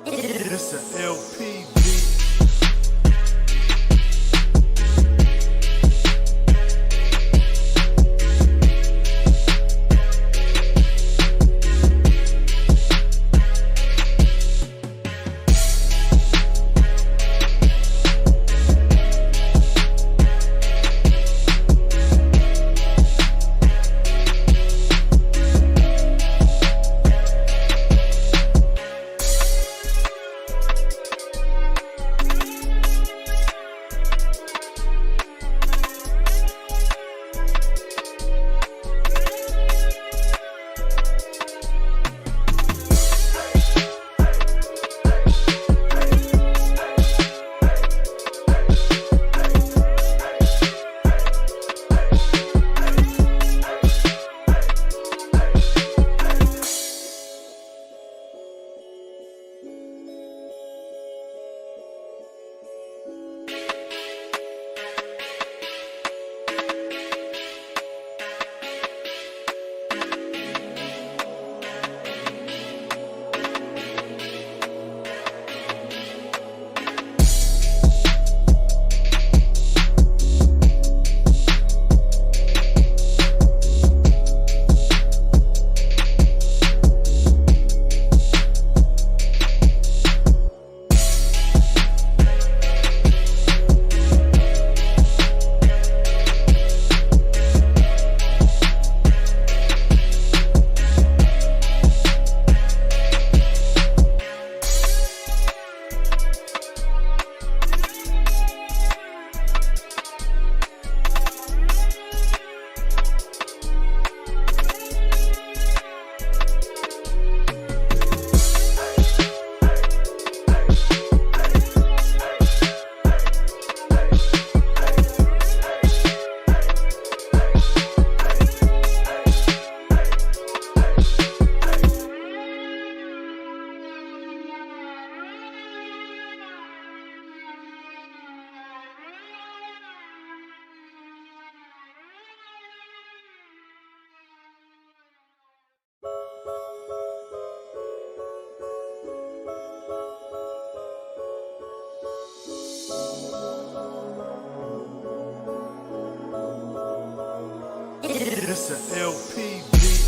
It's a LP beat. It's a LP beat.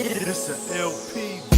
It's a LP.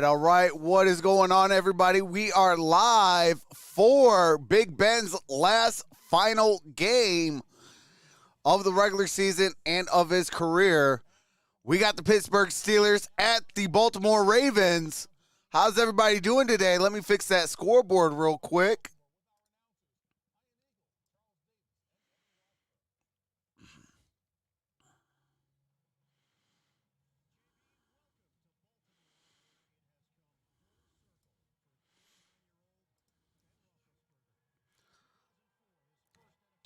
All right. What is going on, everybody? We are live for Big Ben's last final game of the regular season and of his career. We got the Pittsburgh Steelers at the Baltimore Ravens. How's everybody doing today? Let me fix that scoreboard real quick.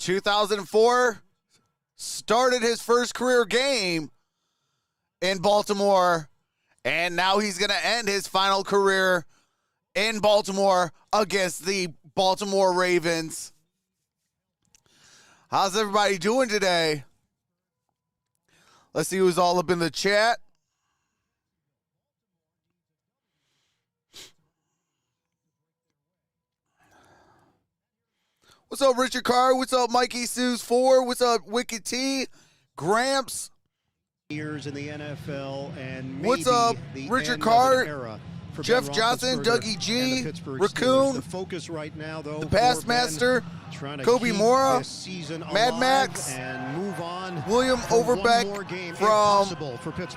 ...2004, started his first career game in Baltimore, and now he's going to end his final career in Baltimore against the Baltimore Ravens. How's everybody doing today? Let's see who's all up in the chat. What's up, Richard Carr? What's up, Mikey Sues 4? What's up, Wicked T? Gramps? Years in the NFL and what's up, Richard Carr? Jeff Johnson, Dougie G, Raccoon, the focus right now, though, the Bassmaster, Kobe Mora, Mad Max, and move on. William Overbeck from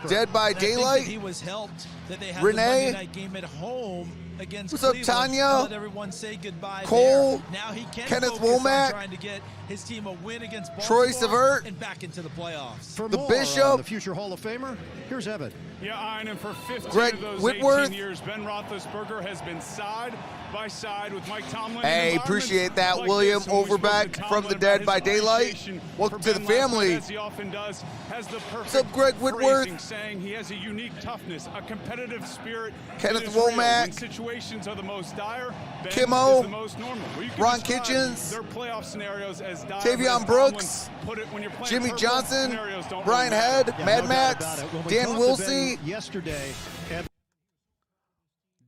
Dead by Daylight. He was helped that they had Renee. the Monday night game at home against What's up, Cleveland. Tanya? Let everyone say goodbye Cole, there. Now he can Kenneth focus Womack, on trying to get his team a win against Troy Baltimore Severt, and back into the playoffs. For the more Bishop, on the future Hall of Famer, here's Evan. Yeah, and for 15 Greg of those Whitworth. 18 years, Ben Roethlisberger has been side by side with Mike Tomlin. Hey, appreciate that, like William this, and we spoke to Overbeck Tomlin from the about Dead his by Daylight. appreciation Welcome for to the Ben last night, family. as he often does, has the perfect What's up, Greg Whitworth? phrasing, saying he has a unique toughness, a competitive spirit. Kenneth that is real Womack, when situations are the most dire, Ben's Kimmo, is the most normal. Well, you can Ron describe Kitchens, their playoff scenarios as dire. Tavion as Brooks, Tomlin put it when you're playing Jimmy purple, Johnson, scenarios don't Brian really matter. Head, Yeah, Mad no doubt Max, about it. When we Dan talked to Wilsey, Ben yesterday, Evan,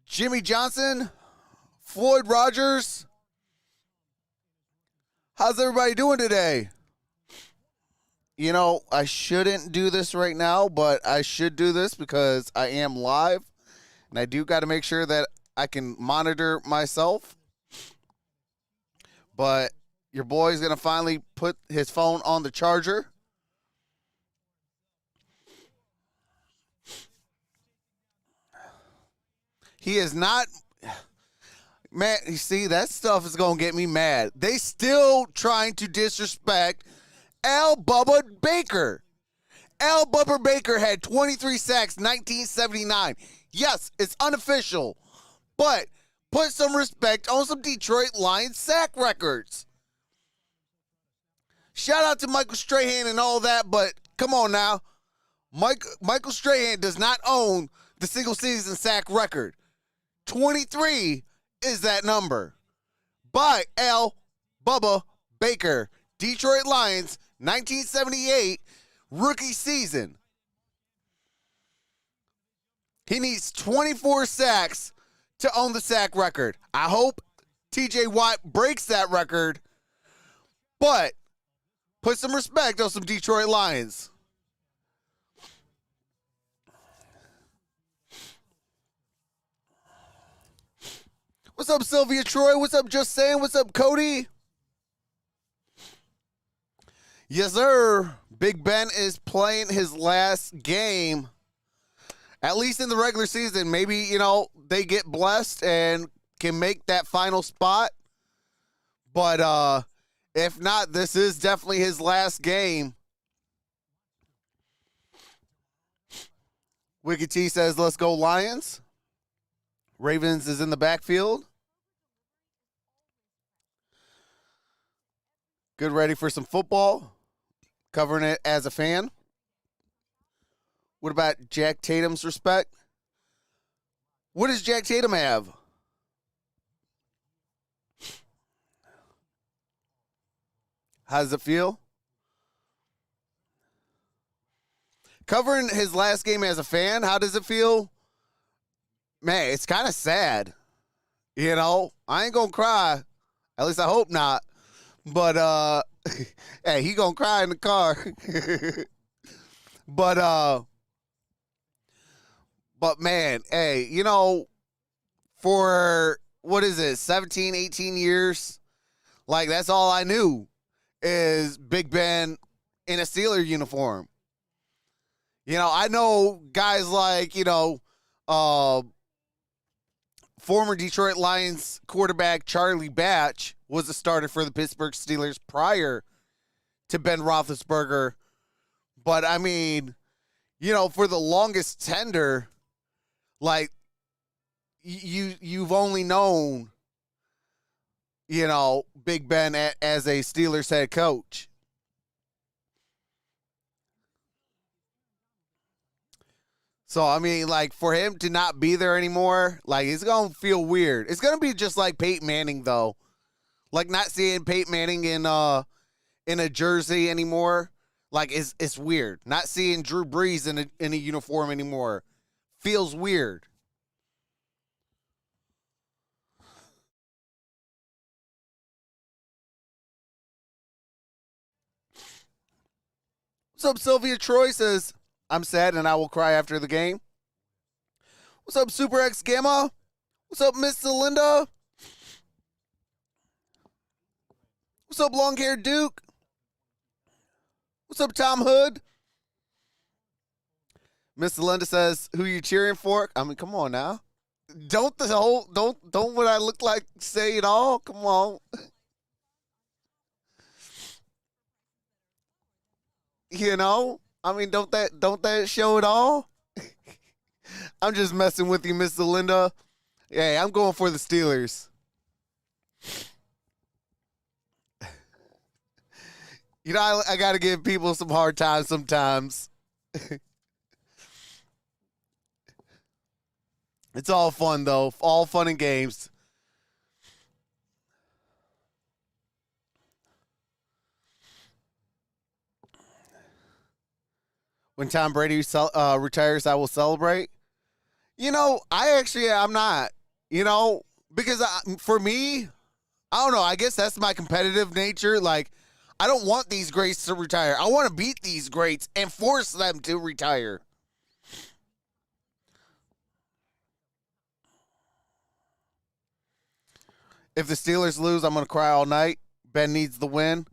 Jimmy Johnson, Floyd Rogers. How's everybody doing today? You know, I shouldn't do this right now, but I should do this because I am live, and I do got to make sure that I can monitor myself. But your boy's going to finally put his phone on the charger. He is not... Man, you see, that stuff is going to get me mad. They still trying to disrespect Al Bubba Baker. Al Bubba Baker had 23 sacks, 1979. Yes, it's unofficial, but put some respect on some Detroit Lions sack records. Shout out to Michael Strahan and all that, but come on now. Michael Strahan does not own the single season sack record. 23 is that number. By Al Bubba Baker. Detroit Lions, 1978 rookie season. He needs 24 sacks to own the sack record. I hope TJ Watt breaks that record, but put some respect on some Detroit Lions. What's up, Sylvia Troy? What's up, Just Saying? What's up, Cody? Yes, sir. Big Ben is playing his last game, at least in the regular season. Maybe, you know, they get blessed and can make that final spot. But if not, this is definitely his last game. Wicked T says, let's go Lions. Ravens is in the backfield. Good, ready for some football. Covering it as a fan. What about Jack Tatum's respect? What does Jack Tatum have? How does it feel? Covering his last game as a fan, how does it feel? Man, it's kind of sad. You know, I ain't gonna cry. At least I hope not. But hey, he gonna cry in the car. but man, hey, you know, for what is it, 17, 18 years, like that's all I knew is Big Ben in a Steeler uniform. You know, I know guys like, you know, former Detroit Lions quarterback Charlie Batch was a starter for the Pittsburgh Steelers prior to Ben Roethlisberger. But, I mean, you know, for the longest tender, like, you've only known, you know, Big Ben as a Steelers head coach. So, I mean, like, for him to not be there anymore, like, it's going to feel weird. It's going to be just like Peyton Manning, though. Like, not seeing Peyton Manning in a jersey anymore. Like, it's weird. Not seeing Drew Brees in a uniform anymore. Feels weird. What's up, Sylvia Troy says, I'm sad and I will cry after the game. What's up, Super X Gamma? What's up, Miss Linda? What's up, long haired Duke? What's up, Tom Hood? Miss Linda says, who you cheering for? I mean, come on now. Don't what I look like say it all? Come on. You know? I mean, don't that show it all? I'm just messing with you, Miss Linda. Hey, I'm going for the Steelers. You know, I got to give people some hard times sometimes. It's all fun, though. All fun and games. When Tom Brady retires, I will celebrate. You know, I'm not. You know, because for me, I don't know. I guess that's my competitive nature. Like, I don't want these greats to retire. I want to beat these greats and force them to retire. If the Steelers lose, I'm going to cry all night. Ben needs the win.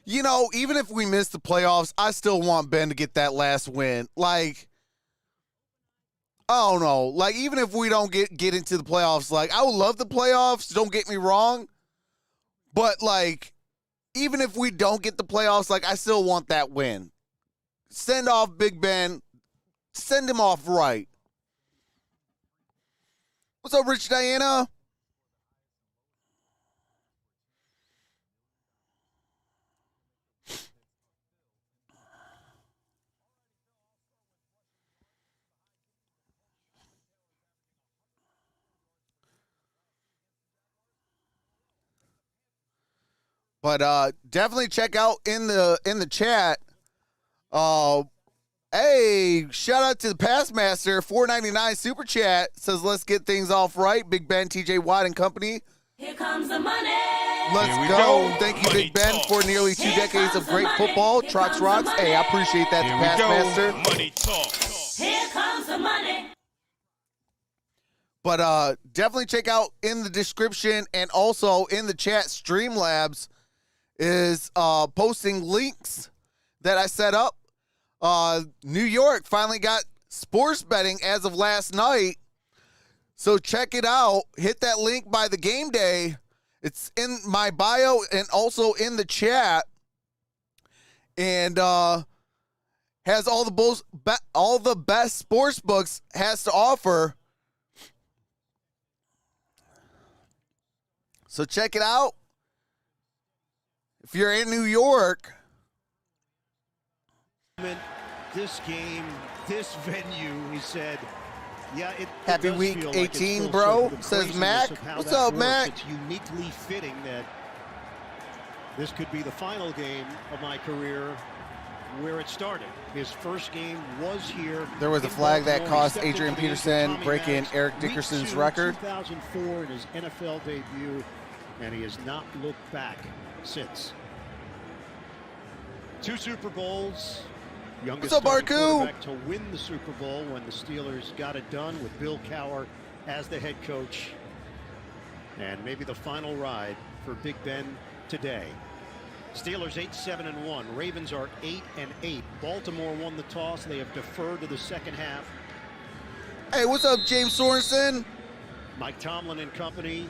You know, even if we miss the playoffs, I still want Ben to get that last win. Like, I don't know. Like, even if we don't get into the playoffs, like, I would love the playoffs. Don't get me wrong. But, like, even if we don't get the playoffs, like, I still want that win. Send off Big Ben. Send him off right. What's up, Rich Diana? But definitely check out in the chat. Hey, shout out to the Passmaster, $4.99 super chat. Says let's get things off right. Big Ben, TJ Watt and company. Here comes the money. Let's go. Thank you, Big Ben, for nearly 2 decades of great football. Trox rocks. Hey, I appreciate that, Passmaster. Money talk. Here comes the money. But definitely check out in the description and also in the chat, Streamlabs is posting links that I set up. New York finally got sports betting as of last night. So check it out. Hit that link by the game day. It's in my bio and also in the chat. And has all the best sports books has to offer. So check it out. If you're in New York. This game, this venue, he said, yeah, it Happy does week feel like 18, it's bro, full circle. The says craziness Mac. of how What's that up, works. Mac? It's uniquely fitting that this could be the final game of my career where it started. His first game was here. There was a in flag that Baltimore. cost He stepped Adrian into the Peterson Tommy breaking Maddox. Eric Week Dickerson's 2, record. 2004 in his NFL debut, and he has not looked back since. 2 Super Bowls. Youngest What's up, starting Barku? quarterback to win the Super Bowl when the Steelers got it done with Bill Cowher as the head coach. And maybe the final ride for Big Ben today. Steelers 8-7-1. Ravens are 8-8. Baltimore won the toss. They have deferred to the second half. Hey, what's up, James Sorensen? Mike Tomlin and company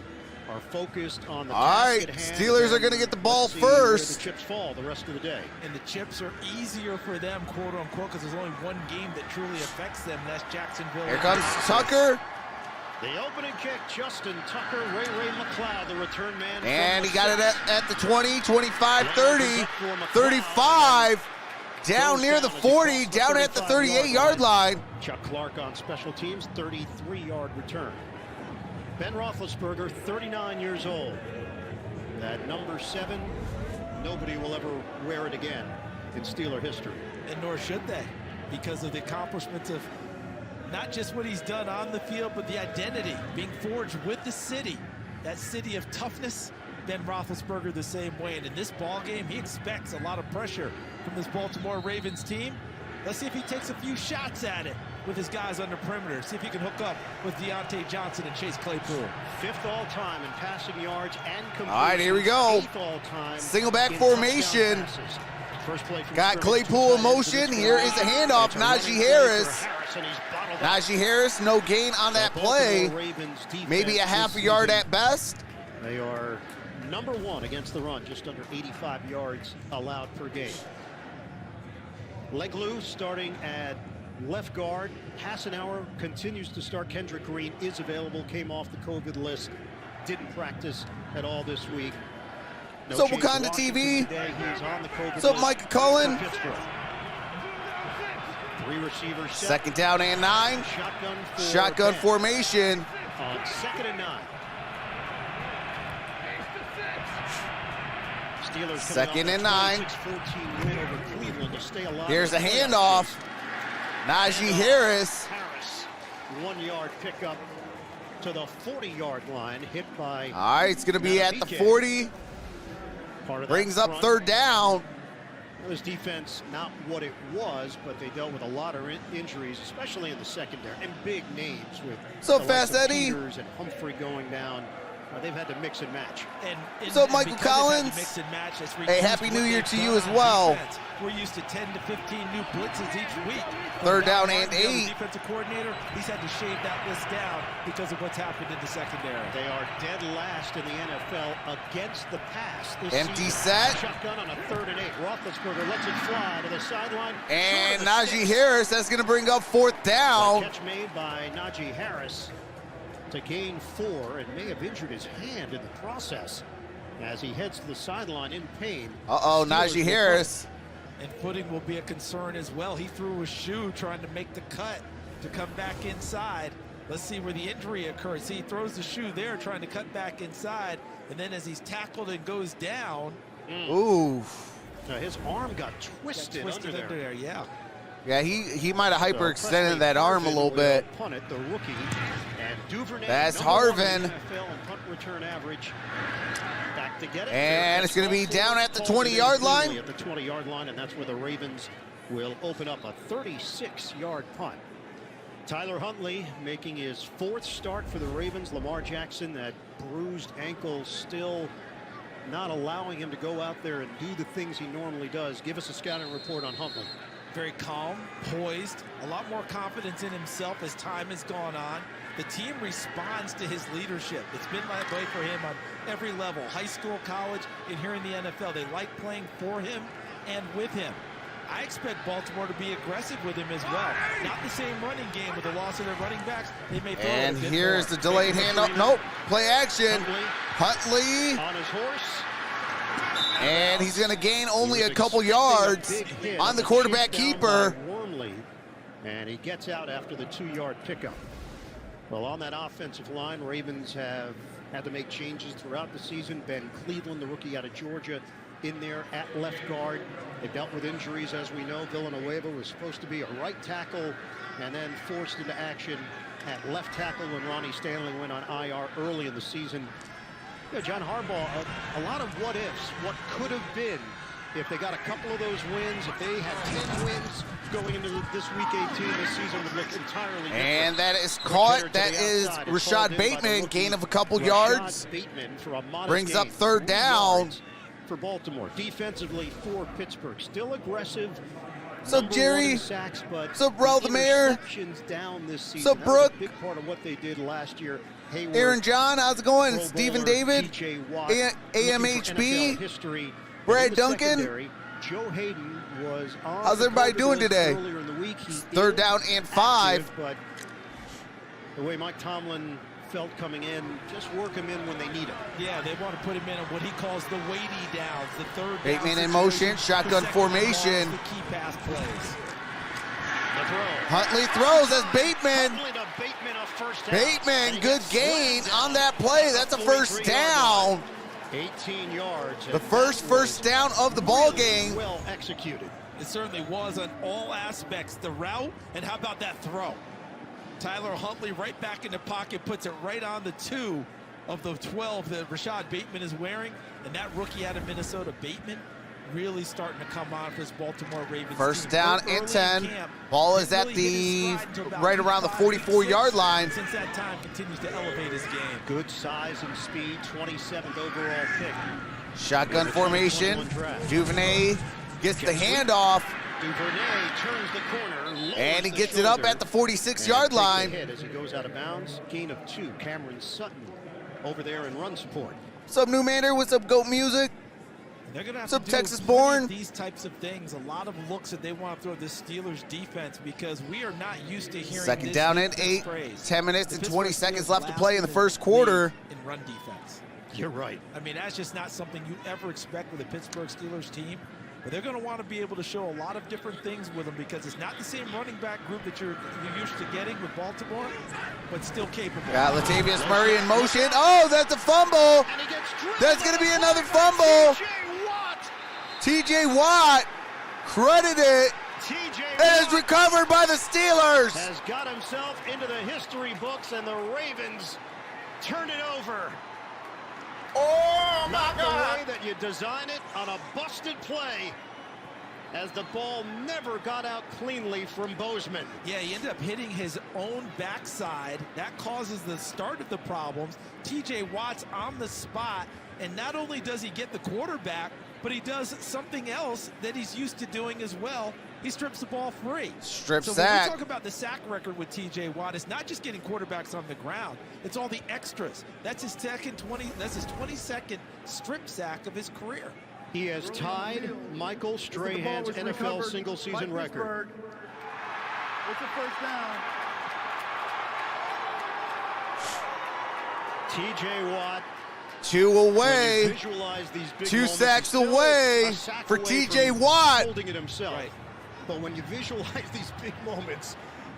are focused on the All task right, at hand. Steelers are going to get the ball Let's see where first. the chips fall the rest of the day. And the chips are easier for them, quote unquote, because there's only one game that truly affects them, and that's Jacksonville. Here comes Tucker. The opening kick, Justin Tucker, Ray McLeod, the return man. And from he got it the at the 20, 25, 30, 35. Down near the 40, down at the 38-yard line. Chuck Clark on special teams, 33-yard return. Ben Roethlisberger, 39 years old. That number 7, nobody will ever wear it again in Steeler history. And nor should they, because of the accomplishments of not just what he's done on the field, but the identity being forged with the city. That city of toughness. Ben Roethlisberger the same way. And in this ball game, he expects a lot of pressure from this Baltimore Ravens team. Let's see if he takes a few shots at it with his guys on the perimeter. See if he can hook up with Deontay Johnson and Chase Claypool. 5th all-time in passing yards and completions. All right, here we go. 8th all-time Single back in formation. touchdown passes. First play from Got scrimmage, Claypool in 2 tight ends motion. to Here this is a drive. handoff. It's a running Najee play Harris. for Harris, and he's bottled up. Najee Harris, no gain on that The play. Baltimore Ravens defense Maybe a half a this yard season, at best. They are number 1 against the run, just under 85 yards allowed per game. Leglue starting at left guard. Hassenauer continues to start. Kendrick Green is available, came off the COVID list, didn't practice at all this week. No So change Wakanda to Washington TV. today. He is on the COVID What's up, list Micah Cullen? for Pittsburgh. 3 Three receivers set. Second down and 9. Shotgun Shotgun formation. on 2nd and 9. Steelers Second and 9. 26-14 win over Cleveland to stay alive. Here's a handoff. Najee Harris. Harris, 1-yard pickup to the 40-yard line, hit by. All right, it's going to be at the 40. Part of that Brings up front. 3rd down. This defense, not what it was, but they dealt with a lot of injuries, especially in the secondary, and big names with So the fast, likes of Eddie. Peters and Humphrey going down. They've had to mix and match. What's up, Michael Collins? Hey, Happy New Year to you as well. We're used to 10 to 15 new blitzes each week. 3rd down and The 8. defensive coordinator, he's had to shave that list down because of what's happened in the secondary. They are dead last in the NFL against the pass this Empty season. set. Shotgun on a 3rd and 8. Roethlisberger lets it fly to the sideline. And Short of the Najee 6. Harris, that's going to bring up 4th down. Catch made by Najee Harris to gain 4 and may have injured his hand in the process as he heads to the sideline in pain. Uh-oh, Steelers Najee will Harris. And footing will be a concern as well. He threw a shoe trying to make the cut to come back inside. Let's see where the injury occurs. See, he throws the shoe there trying to cut back inside. And then as he's tackled and goes down. Ooh. Now his arm got twisted under there. Yeah. Yeah, he might have So hyperextended Presley that arm a Harvin little will bit. Punt it, the rookie. And Duvernay, That's number 1 in Harvin. the NFL in punt return average. Back to get it. And it's going to be down at the Calls it in 20-yard cleanly line. At the 20-yard line, and that's where the Ravens will open up a 36-yard punt. Tyler Huntley making his 4th start for the Ravens. Lamar Jackson, that bruised ankle, still not allowing him to go out there and do the things he normally does. Give us a scouting report on Huntley. Very calm, poised, a lot more confidence in himself as time has gone on. The team responds to his leadership. It's been that way for him on every level, high school, college, and here in the NFL. They like playing for him and with him. I expect Baltimore to be aggressive with him as well. Not the same running game with the loss of their running backs. They may throw And a bit here's more. the delayed handoff. Nope, play action. Huntley Huntley. on his horse. And he's going to gain only a couple yards on the quarterback keeper. Wormley, and he gets out after the 2-yard pickup. Well, on that offensive line, Ravens have had to make changes throughout the season. Ben Cleveland, the rookie out of Georgia, in there at left guard. They dealt with injuries, as we know. Villanueva was supposed to be a right tackle and then forced into action at left tackle when Ronnie Stanley went on IR early in the season. You know, John Harbaugh, a lot of what ifs, what could have been if they got a couple of those wins, if they had 10 wins going into this week 18, this season would look entirely different. And that is caught. That is Rashad Bateman, gain of a couple yards. Bateman for a modest Brings up gain, 3rd 3 down. yards for Baltimore. Defensively for Pittsburgh, still aggressive. What's up, Jerry? Sacks, but What's up, Rel the Mayor? interceptions down this season. What's up, That was a Brooke? big part of what they did last year. Hayward, Aaron John, how's it going? Pro Stephen Bowler, David, TJ Watt, AMHB, looking for NFL history. Brad In the Duncan. secondary, Joe Hayden was on. How's the everybody doing COVID list today? Earlier in the week. He 3rd is down and 5. active, but the way Mike Tomlin felt coming in, just work him in when they need him. Yeah, they want to put him in on what he calls the weighty downs, the 3rd down Bateman in situation, motion, shotgun the second formation. ball, the key pass plays. The throw. Huntley throws as Bateman. Huntley to Bateman, a first down. Bateman, And he good gets gain slammed on down that play. at That's a the first 43-yard line. down. 18 yards. The first down of the ball game. Well executed. It certainly was on all aspects, the route, and how about that throw? Tyler Huntley right back in the pocket, puts it right on the 2 of the 12 that Rashad Bateman is wearing. And that rookie out of Minnesota, Bateman, really starting to come on for this Baltimore Ravens. First team. down Early and in 10. camp, Ball he is at really the hit his stride to about right around the 5, 44-yard line. Since that time, continues to elevate his game. Good size and speed, 27th overall pick. Shotgun formation. Duvernay gets the handoff. Duvernay turns the corner. And he gets it up at the 46-yard line. Hit as he goes out of bounds. Gain of 2. Cameron Sutton over there in run support. What's up, Newmander? What's up, Goat Music? They're going to have What's up, to do Texas plenty born? of these types of things. A lot of looks that they want to throw at the Steelers defense because we are not used to hearing Second this down and defense 8. phrase. 10 minutes The and Pittsburgh 20 seconds Steelers left to last play in the the first league quarter. in run defense. You're right. I mean, that's just not something you ever expect with a Pittsburgh Steelers team. But they're going to want to be able to show a lot of different things with him because it's not the same running back group that you're used to getting with Baltimore, but still capable. Got Latavius Murray in motion. Oh, that's a fumble. That's going to be another fumble. T.J. Watt credited and is recovered by the Steelers. Has got himself into the history books, and the Ravens turn it over. Oh, my Not God. the way that you design it on a busted play, as the ball never got out cleanly from Bozeman. Yeah, he ended up hitting his own backside. That causes the start of the problems. T.J. Watt's on the spot, and not only does he get the quarterback, but he does something else that he's used to doing as well. He strips the ball free. Strip so sack. when we talk about the sack record with T.J. Watt, it's not just getting quarterbacks on the ground. It's all the extras. That's his 22nd strip sack of his career. He has tied Michael Strahan's NFL single-season record. It's a first down. T.J. Watt. 2 away. Visualize these big 2 moments, sacks still away a sack for away T.J. from Watt. holding it himself. Right. But when you visualize these big moments,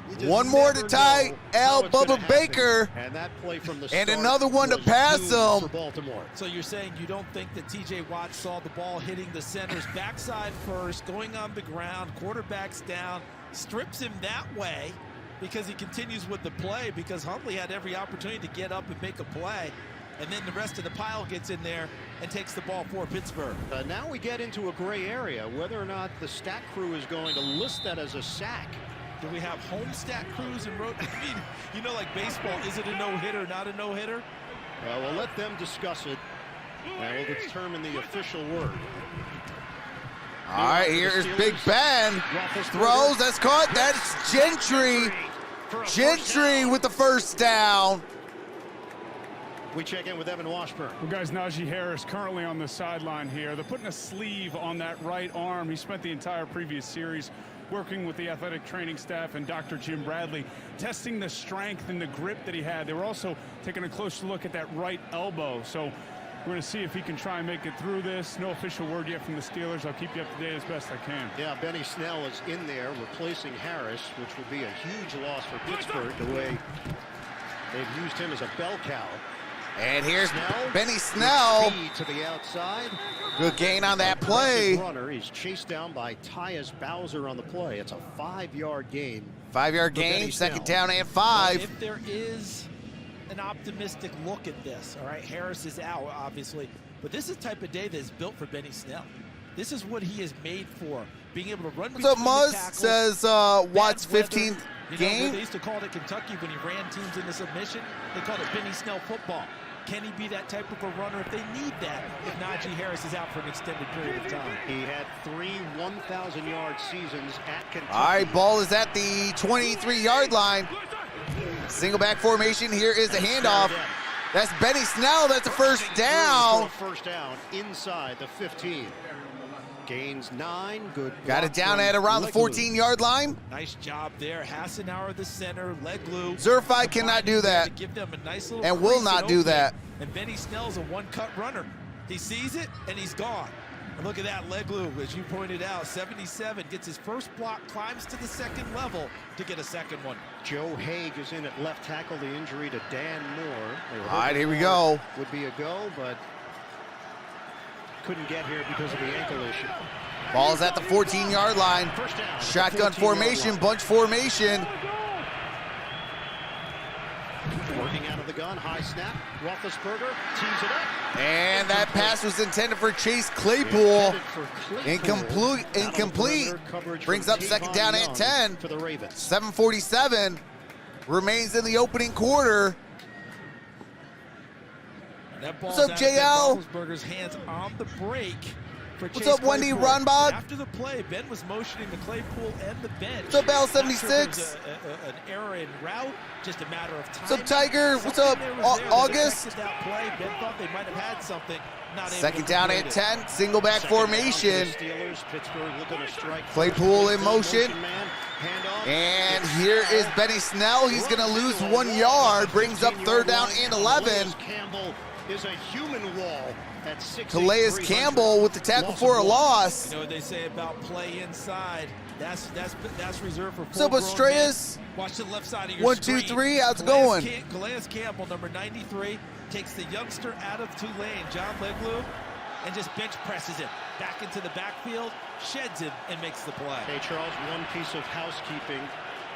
you just One more to never tie know Al how it's gonna Bubba happen. Baker. And that play from the And start another one to was pass doomed him. for Baltimore. So you're saying you don't think that T.J. Watt saw the ball hitting the center's backside first, going on the ground, quarterback's down, strips him that way because he continues with the play because Huntley had every opportunity to get up and make a play. And then the rest of the pile gets in there and takes the ball for Pittsburgh. Now we get into a gray area, whether or not the stat crew is going to list that as a sack. Do we have home stat crews and road? I mean, you know, like baseball, is it a no-hitter, not a no-hitter? We'll let them discuss it, and we'll determine the official word. All right, here is Big Ben. Throws, that's caught. That's Gentry. Gentry with the first down. We check in with Evan Washburn. Well, guys, Najee Harris currently on the sideline here. They're putting a sleeve on that right arm. He spent the entire previous series working with the athletic training staff and Dr. Jim Bradley, testing the strength and the grip that he had. They were also taking a closer look at that right elbow. So we're going to see if he can try and make it through this. No official word yet from the Steelers. I'll keep you up to date as best I can. Yeah, Benny Snell is in there replacing Harris, which would be a huge loss for Pittsburgh, the way they've used him as a bell cow. And here's Snell, Benny Snell. speed to the outside. Good gain on that play. Runner. He's chased down by Tyus Bowser on the play. It's a 5-yard gain. 5-yard gain, second down and 5. If there is an optimistic look at this, all right, Harris is out, obviously, but this is the type of day that is built for Benny Snell. This is what he is made for, being able to run What's up, between Muzz? the tackles. Says Watt's Bad weather. 15th You know, game. they used to call it Kentucky when he ran teams into submission. They called it Benny Snell football. Can he be that type of a runner if they need that, if Najee Harris is out for an extended period of time? He had 3 1,000-yard seasons at Kentucky. All right, ball is at the 23-yard line. Single back formation. Here is the handoff. That's Benny Snell. That's a first down. First down inside the 15. Gains 9. Good. Got it down at around the 14-yard line. Nice job there. Hassenauer, the center, leg glue. Zerfi cannot do that. To give them a nice little And will crease not and do opening. that. And Benny Snell's a one-cut runner. He sees it, and he's gone. And look at that leg glue, as you pointed out. 77 gets his first block, climbs to the second level to get a second one. Joe Haig is in at left tackle. The injury to Dan Moore. All right, here we go. Would be a go, but couldn't get here because of the ankle issue. Ball's at the 14-yard line. First down. Shotgun 14-yard formation, line. bunch formation. Working out of the gun, high snap. Roethlisberger tees it up. And that pass was intended for Chase Claypool. Intended for Claypool. Incomplete. Coverage Brings from up second Tavon down Young at 10. for the Ravens. 7:47 remains in the opening quarter. That ball's What's up, out of Ben JL? Roethlisberger's hands on the break. For What's Chase up, Wendy Claypool. Runbog? After the play, Ben was motioning to Claypool and the bench. What's up, Al Not sure if 76? it was an error in route, just a matter of time. What's up, Tiger? What's up, August? That play, Ben thought they might have had something. Not able Second to down complete at it. 10. Single back Second down for the formation. Steelers. Pittsburgh looking to strike. Claypool in motion. Man. Handoff. And here is Benny Snell. He's going to lose 1 yard. Brings up third down and 11. Campbell is a human wall at 6'8", Calais Campbell with the tackle for a loss. You know what they say about play inside. That's reserved for What's up, Estrellas? Watch the left side of your 1, 2, screen. 3. How's it going? Calais Campbell, number 93, takes the youngster out of Tulane, John Leglu, and just bench presses him back into the backfield, sheds him, and makes the play. Hey, Charles, one piece of housekeeping.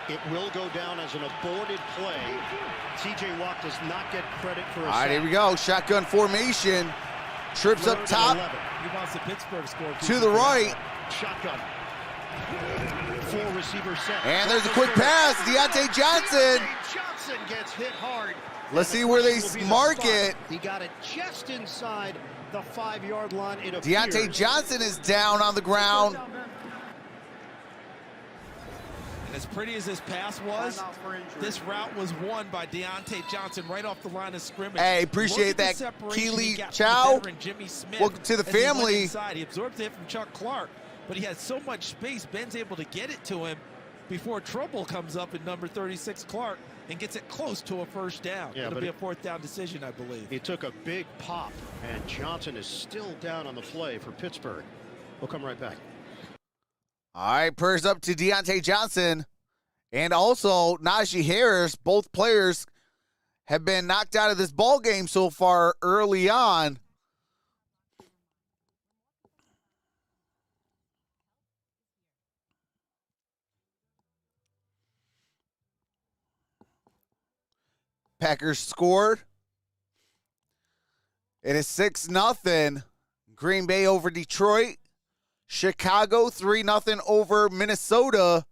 It will go down as an aborted play. T.J. Watt does not get credit for a All right, sack. here we go. Shotgun formation. Trips up top. He wants the Pittsburgh score. To the right. Shotgun. 4 receiver set. And there's a quick pass. Deontay Johnson. Johnson gets hit hard. Let's see where they mark it. He got it just inside the 5-yard line. It Deontay appears. Johnson is down on the ground. And as pretty as this pass was, this route was won by Deontay Johnson right off the line of scrimmage. Hey, appreciate Look at that, the separation he Keely got from Chow. the veteran Jimmy Smith Welcome to the as he went family. inside. He absorbed the hit from Chuck Clark, but he had so much space, Ben's able to get it to him before trouble comes up in number 36, Clark, and gets it close to a first down. Yeah, It'll be a 4th down decision, I believe. He took a big pop, and Johnson is still down on the play for Pittsburgh. We'll come right back. All right, prayers up to Deontay Johnson and also Najee Harris. Both players have been knocked out of this ball game so far early on. Packers scored. It is 6-0. Green Bay over Detroit. Chicago 3-0 over Minnesota.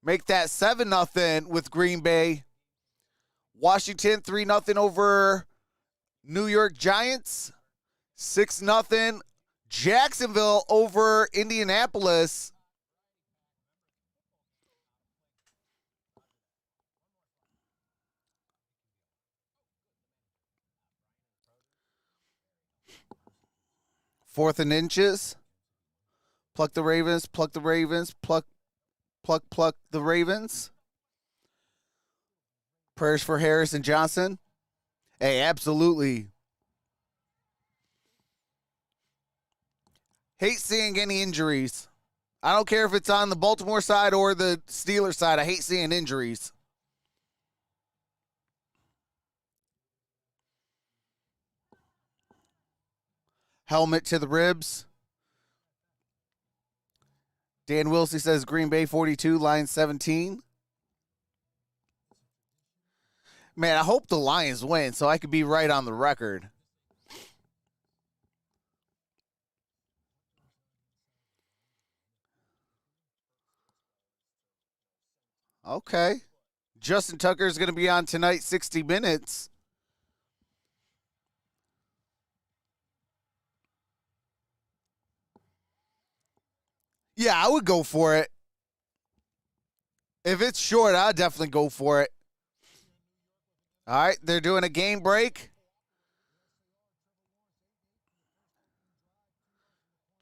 Make that 7-0 with Green Bay. Washington 3-0 over New York Giants. 6-0. Jacksonville over Indianapolis. Fourth and inches. Pluck the Ravens, pluck the Ravens, pluck the Ravens. Prayers for Harris and Johnson. Hey, absolutely. Hate seeing any injuries. I don't care if it's on the Baltimore side or the Steelers side. I hate seeing injuries. Helmet to the ribs. Dan Wilsey says Green Bay 42, Lions 17. Man, I hope the Lions win so I could be right on the record. Okay. Justin Tucker is going to be on tonight, 60 Minutes. Yeah, I would go for it. If it's short, I'd definitely go for it. All right, they're doing a game break.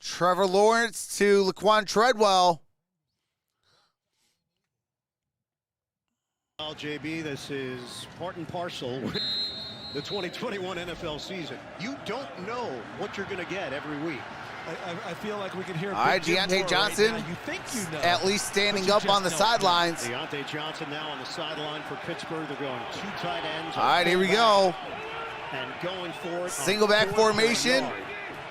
Trevor Lawrence to Laquan Treadwell. Well, JB, this is part and parcel with the 2021 NFL season. You don't know what you're going to get every week. I feel like we can hear. All right, Deontay Johnson, right now. You think you know, at least standing up on the sidelines. Deontay Johnson now on the sideline for Pittsburgh. They're going 2 tight ends. All right, here we go. And going for it. Single back formation.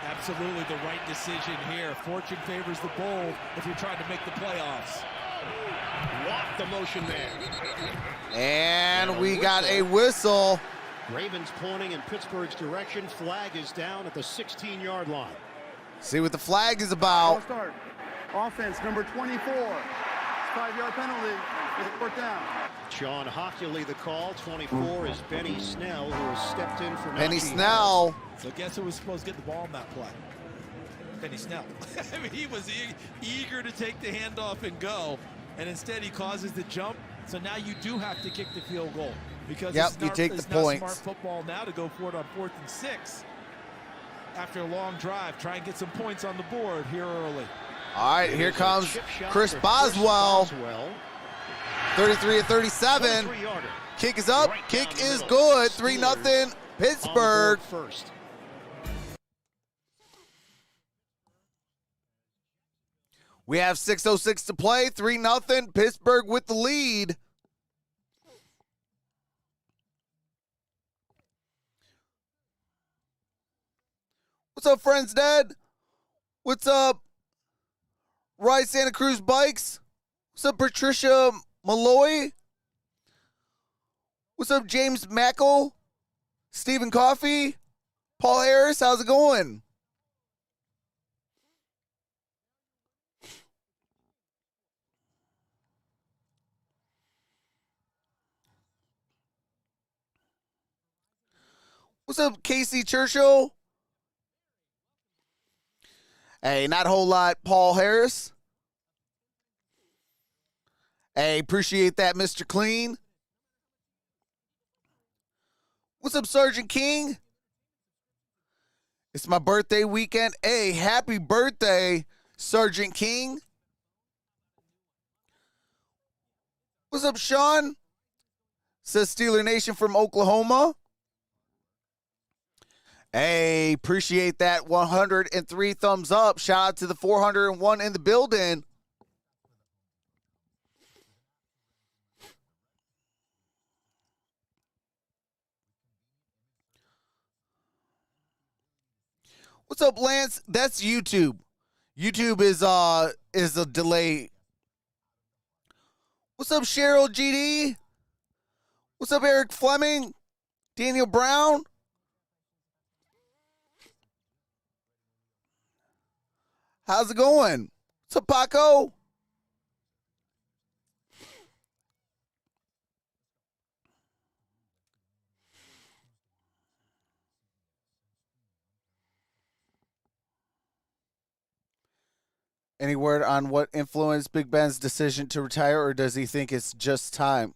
Absolutely the right decision here. Fortune favors the bold if you're trying to make the playoffs. Walk the motion man. And we got a whistle. Ravens pointing in Pittsburgh's direction. Flag is down at the 16-yard line. See what the flag is about. Start. Offense number 24. 5-yard penalty. It's a 4th down. Sean Hockley the call. 24 is Benny Snell, who has stepped in for Benny Najee Snell. So guess who was supposed to get the ball in that play? Benny Snell. I mean, he was eager to take the handoff and go, and instead he causes the jump. So now you do have to kick the field goal because you take the it's points. not smart football now to go for it on 4th and 6 after a long drive. Try and get some points on the board here early. All right, here comes Chris Boswell. 33 of 37. Kick is up. Kick is good. 3-0 Pittsburgh. First. We have 6:06 to play, 3-0. Pittsburgh with the lead. What's up, Friends Dad? What's up, Ride Santa Cruz Bikes? What's up, Patricia Malloy? What's up, James Mackle? Stephen Coffey? Paul Harris, how's it going? What's up, Casey Churchill? Hey, not a whole lot, Paul Harris. Hey, appreciate that, Mr. Clean. What's up, Sergeant King? It's my birthday weekend. Hey, happy birthday, Sergeant King. What's up, Sean? Says Steeler Nation from Oklahoma. Hey, appreciate that 103 thumbs up. Shout out to the 401 in the building. What's up, Lance? That's YouTube. YouTube is a delay. What's up, Cheryl GD? What's up, Eric Fleming? Daniel Brown? How's it going? What's up, Paco? Any word on what influenced Big Ben's decision to retire, or does he think it's just time?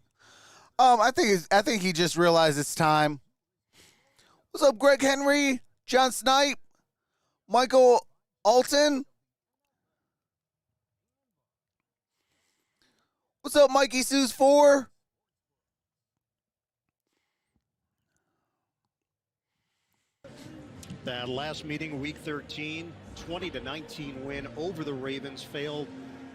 I think he just realized it's time. What's up, Greg Henry? John Snipe? Michael Alton? What's up, Mikey Sues 4? That last meeting, week 13, 20-19 win over the Ravens. Failed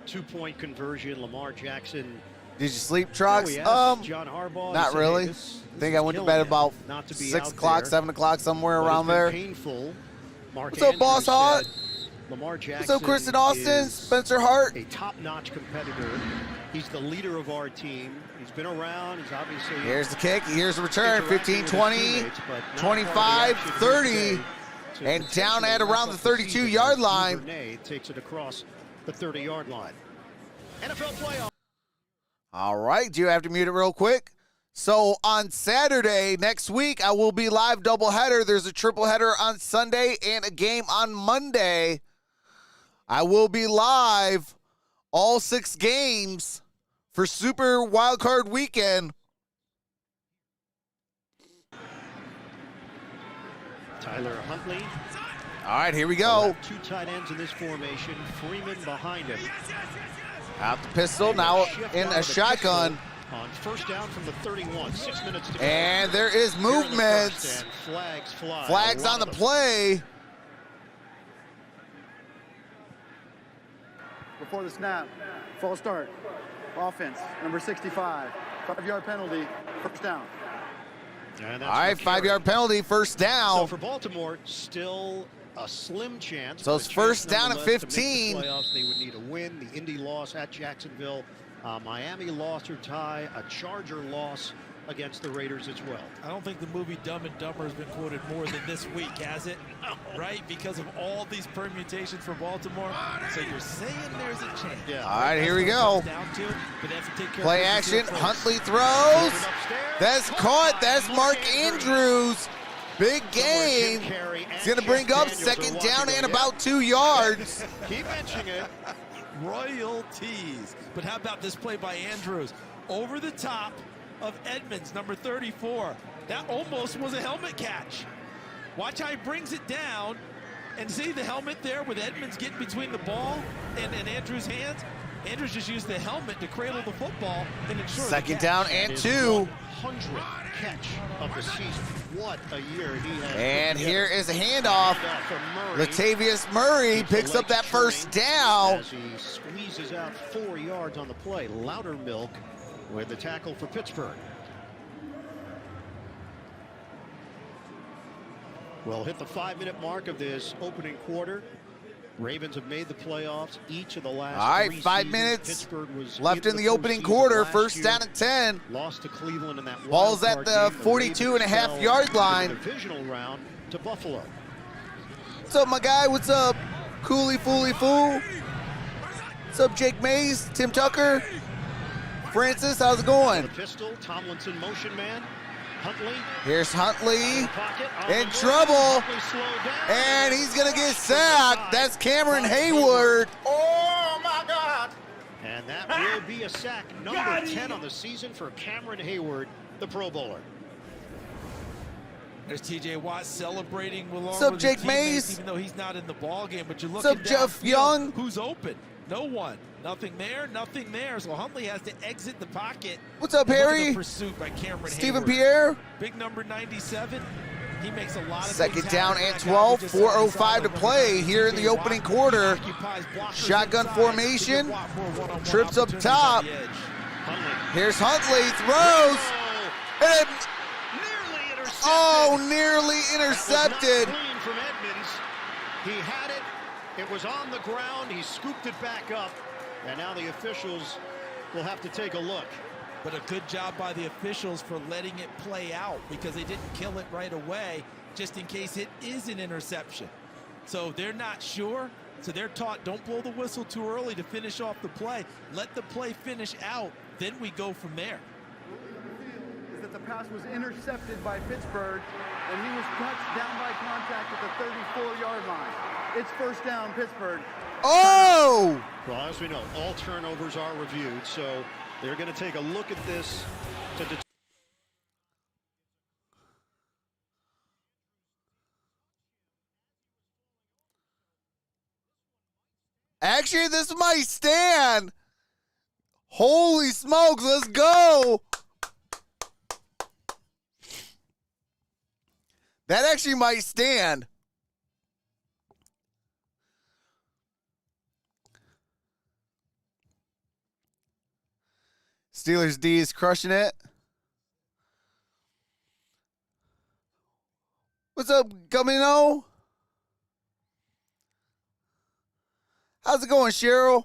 2-point conversion. Lamar Jackson. Did you sleep, Trox? John Harbaugh. Not really. I think I went to bed about 6 o'clock, 7 o'clock, somewhere around there. Painful. What's up, Boss Hot? Lamar Jackson. What's up, Kristen Austin? Spencer Hart? A top-notch competitor. He's the leader of our team. He's been around. He's obviously. Here's the kick. Here's the return. 15, 20, 25, 30. And down at around the 32-yard line. Takes it across the 30-yard line. NFL playoff. All right. Do you have to mute it real quick? So on Saturday next week, I will be live doubleheader. There's a triple header on Sunday and a game on Monday. I will be live all 6 games for Super Wildcard Weekend. Tyler Huntley. All right, here we go. 2 tight ends in this formation. Freeman behind him. Out the pistol, now in a shotgun. On first down from the 31, 6 minutes to go. And there is movement. Flags fly. Flags on the play. Before the snap, false start. Offense, number 65. 5-yard penalty, first down. All right, 5-yard penalty, first down. So for Baltimore, still a slim chance. So it's first down at 15. Playoffs, they would need a win. The Indy loss at Jacksonville. Miami loss or tie. A Charger loss against the Raiders as well. I don't think the movie Dumb and Dumber has been quoted more than this week, has it? Right? Because of all these permutations for Baltimore. So you're saying there's a chance. Yeah. All right, here we go. Play action. Huntley throws. That's caught. That's Mark Andrews. Big game. He's going to bring up second down and about 2 yards. Keep mentioning it. Royalties. But how about this play by Andrews? Over the top of Edmonds, number 34. That almost was a helmet catch. Watch how he brings it down, and see the helmet there with Edmonds getting between the ball and Andrews' hands. Andrews just used the helmet to cradle the football and ensure Second down and 2. 100th catch of the season. What a year he has. And here is a handoff. Latavius Murray picks up that first down. As he squeezes out 4 yards on the play. Loudermilk with the tackle for Pittsburgh. Well, hit the 5-minute mark of this opening quarter. Ravens have made the playoffs each of the last All right, 3 5 seasons. minutes Pittsburgh was left in the opening quarter. First down and 10. Lost to Cleveland in that Ball's at wild the card game. 42.5 yard line. The divisional round to Buffalo. What's up, my guy? What's up, Cooley Fooly Fool? What's up, Jake Mays, Tim Tucker, Francis? How's it going? The pistol, Tomlinson motion man. Huntley. Here's Huntley Pocket, in trouble, Huntley slowed down. and he's gonna get sacked. That's Cameron Hayward. Oh my God! And that will be a sack, number 10 on the season for Cameron Hayward, the Pro Bowler. There's T.J. Watt celebrating along What's up, with Jake his teammates, Mays? even though he's not in the ball game. But you're What's looking up, Jeff downfield, Young? Who's open? No one. Nothing there. Nothing there. So Huntley has to exit the pocket. What's up, Look at Harry? the pursuit by Cameron Stephen Hayward. Pierre. Big number 97. He makes a lot of Second big down tackles. and That guy 12, who just sat 4:05 to inside play of here in the T.J. opening Watt. quarter. Occupies blockers Shotgun inside. formation. Give Watt more one-on-one Trips up opportunities top. on the edge. Huntley. Here's Huntley, throws, and Nearly intercepted. oh, nearly That was intercepted. not clean from Edmonds. He had it. It was on the ground. He scooped it back up. And now the officials will have to take a look. But a good job by the officials for letting it play out because they didn't kill it right away just in case it is an interception. So they're not sure. So they're taught, don't blow the whistle too early to finish off the play. Let the play finish out. Then we go from there. Is that the pass was intercepted by Pittsburgh, and he was touched down by contact at the 34-yard line. It's first down, Pittsburgh. Oh! Well, as we know, all turnovers are reviewed, so they're going to take a look at this to determine. Actually, this might stand. Holy smokes, let's go. That actually might stand. Steelers D is crushing it. What's up, Camino? How's it going, Cheryl?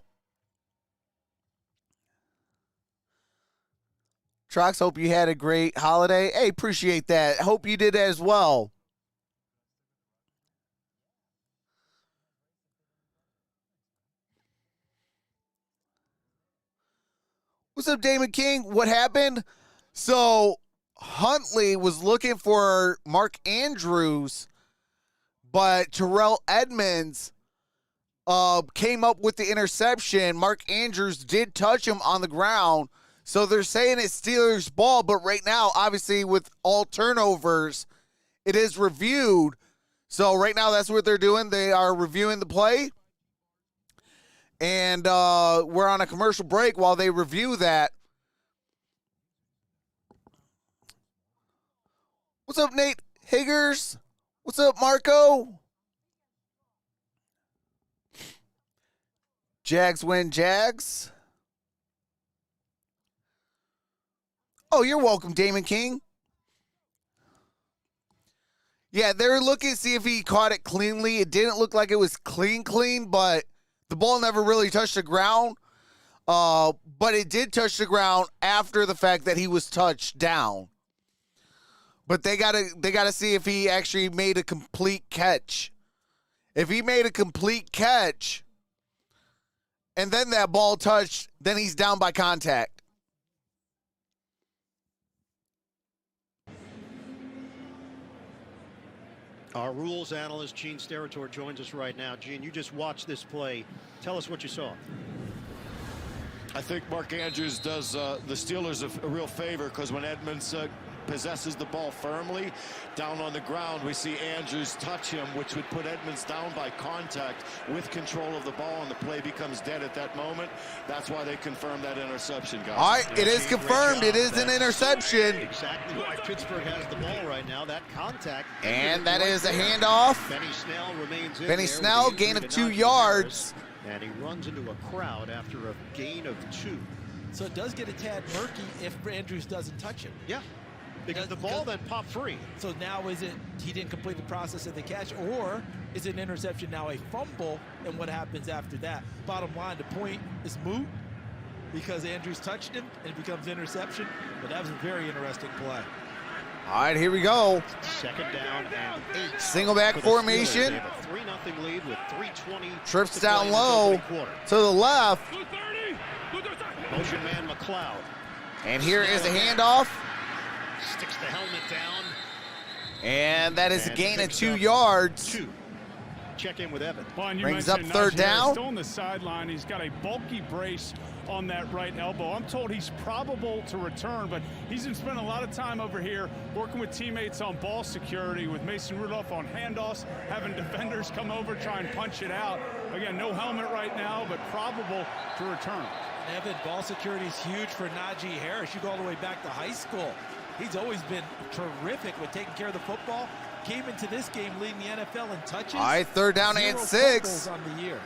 Trox, hope you had a great holiday. Hey, appreciate that. Hope you did as well. What's up, Damon King? What happened? So Huntley was looking for Mark Andrews, but Terrell Edmonds came up with the interception. Mark Andrews did touch him on the ground. So they're saying it's Steelers ball, but right now, obviously, with all turnovers, it is reviewed. So right now, that's what they're doing. They are reviewing the play. And we're on a commercial break while they review that. What's up, Nate Higgers? What's up, Marco? Jags win, Jags. Oh, you're welcome, Damon King. Yeah, they're looking to see if he caught it cleanly. It didn't look like it was clean, but the ball never really touched the ground. But it did touch the ground after the fact that he was touched down. But they gotta see if he actually made a complete catch. If he made a complete catch and then that ball touched, then he's down by contact. Our rules analyst, Gene Steratore, joins us right now. Gene, you just watched this play. Tell us what you saw. I think Mark Andrews does the Steelers a real favor because when Edmonds possesses the ball firmly. Down on the ground, we see Andrews touch him, which would put Edmonds down by contact with control of the ball, and the play becomes dead at that moment. That's why they confirmed that interception, guys. All right, it is confirmed. It is an interception. Exactly why Pittsburgh has the ball right now. That contact. And that is a handoff. Benny Snell remains in Benny there Snell, with the gain injury of to 2 Najee yards. Harris, and he runs into a crowd after a gain of 2. So it does get a tad murky if Andrews doesn't touch him. Yeah, because the ball then popped free. So now is it he didn't complete the process of the catch, or is it an interception now a fumble, and what happens after that? Bottom line, the point is moot because Andrews touched him and it becomes interception, but that was a very interesting play. All right, here we go. Second down and 8. Single back for the Steelers. formation. They have a 3-0 lead with 3:20. Trips to play down in this low opening quarter. to the left. Motion man McLeod And here is a handoff. sticks the helmet down. And that is a And gain of picks 2 up yards. 2. Check in with Evan. Vaughn, you Brings up mentioned third Najee Harris down. Still on the sideline. He's got a bulky brace on that right elbow. I'm told he's probable to return, but he's been spending a lot of time over here working with teammates on ball security, with Mason Rudolph on handoffs, having defenders come over, try and punch it out. Again, no helmet right now, but probable to return. Evan, ball security is huge for Najee Harris. You go all the way back to high school. He's always been terrific with taking care of the football. Came into this game leading the NFL in touches. All right, third down and 0 6. fumbles on the year.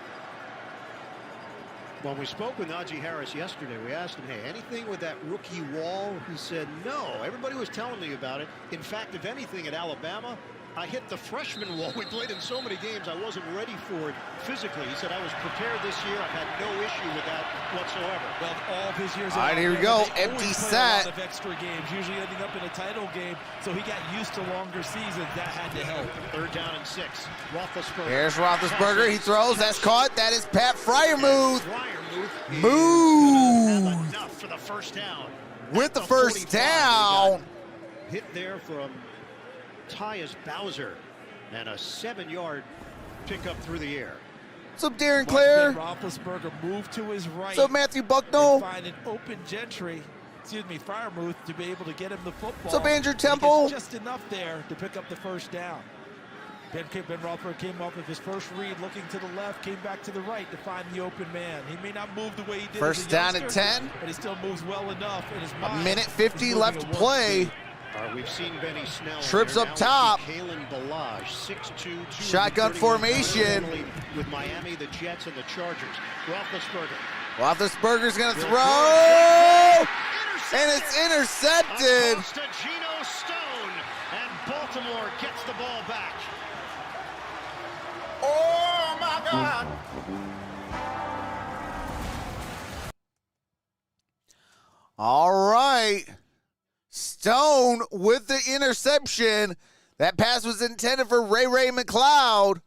When we spoke with Najee Harris yesterday, we asked him, hey, anything with that rookie wall? He said, no. Everybody was telling me about it. In fact, if anything, at Alabama, I hit the freshman wall. We played in so many games, I wasn't ready for it physically. He said, I was prepared this year. I've had no issue with that whatsoever. Well, all of his years. All right, here we go. They Empty always play set. A lot of extra games, usually ending up in a title game. So he got used to longer seasons. That had to help. Third down and 6. Roethlisberger. Here's Roethlisberger. He throws. That's caught. That is Pat Freiermuth. Freiermuth Move. have enough for the first down. With the At first 45, down. he got hit there from Tyus Bowser, and a 7-yard pickup through the air. What's up, Darren Watch Clare? Ben Roethlisberger move to his right. What's up, Matthew And Bucknell? find an open Freiermuth to be able to get him the football. What's up, Andrew And he gets Temple? just enough there to pick up the first down. Ben Roethlisberger came off of his first read, looking to the left, came back to the right to find the open man. He may not move the way he did First as a down at youngster, 10. but he still moves well enough in his mind. A minute 50 He's left moving to at warp play. speed. We've seen Benny Snell. Trips here. up Now we top. see Kalen Balaj, 6'2", Shotgun 231 formation. pounds, with Miami, the Jets, and the Chargers. Roethlisberger. Roethlisberger's going to throw. And it's intercepted. Across to Geno Stone, and Baltimore gets the ball back. Oh, my God. All right. Stone with the interception. That pass was intended for Ray McLeod.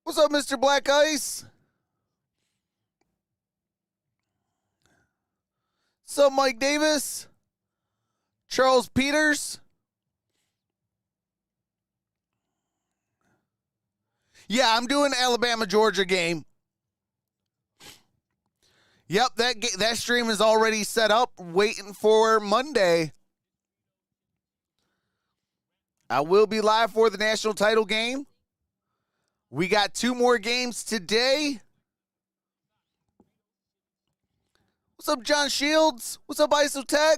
What's up, Mr. Black Ice? What's up, Mike Davis? Charles Peters? Yeah, I'm doing Alabama-Georgia game. Yep, that stream is already set up, waiting for Monday. I will be live for the national title game. We got 2 more games today. What's up, John Shields? What's up, Isotech?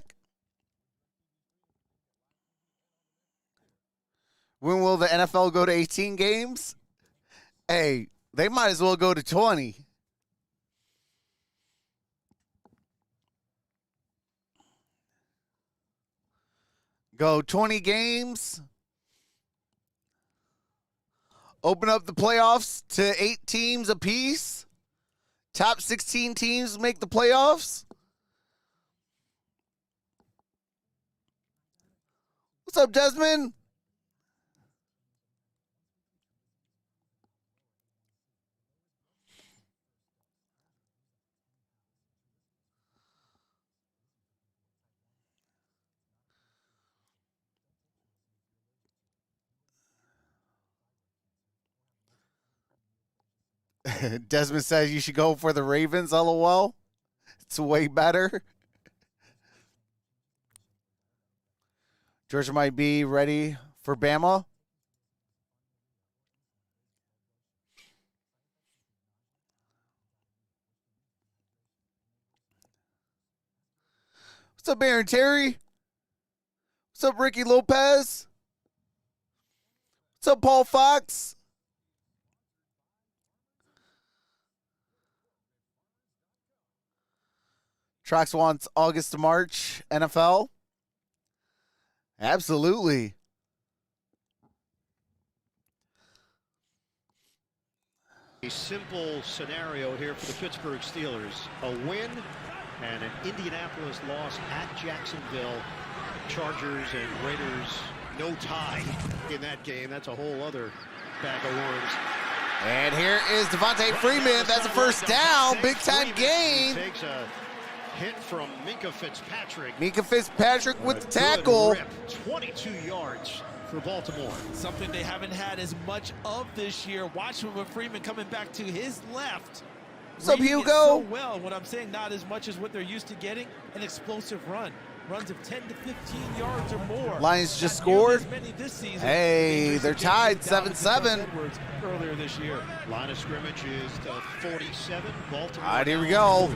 When will the NFL go to 18 games? Hey, they might as well go to 20. Go 20 games. Open up the playoffs to 8 teams apiece. Top 16 teams make the playoffs. What's up, Desmond? Desmond says you should go for the Ravens, LOL. It's way better. Georgia might be ready for Bama. What's up, Aaron Terry? What's up, Ricky Lopez? What's up, Paul Fox? Trox wants August to March NFL. Absolutely. A simple scenario here for the Pittsburgh Steelers. A win and an Indianapolis loss at Jacksonville. Chargers and Raiders, no tie in that game. That's a whole other bag of worms. And here is Devontae Freeman. That's a first down. Big time gain. Takes a hit from Minka Fitzpatrick. Minka Fitzpatrick with the tackle. Rip. 22 yards for Baltimore. Something they haven't had as much of this year. Watch with Freeman coming back to his left. What's up, Reading it Hugo? So well, what I'm saying, not as much as what they're used to getting. An explosive run. Runs of 10 to 15 yards or more. Lions just Not nearly scored. as many this season. Hey, they're tied 7-7. Earlier this year. Line of scrimmage is to 47. Baltimore. All right, here we go.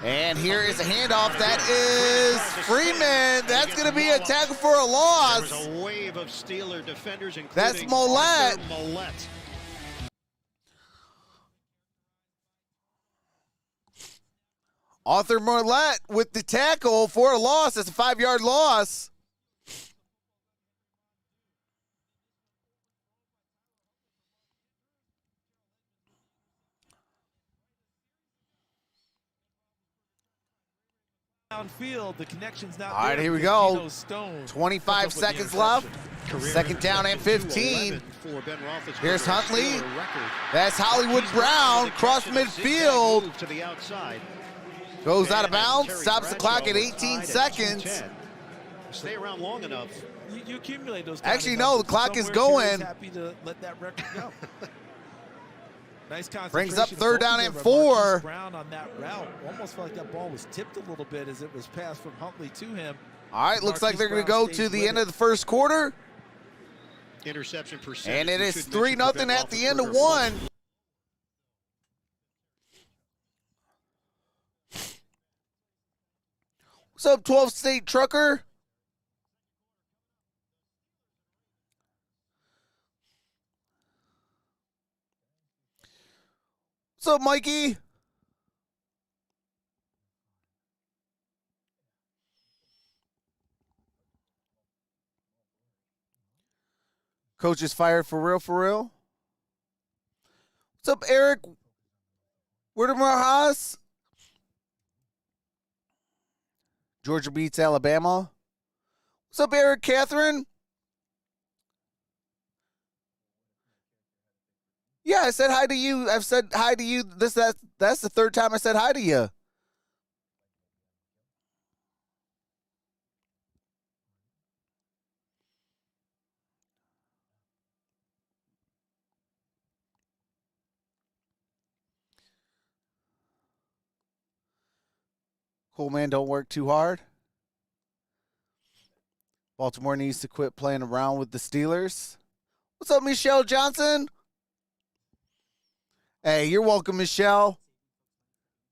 And here is a handoff. That is Freeman. That's going to be a tackle for a loss. There was a wave of Steeler defenders, including That's Mollett. Mollett. Arthur Mollett with the tackle for a loss. That's a 5-yard loss. Downfield, the connection's not All right, there here we because go. Geno Stone 25 comes up with the seconds left. interception. Second down and 15. For Ben Roethlisberger, Here's Huntley. Steeler record. That's Hollywood He's Brown. running with a Cross catch and a zigzag midfield. move to the outside. Goes out of And bounds. Terry Stops the clock at Bradshaw was 18 tied at seconds. 2:10. Stay around long enough. You accumulate those. Actually, kind of no, the numbers. clock is Somewhere Terry's going. Happy to let that record go. Nice concentration. Brings up third down Both and of them. 4. Marquise Brown on that route. Almost felt like that ball was tipped a little bit as it was passed from Huntley to him. All right, looks like Marquise they're going to Brown go stays to the with end it. of the first quarter. Interception percentage. And it we is should 3-0 mention for Ben at the end of Roethlisberger. one. What's up, 12 State Trucker? What's up, Mikey? Coach is fired for real, for real. What's up, Eric? Werdemer Haas? Georgia beats Alabama. What's up, Eric Catherine? Yeah, I said hi to you. I've said hi to you. That's the third time I said hi to you. Cool, man, don't work too hard. Baltimore needs to quit playing around with the Steelers. What's up, Michelle Johnson? Hey, you're welcome, Michelle.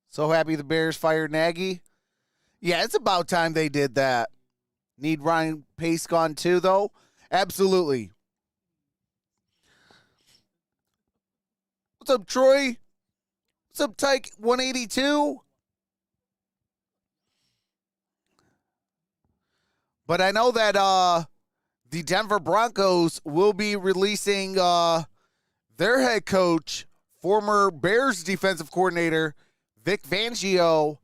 So happy the Bears fired Nagy. Yeah, it's about time they did that. Need Ryan Pace gone too, though? Absolutely. What's up, Troy? What's up, Tyke 182? But I know that the Denver Broncos will be releasing their head coach, former Bears defensive coordinator, Vic Fangio.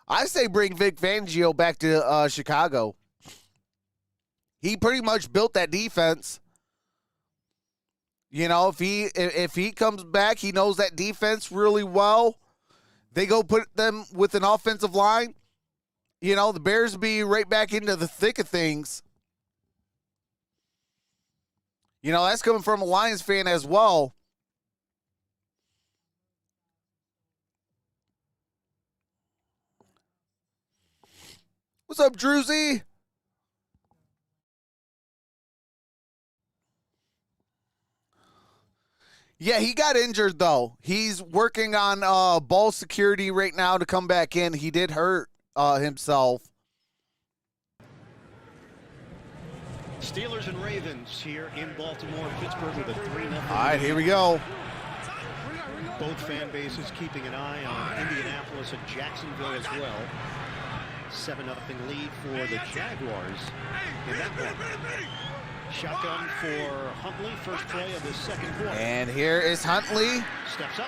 I say bring Vic Fangio back to Chicago. He pretty much built that defense. You know, if he comes back, he knows that defense really well. They go put them with an offensive line. You know, the Bears be right back into the thick of things. You know, that's coming from a Lions fan as well. What's up, Druzy? Yeah, he got injured, though. He's working on ball security right now to come back in. He did hurt himself. Steelers and Ravens here in Baltimore, Pittsburgh with a 3-0. All right, here we go. Both fan bases keeping an eye on Indianapolis and Jacksonville as well. 7-0 lead for the Jaguars in that one. Shotgun for Huntley, first play of the second quarter. And here is Huntley. Steps up.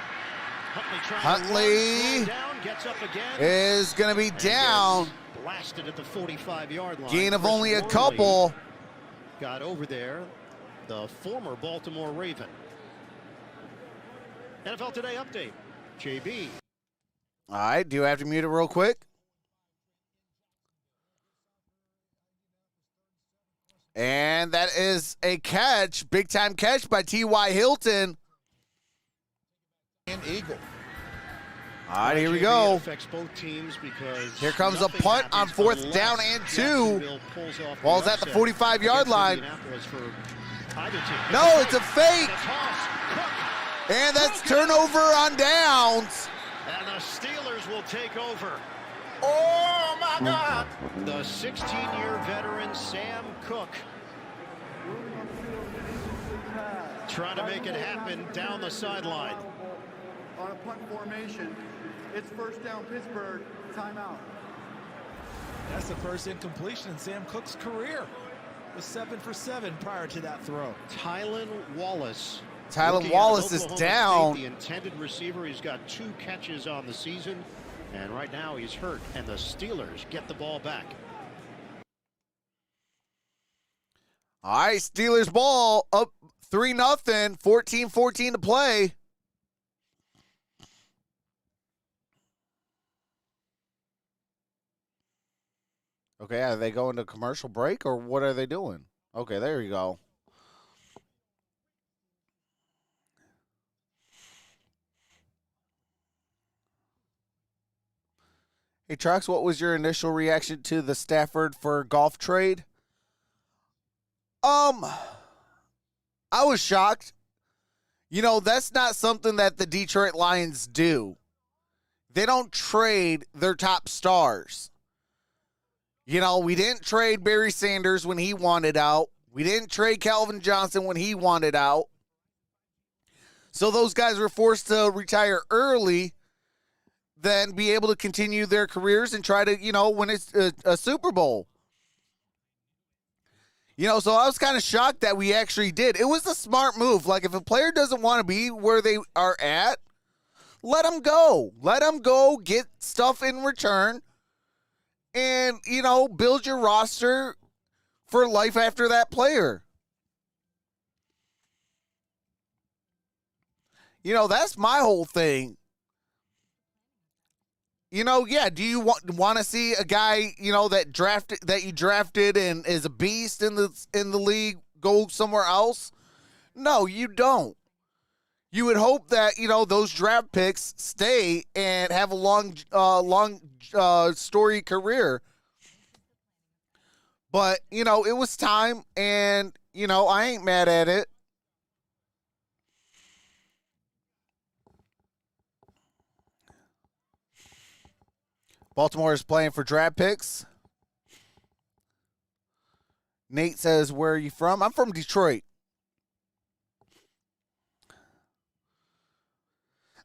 Huntley down, gets up again. Is going to be down. Blasted at the 45-yard line. Gain of Chris only a Worley couple. Got over there, the former Baltimore Raven. NFL Today update. JB. All right, do you have to mute it real quick? And that is a catch, big-time catch by T.Y. Hilton. And Eagle. All right, here we JB go. Affects both teams because Here comes a nothing punt on happens 4th unless down and 2. Jacksonville pulls off Ball's the at the upset 45-yard against line. Indianapolis for either team. No, it's a fake. The toss. Cook. And that's turnover on downs. And the Steelers will take over. Oh, my God. The 16-year veteran Sam Cook trying to make it happen down the sideline. On a punt formation, it's first down Pittsburgh, timeout. That's the first incompletion in Sam Cook's career. Was 7 for 7 prior to that throw. Tylan Wallace. Tylan Looking at Wallace is Oklahoma down. State, the intended receiver. He's got 2 catches on the season. And right now he's hurt. And the Steelers get the ball back. All right, Steelers ball up 3-0, 14-14 to play. Okay, are they going to commercial break or what are they doing? Okay, there you go. Hey, Trox, what was your initial reaction to the Stafford for golf trade? I was shocked. You know, that's not something that the Detroit Lions do. They don't trade their top stars. You know, we didn't trade Barry Sanders when he wanted out. We didn't trade Calvin Johnson when he wanted out. So those guys were forced to retire early, then be able to continue their careers and try to, you know, win a Super Bowl. You know, so I was kind of shocked that we actually did. It was a smart move. Like, if a player doesn't want to be where they are at, let them go. Let them go, get stuff in return, and, you know, build your roster for life after that player. You know, that's my whole thing. You know, yeah, do you want to see a guy, you know, that you drafted and is a beast in the league go somewhere else? No, you don't. You would hope that, you know, those draft picks stay and have a long story career. But, you know, it was time, and, you know, I ain't mad at it. Baltimore is playing for draft picks. Nate says, where are you from? I'm from Detroit.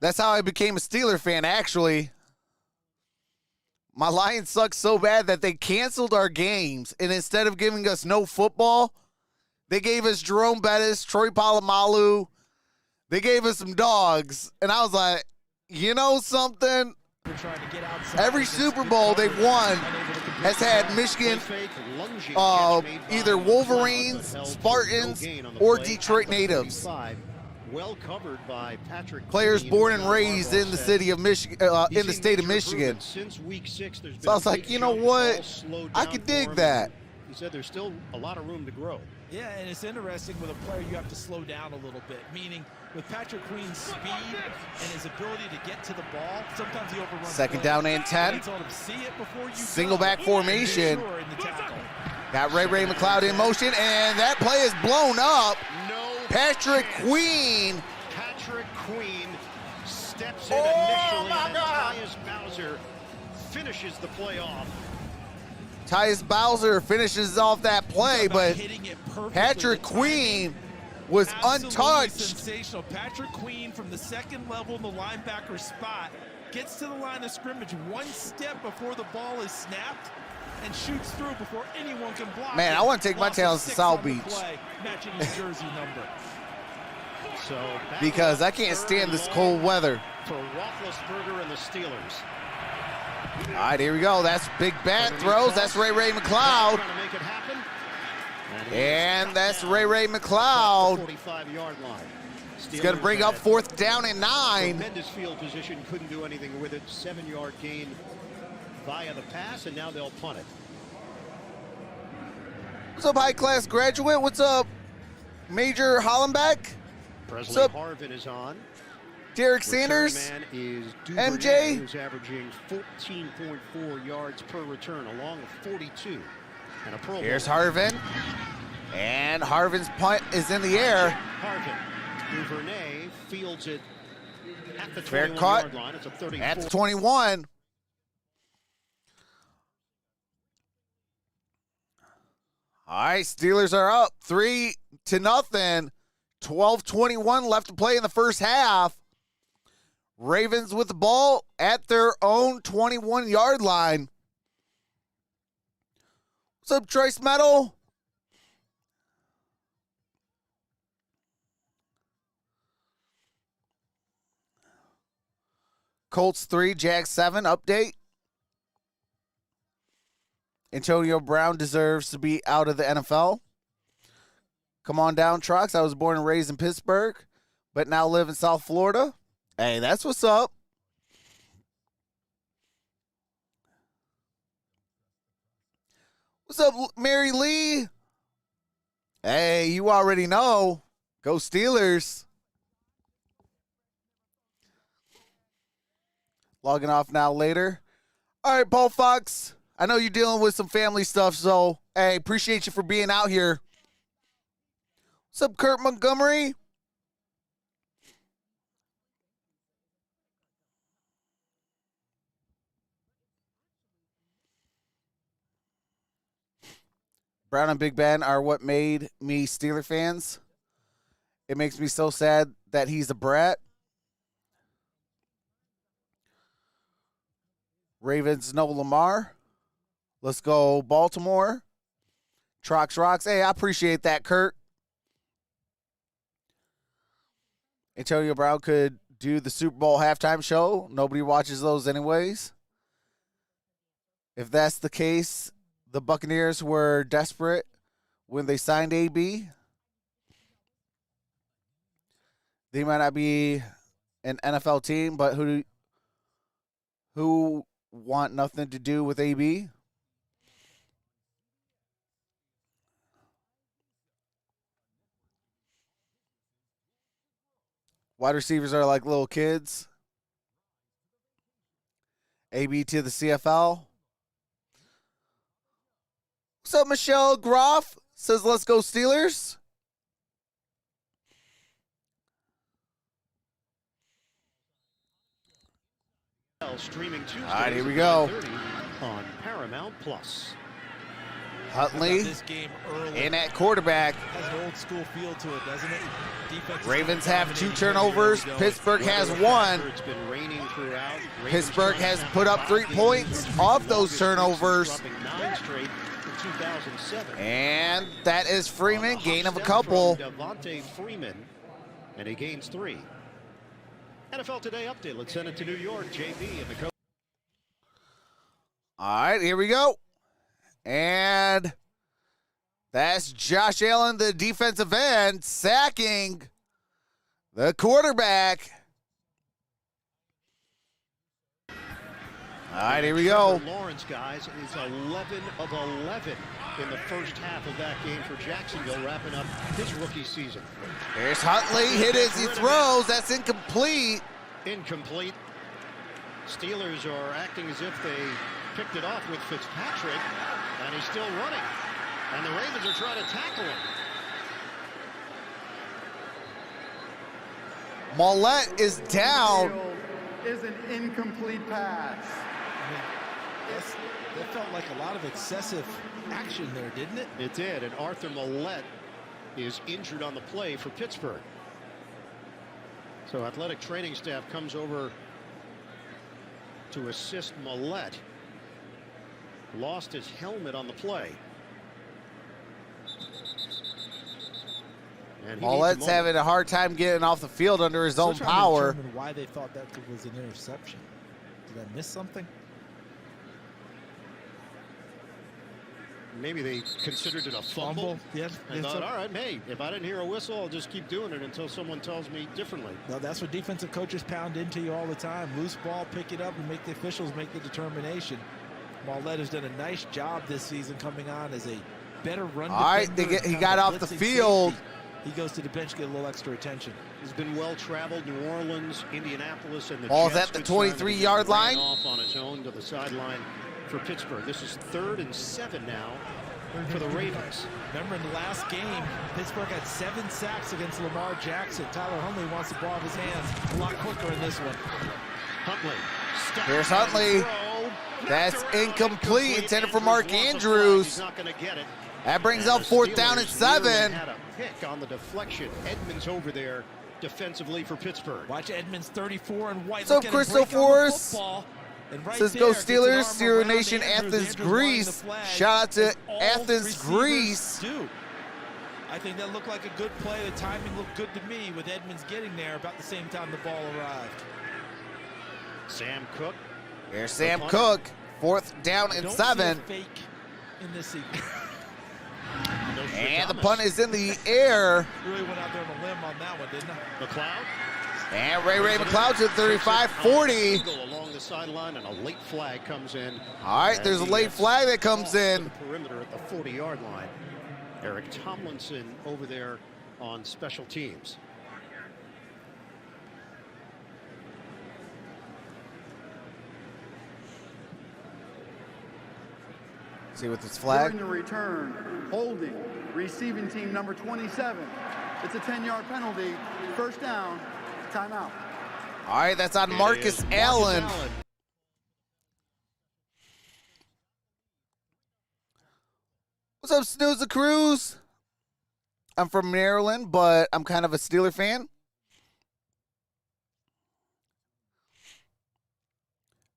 That's how I became a Steeler fan, actually. My Lions suck so bad that they canceled our games, and instead of giving us no football, they gave us Jerome Bettis, Troy Polamalu. They gave us some dogs, and I was like, you know something? Every Super Bowl they've won has had Michigan, either Wolverines, Spartans, or Detroit natives. Well covered by Patrick. Players Queen born and John raised Harbaugh in the said. city of Michigan, in the state of Michigan. Since week 6, there's So I was been a like, big you know jump. what? Ball slowed I down could for dig him. that. he said there's still a lot of room to grow. Yeah, and it's interesting with a player you have to slow down a little bit, meaning with Patrick Queen's speed and his ability to get to the ball, sometimes he overruns. Second down and 10. Single back formation. Got Ray McCloud in motion, and that play is blown up. No Patrick chance. Queen. Patrick Queen steps in initially, and Tyus Bowser finishes the play off. Tyus Bowser finishes off that play, but Patrick Queen was untouched. Sensational. Patrick Queen from the second level in the linebacker spot gets to the line of scrimmage one step before the ball is snapped and shoots through before anyone can block. Man, I want to take my talents to South Beach. Matching his jersey number. So because I can't stand this cold weather. For Roethlisberger and the Steelers. All right, here we go. That's Big Ben throws. That's Ray McCloud. And that's Ray McCloud. 45-yard line. He's going to bring up 4th down and 9. Tremendous field position, couldn't do anything with it. 7-yard gain via the pass, and now they'll punt it. What's up, high-class graduate? What's up, Major Hollenbeck? Presley Harvin is on. Derek Sanders, Man is MJ, who's averaging 14.4 yards per return, along with 42 and a Pro Here's Bowl. Harvin, and Harvin's punt is in the air. Harvin, Duvernay fields it at the Fair 21-yard cut line. It's a 34. at the 21. All right, Steelers are up 3-0. 12:21 left to play in the first half. Ravens with the ball at their own 21-yard line. What's up, Trace Metal? Colts 3, Jags 7 update. Antonio Brown deserves to be out of the NFL. Come on down, Trox. I was born and raised in Pittsburgh, but now live in South Florida. Hey, that's what's up. What's up, Mary Lee? Hey, you already know. Go Steelers. Logging off now later. All right, Paul Fox. I know you're dealing with some family stuff, so, hey, appreciate you for being out here. What's up, Kurt Montgomery? Brown and Big Ben are what made me Steeler fans. It makes me so sad that he's a brat. Ravens, no Lamar. Let's go Baltimore. Trox rocks. Hey, I appreciate that, Kurt. Antonio Brown could do the Super Bowl halftime show. Nobody watches those anyways. If that's the case, the Buccaneers were desperate when they signed AB. They might not be an NFL team, but who want nothing to do with AB? Wide receivers are like little kids. AB to the CFL. What's up, Michelle Groff? Says, let's go Steelers. Streaming Tuesdays all right, here we go. On Paramount Plus. Huntley This game early in at quarterback. has an old school feel to it, doesn't it? Defense is Ravens have 2 dominating turnovers. here. Pittsburgh has 1. It's been raining throughout. Pittsburgh has put up 3 points off those turnovers. Dropping 9 straight in 2007. And that is Freeman, gain of a couple. Devontae Freeman, and he gains 3. NFL Today update. Let's send it to New York. JB and the coach. All right, here we go. And that's Josh Allen, the defensive end, sacking the quarterback. All All right, here we go. Lawrence, guys, is 11 of 11 in the first half of that game for Jacksonville, wrapping up his rookie season. Here's Huntley, hit as he throws. That's incomplete. Incomplete. Steelers are acting as if they picked it off with Fitzpatrick, and he's still running. And the Ravens are trying to tackle him. Mollett is down. Is an incomplete pass. That felt like a lot of excessive action there, didn't it? It did, and Arthur Mollett is injured on the play for Pittsburgh. So athletic training staff comes over to assist Mollett. Lost his helmet on the play. And Mollett's having a hard time getting off the field under his own power. Why they thought that was an interception? Did I miss something? Maybe they considered it a fumble. Yeah. And thought, all right, hey, if I didn't hear a whistle, I'll just keep doing it until someone tells me differently. No, that's what defensive coaches pound into you all the time. Loose ball, pick it up, and make the officials make the determination. Mollett has done a nice job this season coming on as a better run All right, he got off the field. Safety. He goes to the bench, get a little extra attention. He's been well traveled. New Orleans, Indianapolis, and the Ball's Jets. at the 23-yard line. Off on his own to the sideline for Pittsburgh. This is 3rd and 7 now for the Ravens. Remember in the last game, Pittsburgh had 7 sacks against Lamar Jackson. Tyler Huntley wants the ball in his hands a lot quicker in this one. Huntley. Here's Huntley. That's incomplete. Intended for Mark Andrews. He's not going to get it. That brings up 4th down and 7. Had a pick on the deflection. Edmonds over there defensively for Pittsburgh. Watch Edmonds 34 and White. What's up, Crystal Force? Right says go Steelers, Steeler Nation, Athens, Greece. Shout out to Athens, Greece. I think that looked like a good play. The timing looked good to me with Edmonds getting there about the same time the ball arrived. Sam Cook. Here's Sam Cook. 4th down and 7. Fake in this sequence. And the punt is in the air. Really went out there on a limb on that one, didn't I? McLeod. And Ray McLeod to 35-40. Along the sideline, and a late flag comes in. All right, there's a late flag that comes in. The perimeter at the 40-yard line. Eric Tomlinson over there on special teams. See with this flag. During the return, holding, receiving team number 27. It's a 10-yard penalty. 1st down, timeout. All right, that's on Marcus Allen. What's up, Snooze Cruz? I'm from Maryland, but I'm kind of a Steeler fan.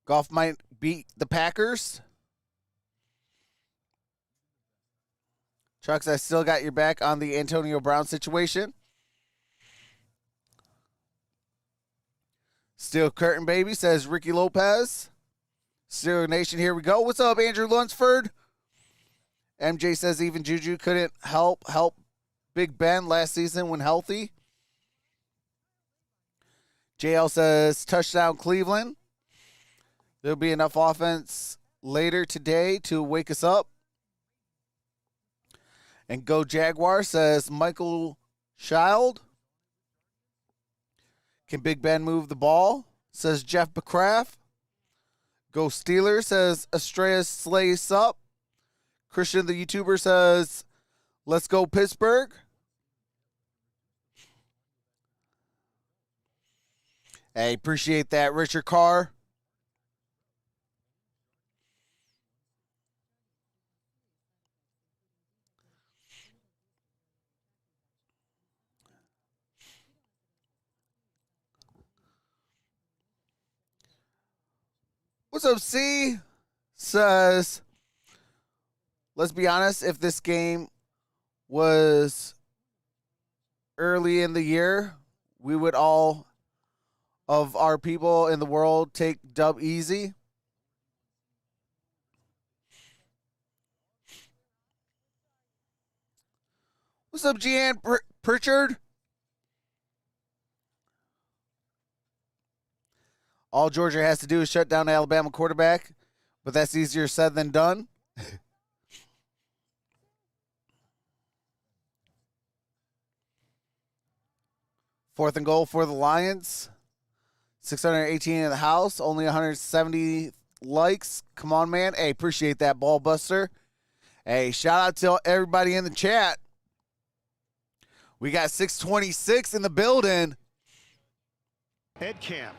Goff might beat the Packers. Trucks, I still got your back on the Antonio Brown situation. Steel Curtain Baby says Ricky Lopez. Steeler Nation, here we go. What's up, Andrew Lunsford? MJ says even Juju couldn't help Big Ben last season when healthy. JL says touchdown Cleveland. There'll be enough offense later today to wake us up. And Go Jaguar says Michael Child. Can Big Ben move the ball? Says Jeff McCraft. Go Steelers says Estrella Slays up. Christian the YouTuber says let's go Pittsburgh. Hey, appreciate that, Richard Carr. What's up, C? Says, let's be honest, if this game was early in the year, we would all of our people in the world take dub easy. What's up, Jeanne Pritchard? All Georgia has to do is shut down the Alabama quarterback, but that's easier said than done. 4th and goal for the Lions. 618 in the house, only 170 likes. Come on, man. Hey, appreciate that, ball buster. Hey, shout out to everybody in the chat. We got 626 in the building. Ed Camp.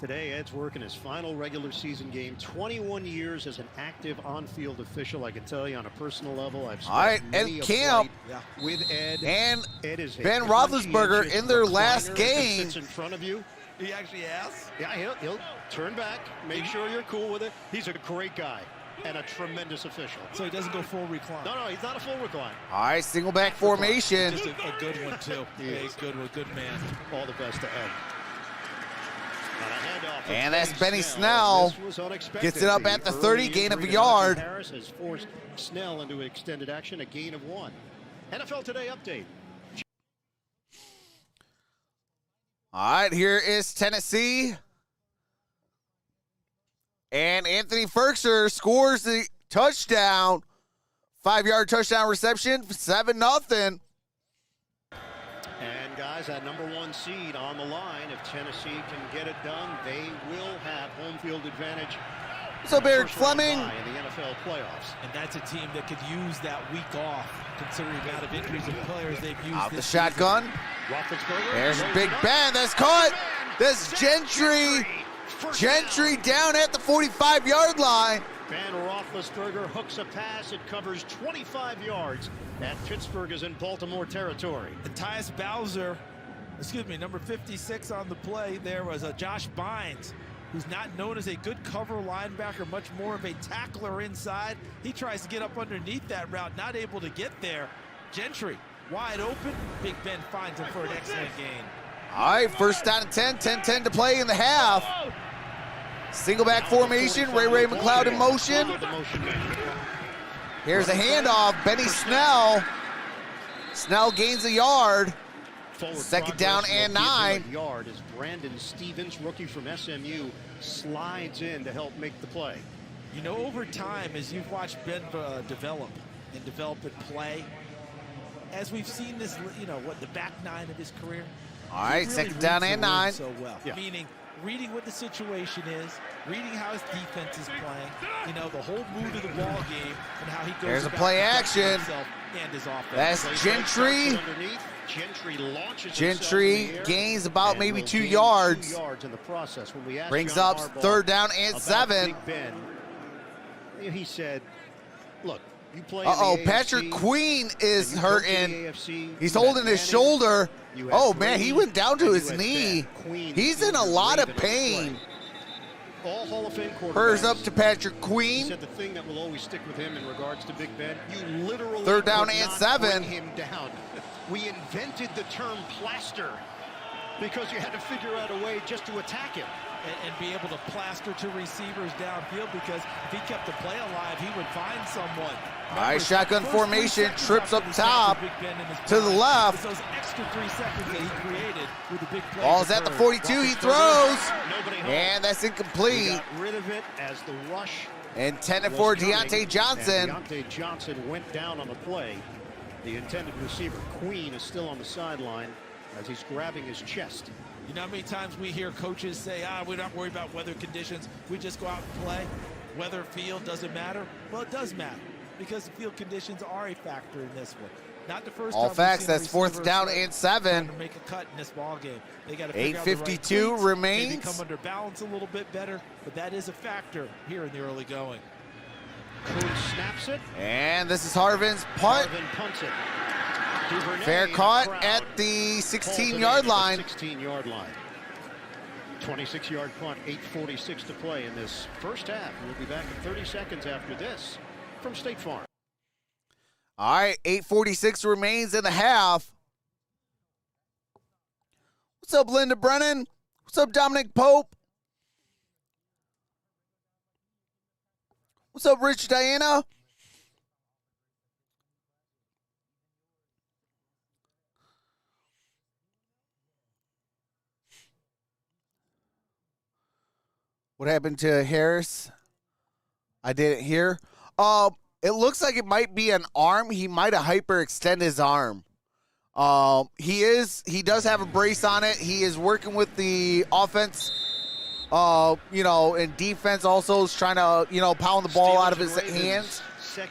Today, Ed's working his final regular season game. 21 years as an active on-field official. I can tell you on a personal level, I've spent many a Camp flight with Ed. and Ed is Ben Roethlisberger in their last game. Sits in front of you. He actually has? Yeah, he'll turn back, make sure you're cool with it. He's a great guy and a tremendous official. So he doesn't go full recline. No, he's not a full recline. All right, single back formation. Just a good one, too. Yeah, he's good one, good man. All the best to Ed. And that's Benny Snell. Gets it up at the 30, gain of a yard. Harris has forced Snell into extended action, a gain of 1. NFL Today update. All right, here is Tennessee. And Anthony Ferkser scores the touchdown. 5-yard touchdown reception, 7-0. And guys, that #1 seed on the line. If Tennessee can get it done, they will have home field advantage. What's up, Eric Fleming? In the NFL playoffs. And that's a team that could use that week off, considering the amount of injuries and players they've used. Out the this shotgun. Roethlisberger. There's Big Ben. That's caught. That's Gentry. Gentry down at the 45-yard line. Ben Roethlisberger hooks a pass. It covers 25 yards. That Pittsburgh is in Baltimore territory. And Tyus Bowser, number 56 on the play there was Josh Bynes, who's not known as a good cover linebacker, much more of a tackler inside. He tries to get up underneath that route, not able to get there. Gentry wide open. Big Ben finds him for an excellent gain. All right, first down and 10, 10-10 to play in the half. Single back formation, Ray McLeod in motion. Here's a handoff, Benny Snell. Snell gains a yard. Second down and 9. Yard as Brandon Stevens, rookie from SMU, slides in to help make the play. You know, over time, as you've watched Ben develop and play, as we've seen this, the back 9 of his career. All right, second down and 9. So well, meaning reading what the situation is, reading how his defense is playing, the whole mood of the ball game and how he goes. There's a about play protecting action. himself and his offense. That's Gentry. Gentry launches Gentry gains about maybe 2 yards. 2 yards in the process. When we asked Brings John up Harbaugh third down and about 7. Big Ben, he said, look, you play Patrick Queen is hurting. He's you holding had his Manning, shoulder. you had Oh, man, he Green, went down to and his you had knee. Ben. Queen He's in a lot of pain. All Hall of Fame quarterbacks. Spurs up to Patrick He Queen. said the thing that will always stick with him in regards to Big Ben, you literally Third down could and not 7. bring him down. We invented the term plaster because you had to figure out a way just to attack him. And be able to plaster to receivers downfield, because if he kept the play alive, he would find someone. All right, shotgun formation, trips up top to the left. It's those extra 3 seconds that he created with the big play. Ball's at the 42, he throws. And that's incomplete. Got rid of it as the rush. And 10 for Deontay Johnson. And Deontay Johnson went down on the play. The intended receiver, Queen, is still on the sideline as he's grabbing his chest. You know how many times we hear coaches say, we're not worried about weather conditions, we just go out and play? Weather, field, doesn't matter? Well, it does matter, because the field conditions are a factor in this one. Not the first All time facts, we've that's seen a fourth down receiver and 7. to make a cut in this ball game. They got to figure out the right 8:52 cleats, remains. maybe come under balance a little bit better, but that is a factor here in the early going. Kuhn snaps it. And this is Harvin's punt. Harvin punts it. Fair caught at the 16-yard line. 16-yard line. 26-yard punt, 8:46 to play in this first half. We'll be back in 30 seconds after this from State Farm. All right, 8:46 remains in the half. What's up, Linda Brennan? What's up, Dominic Pope? What's up, Rich Diana? What happened to Harris? I didn't hear. It looks like it might be an arm. He might have hyperextended his arm. He does have a brace on it. He is working with the offense, and defense also is trying to, pound the ball out of his hands,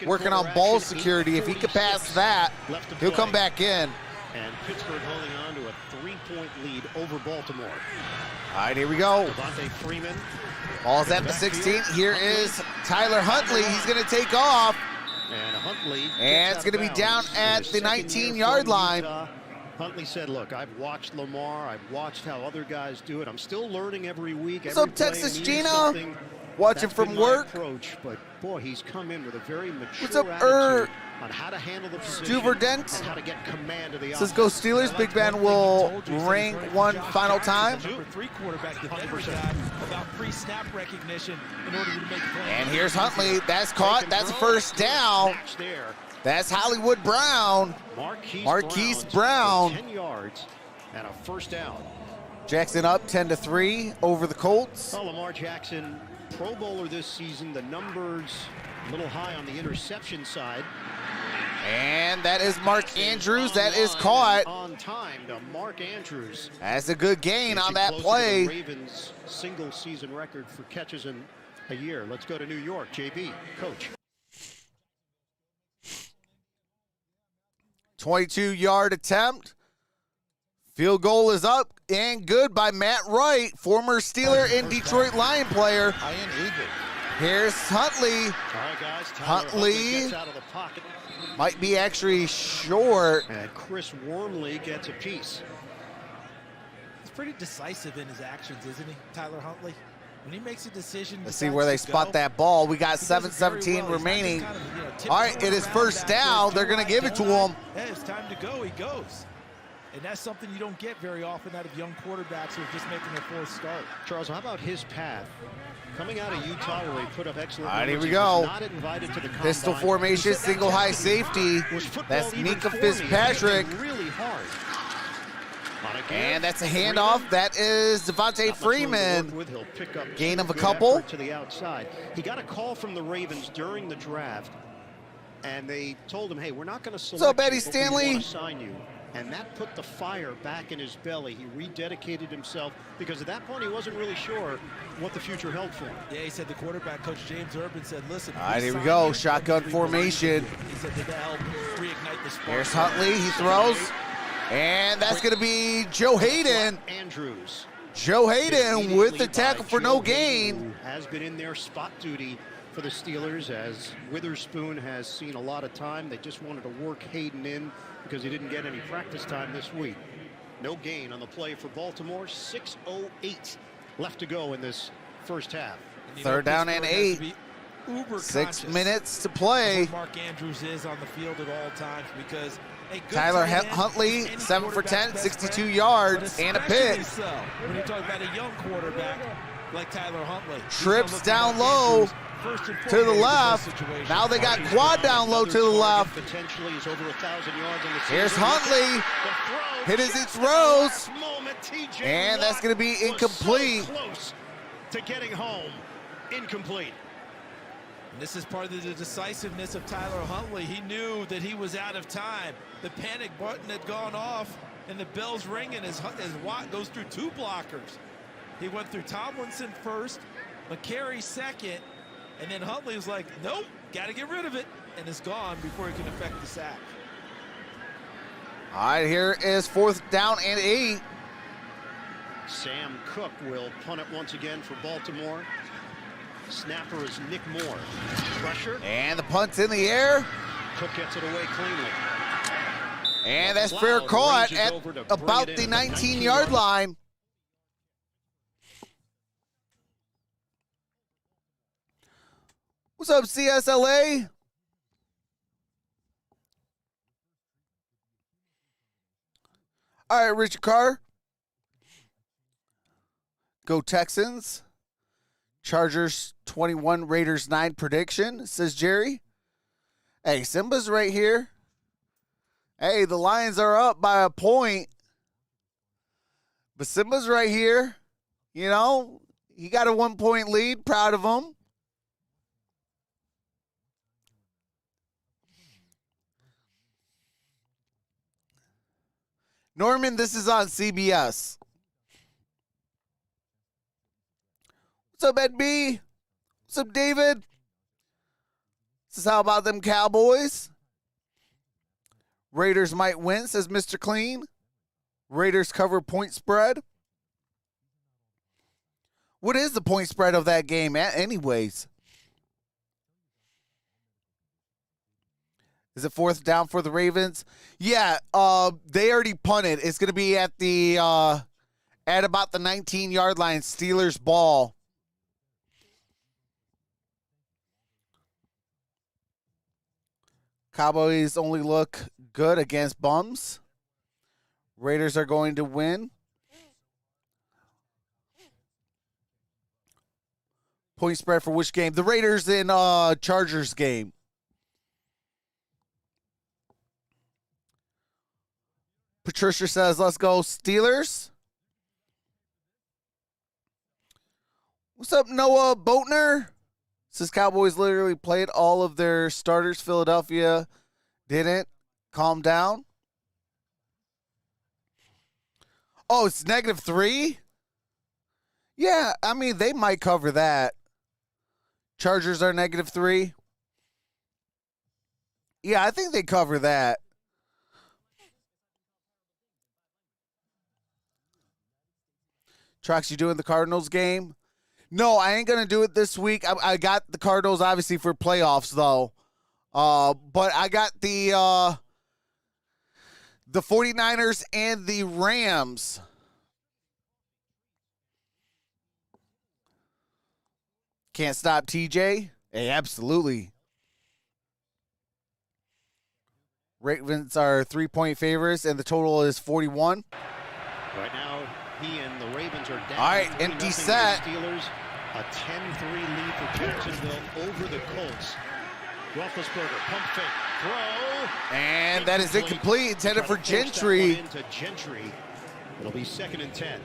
working on ball security. If he could pass that, he'll come back in. And Pittsburgh holding on to a 3-point lead over Baltimore. All right, here we go. Devontae Freeman. Ball's at the 16. Here is Tyler Huntley. He's going to take off. And Huntley. And it's going to be down at the 19-yard line. Huntley said, look, I've watched Lamar. I've watched how other guys do it. I'm still learning every week. What's up, Texas Gina? Watching from work. Approach, but boy, he's come in with a very mature What's up, attitude on how to handle the position Dent? and how to get command of the Says go Steelers. Big Ben will ring one final time. Number 3 quarterback, the Denver guy, about pre-snap recognition in order to make plays. And here's Huntley. That's caught. That's a first down. That's Hollywood Brown. Marquise Brown. 10 yards and a first down. Jackson up 10-3 over the Colts. Well, Lamar Jackson, Pro Bowler this season. The numbers a little high on the interception side. And that is Mark Andrews. That is caught. On time to Mark Andrews. That's a good gain on that Close play. to the Ravens' single season record for catches in a year. Let's go to New York. JB, coach. 22-yard attempt. Field goal is up and good by Matt Wright, former Steeler and Detroit Lion player. Here's Huntley. All right, guys. Huntley gets out of the pocket. might be actually short. And Chris Wormley gets a piece. He's pretty decisive in his actions, isn't he, Tyler Huntley? When he makes a decision, Let's see where they spot that ball. We got 7:17 remaining. All right, it is first down. They're going to give it to him. Hey, it's time to go. He goes. And that's something you don't get very often out of young quarterbacks who are just making their fourth start. Charles, how about his path? Coming out of Utah where he put up excellent All right, here numbers, we he was go. not invited to the Pistol combine. formation, single high safety. Was football That's even Mika for me? Fitzpatrick. Really hard. On a And that's a Freeman. handoff. That is Devontae Not much room to work Freeman. with. He'll pick up Gain of a good couple. effort to the outside. He got a call from the Ravens during the draft, and they told him, hey, we're not going to select up, Eddie you, but we Stanley? want to sign you. And that put the fire back in his belly. He rededicated himself because at that point he wasn't really sure what the future held for him. Yeah, he said the quarterback coach James Urban said, listen. All right, here we go. Shotgun formation. He said that help reignite the spark. Here's Huntley. He throws. And that's going to be Joe Hayden. Andrews. Joe Hayden with the Immediately tackle by for no Joe Hayden, gain. who has been in their spot duty for the Steelers, as Witherspoon has seen a lot of time. They just wanted to work Hayden in because he didn't get any practice time this week. No gain on the play for Baltimore. 6:08 left to go in this first half. Third down and 8. 6 minutes to play. Mark Andrews is on the field at all pimes because Tyler Huntley, 7 for 10, 62 yards, and a pick. So, when you're talking about a young quarterback like Tyler Huntley. Trips down low to the left. Now they got quad down low to the left. Potentially is over 1,000 yards on the Here's season. Huntley. Hit as he throws. And that's going to be incomplete. So close to getting home. Incomplete. And this is part of the decisiveness of Tyler Huntley. He knew that he was out of time. The panic button had gone off, and the bell's ringing as Watt goes through 2 blockers. He went through Tomlinson first, McCary second, and then Huntley was like, nope, got to get rid of it, and it's gone before he can effect the sack. All right, here is 4th down and 8. Sam Cook will punt it once again for Baltimore. Snapper is Nick Moore. Pressure. And the punt's in the air. Cook gets it away cleanly. And that's fair caught at about the 19-yard line. What's up, CSLA? All right, Richard Carr. Go Texans. Chargers 21, Raiders 9 prediction, says Jerry. Hey, Simba's right here. Hey, the Lions are up by a point. But Simba's right here. You know, He got a 1-point lead. Proud of him. Norman, this is on CBS. What's up, Ed B? What's up, David? This is how about them Cowboys? Raiders might win, says Mr. Clean. Raiders cover point spread. What is the point spread of that game anyways? Is it 4th down for the Ravens? Yeah, they already punted. It's going to be at the at about the 19-yard line. Steelers ball. Cowboys only look good against bums. Raiders are going to win. Point spread for which game? The Raiders in Chargers game. Patricia says, let's go Steelers. What's up, Noah Boatner? Says Cowboys literally played all of their starters. Philadelphia didn't. Calm down. Oh, it's -3? Yeah, I mean, they might cover that. Chargers are -3. Yeah, I think they cover that. Trox, you doing the Cardinals game? No, I ain't going to do it this week. I got the Cardinals, obviously, for playoffs, though. But I got the 49ers and the Rams. Can't stop TJ? Hey, absolutely. Ravens are 3-point favorites, and the total is 41. Right now, he and the Ravens are down. All right, empty set. Steelers, a 10-3 lead for Jacksonville over the Colts. Roethlisberger, pump fake, throw. And that is incomplete, intended for Gentry. Into Gentry. It'll be 2nd and 10.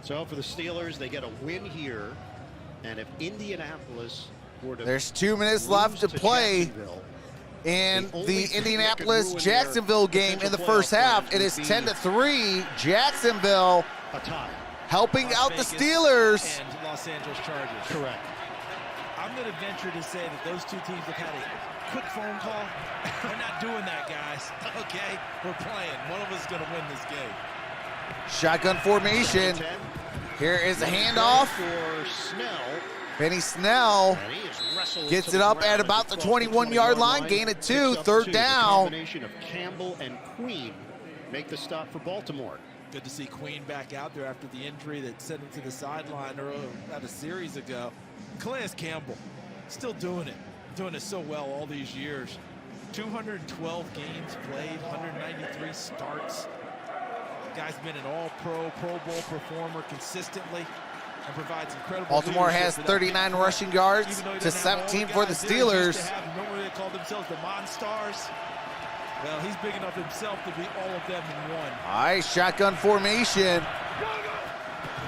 So for the Steelers, they get a win here. And if Indianapolis were to... There's 2 minutes left to play in the Indianapolis-Jacksonville game in the first half. It is 10-3. Jacksonville helping out the Steelers. And Los Angeles Chargers. Correct. I'm going to venture to say that those two teams have had a quick phone call. We're not doing that, guys. Okay? We're playing. One of us is going to win this game. Shotgun formation. Here is a handoff. For Snell. Benny Snell gets it up at about the 21-yard line. Gain of 2. 3rd down. Combination of Campbell and Queen make the stop for Baltimore. Good to see Queen back out there after the injury that sent him to the sideline about a series ago. Calais Campbell still doing it so well all these years. 212 games played, 193 starts. Guy's been an all-pro, Pro Bowl performer consistently and provides incredible Baltimore has 39 rushing yards to 17 for the Steelers. Remember they called themselves the Monstars? Well, he's big enough himself to beat all of them in one. All right, shotgun formation.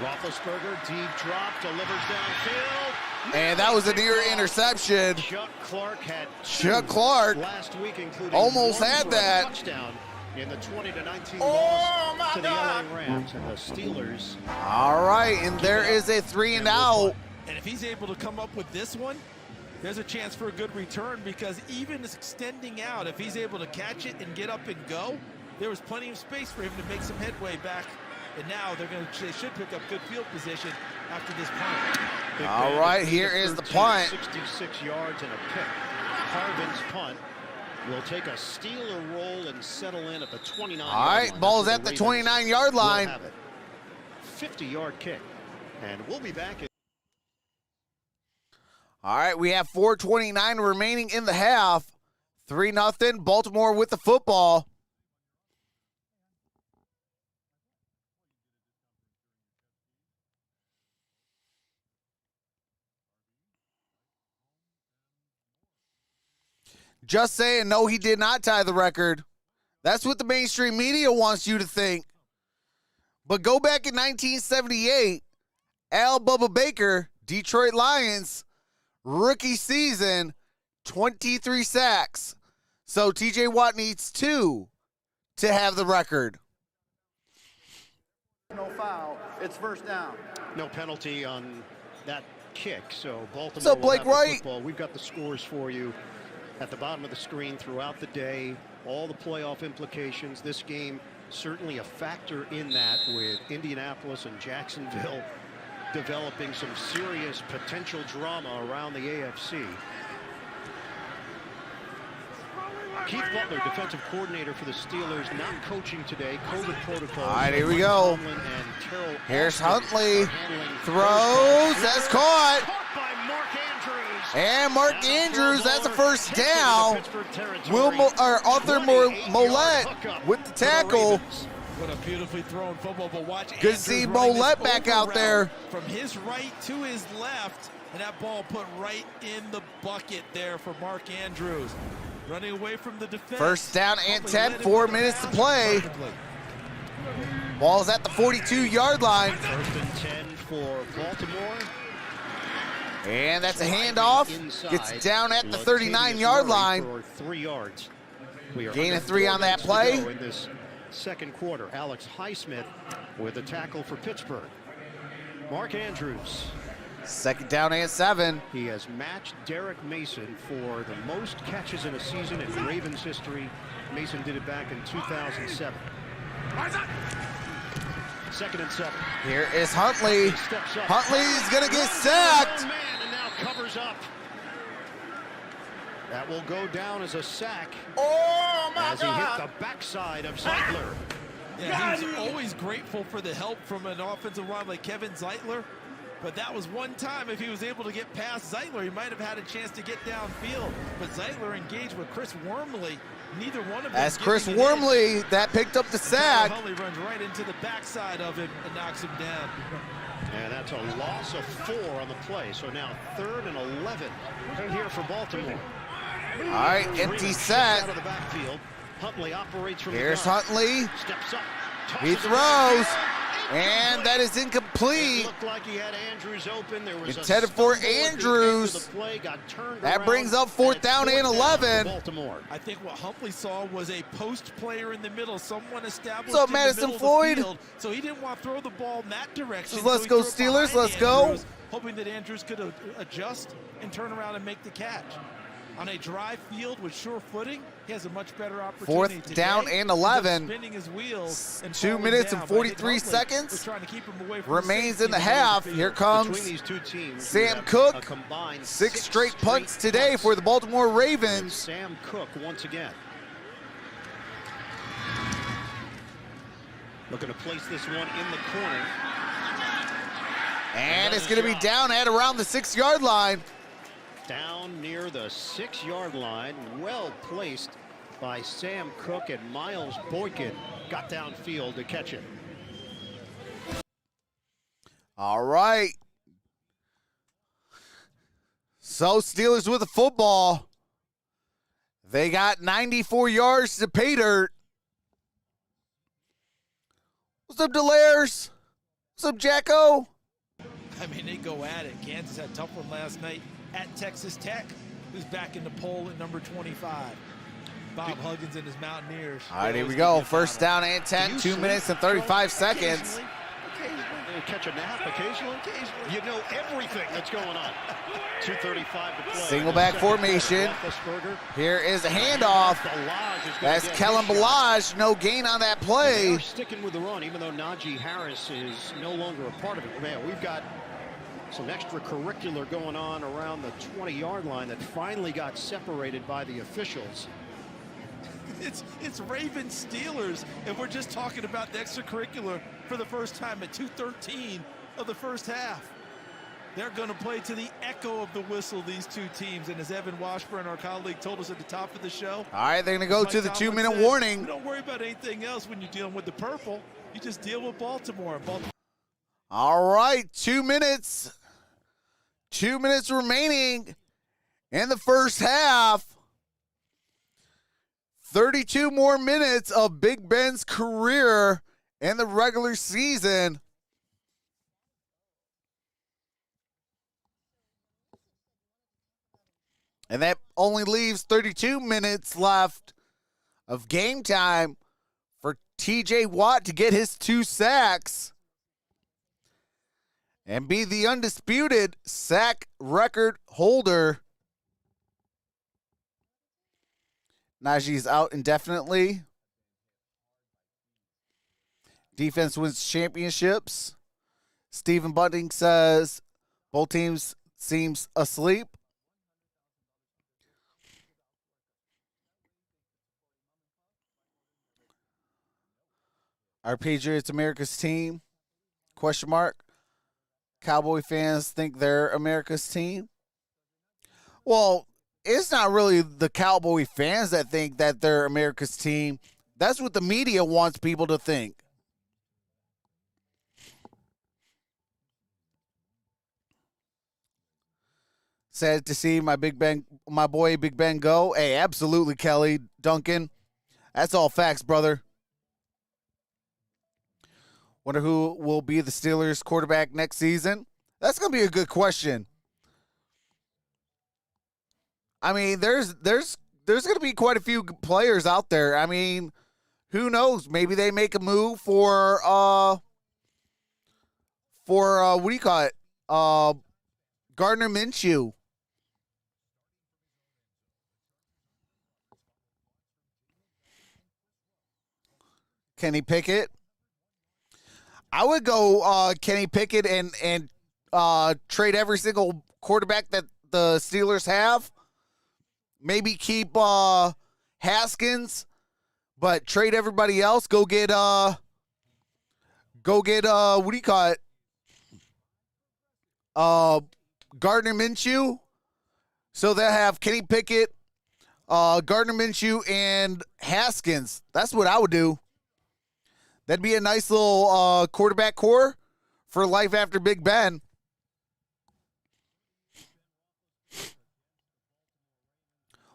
Roethlisberger, deep drop, delivers downfield. And that was a near interception. Chuck Clark had Chuck Clark last week, including almost one had for a that. touchdown in the 20-19 loss to the LA Rams. And the Steelers. All right, and there is a 3-and-out. And if he's able to come up with this one, there's a chance for a good return, because even extending out, if he's able to catch it and get up and go, there was plenty of space for him to make some headway back. And now they should pick up good field position after this punt. All right, here is the punt. 66 yards and a pick. Harvin's punt will take a Steeler roll and settle in at the 29. All right, ball's at the 29-yard line. 50-yard kick. And we'll be back. All right, we have 4:29 remaining in the half. 3-0, Baltimore with the football. Just saying, no, he did not tie the record. That's what the mainstream media wants you to think. But go back in 1978, Al Bubba Baker, Detroit Lions, rookie season, 23 sacks. So TJ Watt needs 2 to have the record. No foul. It's first down. No penalty on that kick, so Baltimore So will Blake have the Wright. football. We've got the scores for you at the bottom of the screen throughout the day. All the playoff implications. This game certainly a factor in that, with Indianapolis and Jacksonville developing some serious potential drama around the AFC. Keith Butler, defensive coordinator for the Steelers, not coaching today. COVID protocol. All right, here we go. Here's Huntley. Throws. That's caught. And Mark Andrews, that's a first down. Arthur Mollett with the tackle. What a beautifully thrown football, but watch. Good to see Mollett back out there. From his right to his left, and that ball put right in the bucket there for Mark Andrews. Running away from the defense. First down and 10, 4 minutes to play. Ball's at the 42-yard line. First and 10 for Baltimore. And that's a handoff. Gets down at the 39-yard line. For 3 yards. Gain of 3 on that play. In this second quarter, Alex Highsmith with a tackle for Pittsburgh. Mark Andrews. Second down and 7. He has matched Derek Mason for the most catches in a season in Ravens history. Mason did it back in 2007. Second and 7. Here is Huntley. Huntley's going to get sacked. Man, and now covers up. That will go down as a sack. Oh, my as he hit the backside of Zeitler. Yeah, he was always grateful for the help from an offensive line like Kevin Zeitler. But that was one time, if he was able to get past Zeitler, he might have had a chance to get downfield. But Zeitler engaged with Chris Wormley. Neither one of them. As Chris Wormley, that picked up the sack. Huntley runs right into the backside of him and knocks him down. And that's a loss of 4 on the play. So now 3rd and 11 here for Baltimore. All right, empty set. Out of the backfield. Huntley operates from Here's the gun. Huntley. Steps up. He throws. And that is incomplete. It looked like he had Andrews open. There was intended for Andrews. That brings up 4th down and 11. Baltimore. I think what Huntley saw was a post player in the middle, someone established What's up, in the Madison middle of Floyd? the field, so he didn't want to throw the ball in that direction. Let's he go threw it Steelers, behind let's go. Andrews, hoping that Andrews could adjust and turn around and make the catch. On a dry field with sure footing, he has a much better opportunity. 4th down and 11. Spinning his wheels and 2 falling minutes down. and But I think 43 Huntley seconds was trying to keep him away from remains the in the safety half. field. Here comes Between these two teams, Sam we Cook. have a combined 6 straight punts today for the Baltimore Ravens. Sam Cook once again. Looking to place this one in the corner. And it's going to be down at around the 6-yard line. Down near the 6-yard line. Well placed by Sam Cook, and Miles Boykin got downfield to catch it. All right. So Steelers with the football. They got 94 yards to pay dirt. What's up, Delairs? What's up, Jacko? I mean, they go at it. Kansas had a tough one last night at Texas Tech, who's back in the poll at number 25. Bob Huggins and his Mountaineers. All right, here we go. First down and 10, 2 minutes and 35 seconds. Occasionally, catch a nap occasionally. You know everything that's going on. 2:35 to play. Single back formation. Here is a handoff. That's Kellen Balazs. No gain on that play. They're sticking with the run, even though Najee Harris is no longer a part of it. Man, we've got some extracurricular going on around the 20-yard line that finally got separated by the officials. It's Ravens Steelers, and we're just talking about the extracurricular for the first time at 2:13 of the first half. They're going to play to the echo of the whistle, these two teams. And as Evan Washburn, our colleague, told us at the top of the show, all right, they're going to go to the 2-minute said, warning. Don't worry about anything else when you're dealing with the purple. You just deal with Baltimore. All right, 2 minutes. 2 minutes remaining in the first half. 32 more minutes of Big Ben's career in the regular season. And that only leaves 32 minutes left of game time for TJ Watt to get his 2 sacks and be the undisputed sack record holder. Najee's out indefinitely. Defense wins championships. Stephen Bunting says both teams seems asleep. Are Patriots America's team? Question mark. Cowboy fans think they're America's team. Well, it's not really the Cowboy fans that think that they're America's team. That's what the media wants people to think. Sad to see my boy Big Ben go. Hey, absolutely, Kelly Duncan. That's all facts, brother. Wonder who will be the Steelers quarterback next season? That's going to be a good question. I mean, there's going to be quite a few players out there. I mean, who knows? Maybe they make a move for what do you call it? Gardner Minshew. Kenny Pickett. I would go Kenny Pickett and trade every single quarterback that the Steelers have. Maybe keep Haskins, but trade everybody else. Go get what do you call it? Gardner Minshew. So they'll have Kenny Pickett, Gardner Minshew, and Haskins. That's what I would do. That'd be a nice little quarterback core for life after Big Ben.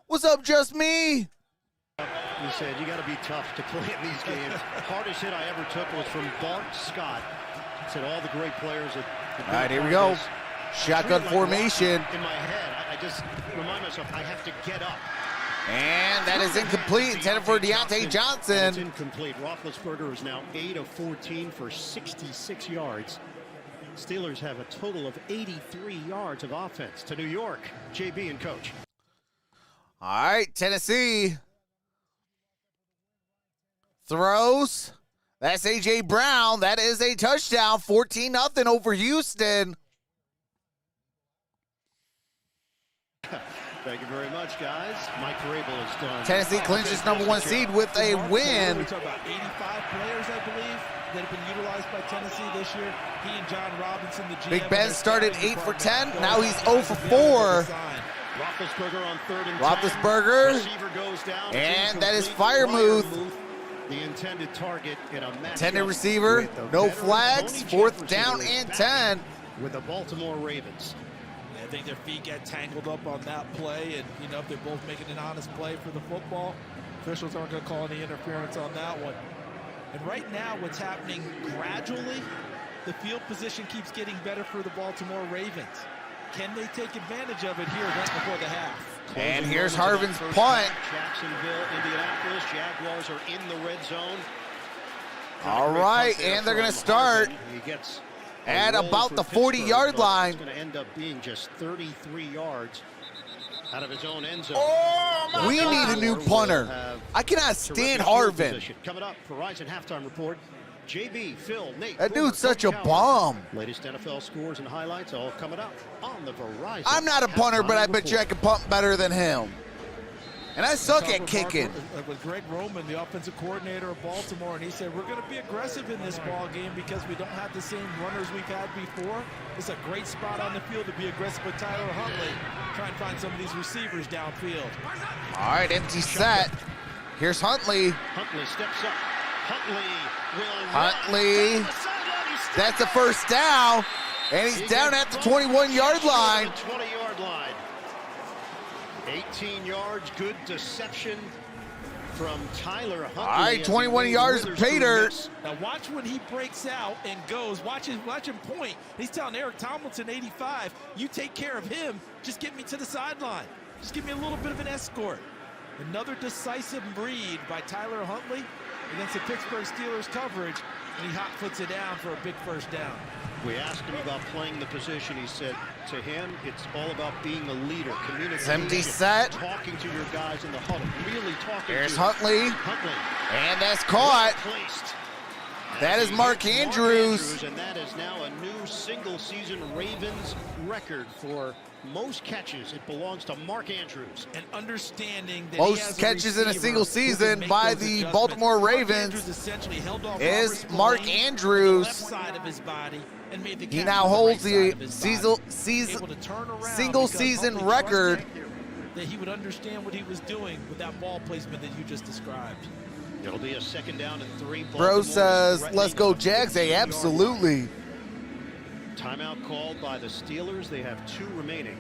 What's up, just me? He said, you got to be tough to play in these games. Hardest hit I ever took was from Bart Scott. He said all the great players. All right, here we go. Shotgun formation. In my head, I just remind myself I have to get up. And that is incomplete, intended for Deontay Johnson. It's incomplete. Roethlisberger is now 8 of 14 for 66 yards. Steelers have a total of 83 yards of offense to New York. JB and Coach. All right, Tennessee throws. That's A.J. Brown. That is a touchdown, 14-0 over Houston. Thank you very much, guys. Mike Vrabel is done. Tennessee clinches #1 seed with a win. We talk about 85 players, I believe, that have been utilized by Tennessee this year. He and John Robinson, the GM. Big Ben started 8 for 10. Now he's 0 for 4. Roethlisberger on 3rd and 10. Roethlisberger. Receiver goes down. And that is Firemouth. The intended target in a matchup. Intended receiver. With the No veteran flags. Tony 4th down Jefferson and is 10. back with the Baltimore Ravens. I think their feet get tangled up on that play, and you know, if they're both making an honest play for the football, officials aren't going to call any interference on that one. And right now, what's happening gradually, the field position keeps getting better for the Baltimore Ravens. Can they take advantage of it here right before the half? And here's Harvin's punt. Jacksonville, Indianapolis, Jaguars are in the red zone. All right, and they're going to start He gets at about the 40-yard line. It's going to end up being just 33 yards out of his own end zone. We need a new punter. I cannot stand Harvin. Coming up, Verizon halftime report. JB, Phil, Nate. That dude's Porter, such a Coach bum. Latest NFL scores and highlights all coming up on the Verizon. I'm not a punter, but I bet you I can punt better than him. And I suck at kicking. With Greg Roman, the offensive coordinator of Baltimore, and he said, we're going to be aggressive in this ball game because we don't have the same runners we've had before. It's a great spot on the field to be aggressive with Tyler Huntley. Try and find some of these receivers downfield. All right, empty set. Here's Huntley. Huntley steps up. Huntley. That's a first down. And he's down at the 21-yard line. 20-yard line. 18 yards, good deception from Tyler Huntley. All right, 21 yards, pay dirt. Now watch when he breaks out and goes. Watch him point. He's telling Eric Tomlinson, 85, you take care of him. Just get me to the sideline. Just give me a little bit of an escort. Another decisive read by Tyler Huntley against the Pittsburgh Steelers coverage, and he hot-foots it down for a big first down. We asked him about playing the position. He said to him, it's all about being a leader, communication, empty set. talking to your guys in the huddle, really talking Here's to Huntley. Huntley. And that's caught. Placed. That is Mark Andrews. And that is now a new single-season Ravens record for most catches. It belongs to Mark Andrews. And understanding that most catches in a single season by the Baltimore Ravens is Mark Andrews. He now holds the single season record. That he would understand what he was doing with that ball placement that you just described. It'll be a 2nd down and 3. Bro says, let's go Jags. Hey, absolutely. Timeout called by the Steelers. They have 2 remaining.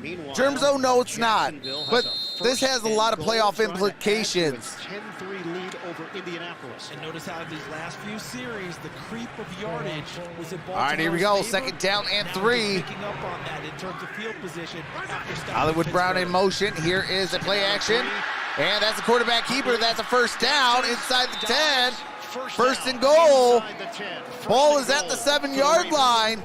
Meanwhile, Germzo, no, it's not. But this has a lot of playoff implications. 10-3 lead over Indianapolis. And notice how these last few series, the creep of yardage was in Baltimore's All right, here we go. favor. 2nd down and Now 3. picking up on that in terms of field position. Hollywood Brown in motion. Here is a play action. And that's a quarterback keeper. That's a first down inside the 10. First and goal. Ball is at the 7-yard line.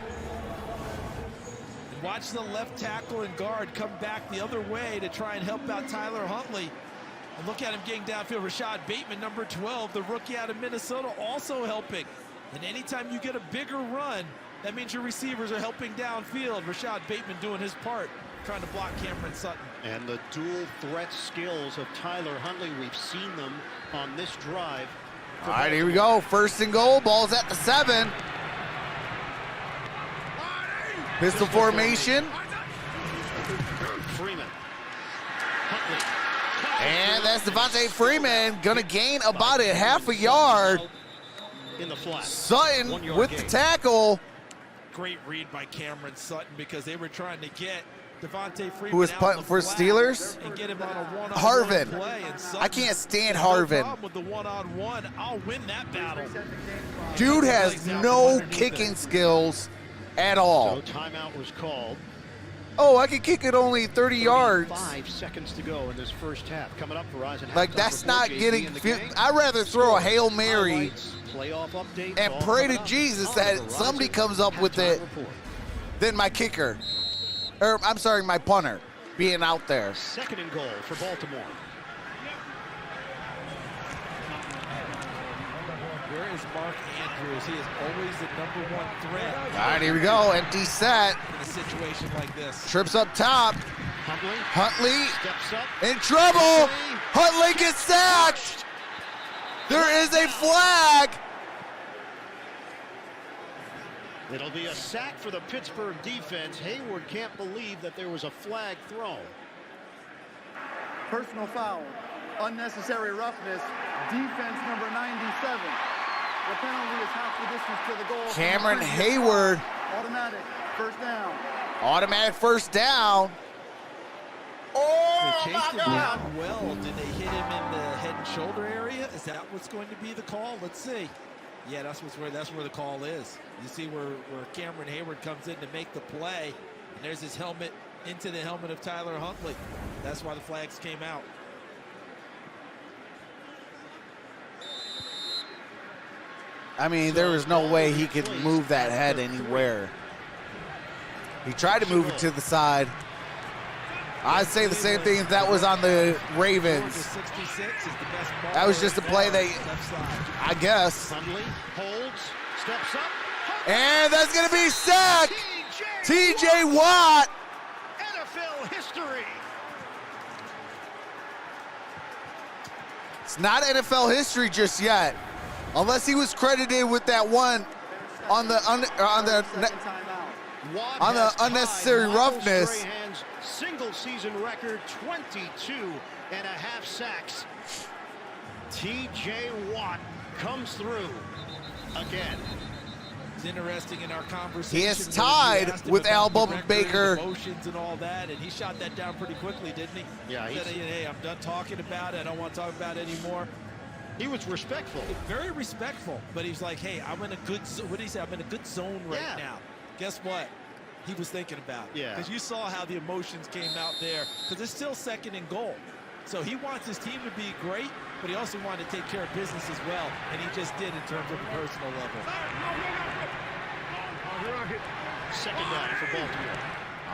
Watch the left tackle and guard come back the other way to try and help out Tyler Huntley. And look at him getting downfield. Rashad Bateman, number 12, the rookie out of Minnesota, also helping. And anytime you get a bigger run, that means your receivers are helping downfield. Rashad Bateman doing his part, trying to block Cameron Sutton. And the dual threat skills of Tyler Huntley, we've seen them on this drive. All right, here we go. 1st and goal. Ball's at the 7. Pistol formation. Freeman. And that's Devontae Freeman. Gonna gain about a half a yard. In the flat. Sutton 1 yard with gain. the tackle. Great read by Cameron Sutton because they were trying to get Devontae Freeman Who was out punting in the for flat Steelers? and get him on a one-on-one Harvin. play. And Sutton, I can't stand no Harvin. problem with the one-on-one. I'll win that battle. Dude has no kicking skills at all. So timeout was called. Oh, I can kick it only 30 yards. 5 seconds to go in this first half. Coming up, Verizon. Like, halftime that's report, not JD getting. in the game. I'd rather throw a Hail Mary Highlights, playoff updates, and all pray to coming up Jesus on that Verizon somebody comes up with halftime it report. than my kicker. Or, I'm sorry, my punter being out there. 2nd and goal for Baltimore. Where is Mark Andrews? He is always the number 1 threat. All right, here we go. Empty set. In a situation like this. Trips up top. Huntley Huntley steps up. in trouble. Huntley gets sacked. There is a flag. It'll be a sack for the Pittsburgh defense. Hayward can't believe that there was a flag thrown. Personal foul, unnecessary roughness, defense number 97. The penalty is half the distance to the goal. Cameron Hayward. Automatic, first down. Automatic first down. Oh, They chased him down well. Did they hit him in the head and shoulder area? Is that what's going to be the call? Let's see. Yeah, that's where the call is. You see where Cameron Hayward comes in to make the play, and there's his helmet into the helmet of Tyler Huntley. That's why the flags came out. I mean, there was no way he could move that head anywhere. He tried to move it to the side. I'd say the same thing if that was on the Ravens. That was just a play that, I guess. Huntley holds, steps up. And that's going to be sacked. T.J. Watt. NFL history. It's not NFL history just yet, unless he was credited with that one on the unnecessary roughness. Single season record, 22 and a half sacks. T.J. Watt comes through again. It's interesting in our conversation. He is tied with Al Bubba Baker. Emotions and all that, and he shot that down pretty quickly, didn't he? Yeah, He said, hey, I'm done talking about it. I don't want to talk about it anymore. he was respectful. Very respectful, but he's like, hey, I'm in a good, what did he say? I'm in a good zone right now. Guess what? He was thinking about it. Yeah. Because you saw how the emotions came out there. Because it's still second and goal. So he wants his team to be great, but he also wanted to take care of business as well, and he just did in terms of a personal level. Second down for Baltimore.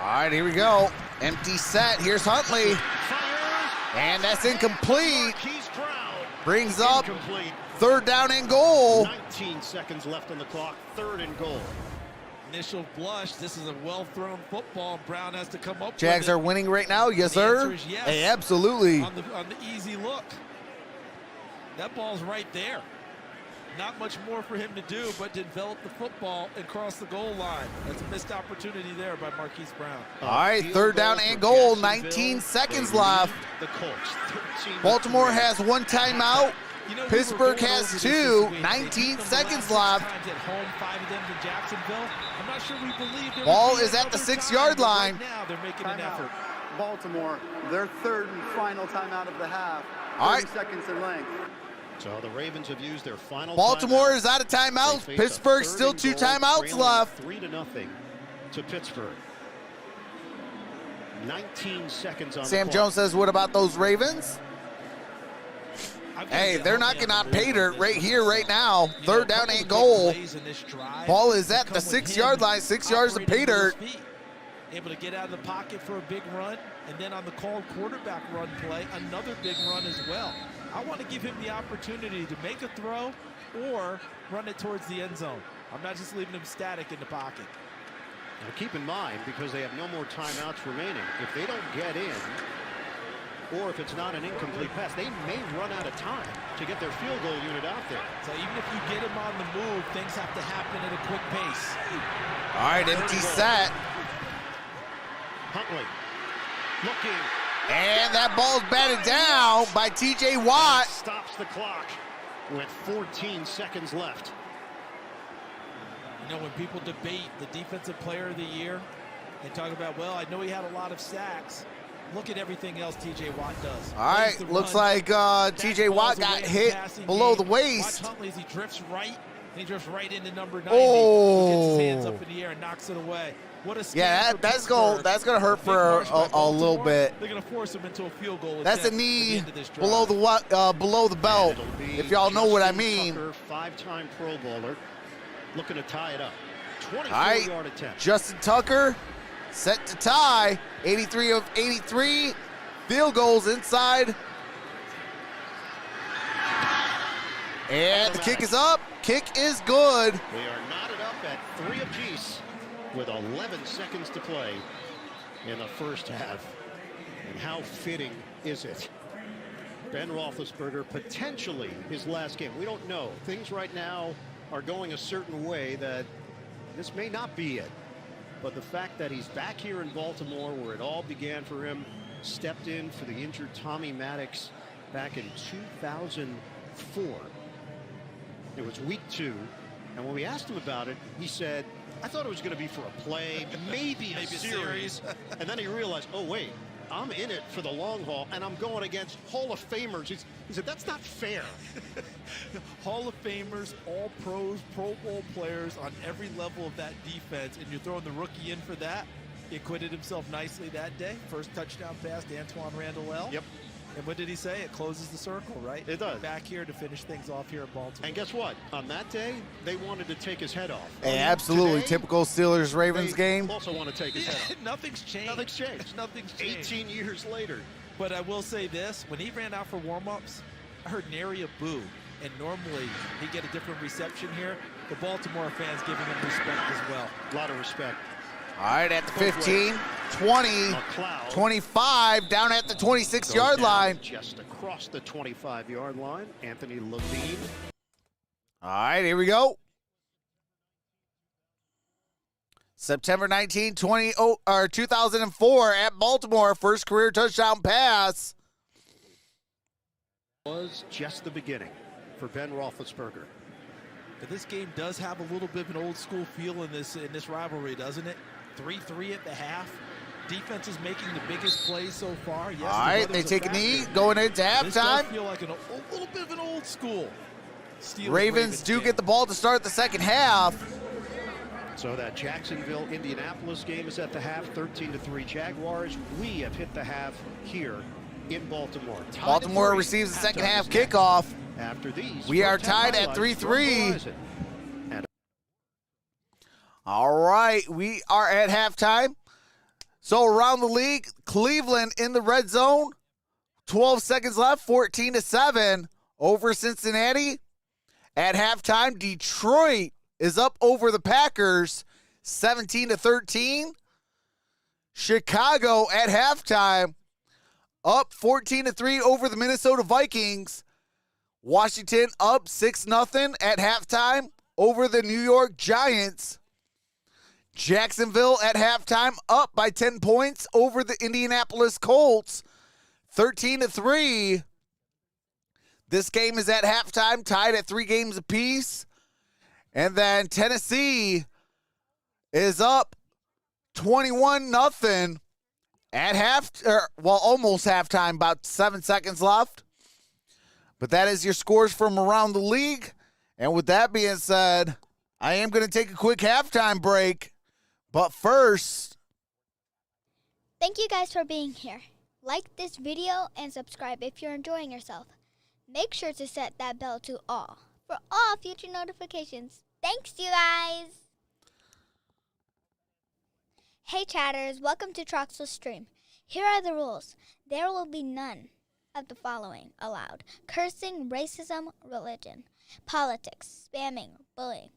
All right, here we go. Empty set. Here's Huntley. Fires. And that's incomplete. Marquise Brown. Brings up Incomplete. third down and goal. 19 seconds left on the clock. Third and goal. Initial blush. This is a well-thrown football. Brown has to come up Jags with it. are winning right now. Yes, The sir. answer is yes. Hey, absolutely. On the easy look. That ball's right there. Not much more for him to do but to develop the football and cross the goal line. That's a missed opportunity there by Marquise Brown. All right, third down and goal. 19 seconds left. The Colts. 13 Baltimore has one timeout. You know, Pittsburgh we were going has over this two. week. 19 They beat them seconds the last left. 6 times at home, 5 of them to Jacksonville. I'm not sure we believe there Ball would be is at the another 6-yard time, but line. Right now they're making an effort. Baltimore, their third and final timeout of the half. 30 All right. seconds in length. So the Ravens have used their final Baltimore timeout. is out of They timeouts. face a Pittsburgh third still and 2 goal, timeouts trailing left. 3-0 to Pittsburgh. 19 seconds on Sam the clock. Jones says, what about those Ravens? I've got Hey, to get they're Huntley not on getting the out pay move dirt on right this here, one. right now. You know, Third a down couple and of goal. big plays in this drive Ball is that at the come with 6-yard him line. 6 yards of operating pay with his dirt. feet. Able to get out of the pocket for a big run, and then on the called quarterback run play, another big run as well. I want to give him the opportunity to make a throw or run it towards the end zone. I'm not just leaving him static in the pocket. Now keep in mind, because they have no more timeouts remaining, if they don't get in, or if it's not an incomplete pass, they may run out of time to get their field goal unit out there. So even if you get him on the move, things have to happen at a quick pace. All right, empty set. Huntley looking. And that ball's batted down by T.J. Watt. Stops the clock with 14 seconds left. You know, when people debate the defensive player of the year, they talk about, well, I know he had a lot of sacks. Look at everything else T.J. Watt does. All right, looks like T.J. Watt got hit below the waist. Watch Huntley as he drifts right, and he drifts right into number 90. Oh. Who gets his hands up in the air and knocks it away. What a Yeah, scam for that's gonna hurt Big for march by a little Baltimore. bit. They're gonna force him into a field goal. That's a attempt at the knee end of this drive. below the belt. It'll be If y'all know what I Justin mean. Tucker, 5-time Pro Bowler, looking to tie it up. All right, 24-yard attempt. Justin Tucker set to tie. 83 of 83. Field goals inside. And the kick is up. Kick is good. We are knotted up at 3 apiece with 11 seconds to play in the first half. And how fitting is it? Ben Roethlisberger, potentially his last game. We don't know. Things right now are going a certain way that this may not be it. But the fact that he's back here in Baltimore, where it all began for him, stepped in for the injured Tommy Maddox back in 2004. It was week 2, and when we asked him about it, he said, I thought it was going to be for a play, maybe a series. And then he realized, oh, wait, I'm in it for the long haul, and I'm going against Hall of Famers. He said, that's not fair. Hall of Famers, all pros, Pro Bowl players on every level of that defense, and you're throwing the rookie in for that. He acquitted himself nicely that day. First touchdown pass to Antoine Randall L. Yep. And what did he say? It closes the circle, right? It does. Back here to finish things off here at Baltimore. And guess what? On that day, they wanted to take his head off. Hey, absolutely. Today, Typical Steelers-Ravens they game. also want to take his head off. Nothing's changed. Nothing's changed. Nothing's changed. 18 years later. But I will say this, when he ran out for warm-ups, I heard nary a boo. And normally he'd get a different reception here. The Baltimore fans giving him respect as well. A lot of respect. All right, at the 15, 20, McLeod 25, down at the goes 26-yard down line. just across the 25-yard line. Anthony Levine. All right, here we go. September 19, 2004 at Baltimore, first career touchdown pass. Was just the beginning for Ben Roethlisberger. But this game does have a little bit of an old school feel in this rivalry, doesn't it? 3-3 at the half. Defense is making the biggest plays so far. Yes, All right, they take a knee going into halftime. This does halftime. feel like a little bit of an old school Ravens do get the ball to start the second half. So that Jacksonville-Indianapolis game is at the half, 13-3 Jaguars. We have hit the half here in Baltimore. Baltimore receives the second half kickoff. After these, We are tied at 3-3. All right, we are at halftime. So around the league, Cleveland in the red zone. 12 seconds left, 14-7 over Cincinnati. At halftime, Detroit is up over the Packers, 17-13. Chicago at halftime, up 14-3 over the Minnesota Vikings. Washington up 6-0 at halftime over the New York Giants. Jacksonville at halftime up by 10 points over the Indianapolis Colts, 13-3. This game is at halftime, tied at 3 games apiece. And then Tennessee is up 21-0 at almost halftime, about 7 seconds left. But that is your scores from around the league. And with that being said, I am going to take a quick halftime break. But first, thank you guys for being here. Like this video and subscribe if you're enjoying yourself. Make sure to set that bell to all for all future notifications. Thanks, you guys. Hey chatters, welcome to Troxel Stream. Here are the rules. There will be none of the following allowed: cursing, racism, religion, politics, spamming, bullying,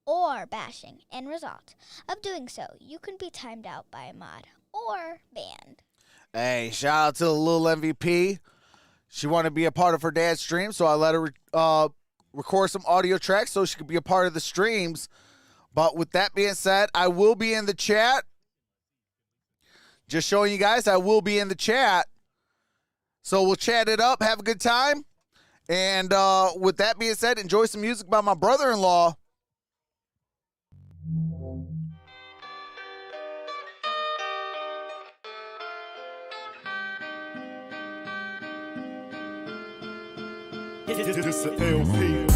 or bashing. End result of doing so, you can be timed out by a mod or banned. hey, shout out to the little MVP. She wanted to be a part of her dad's stream, so I let her record some audio tracks so she could be a part of the streams. But with that being said, I will be in the chat. Just showing you guys, I will be in the chat. So we'll chat it up, have a good time. And with that being said, enjoy some music by my brother-in-law. This is LP.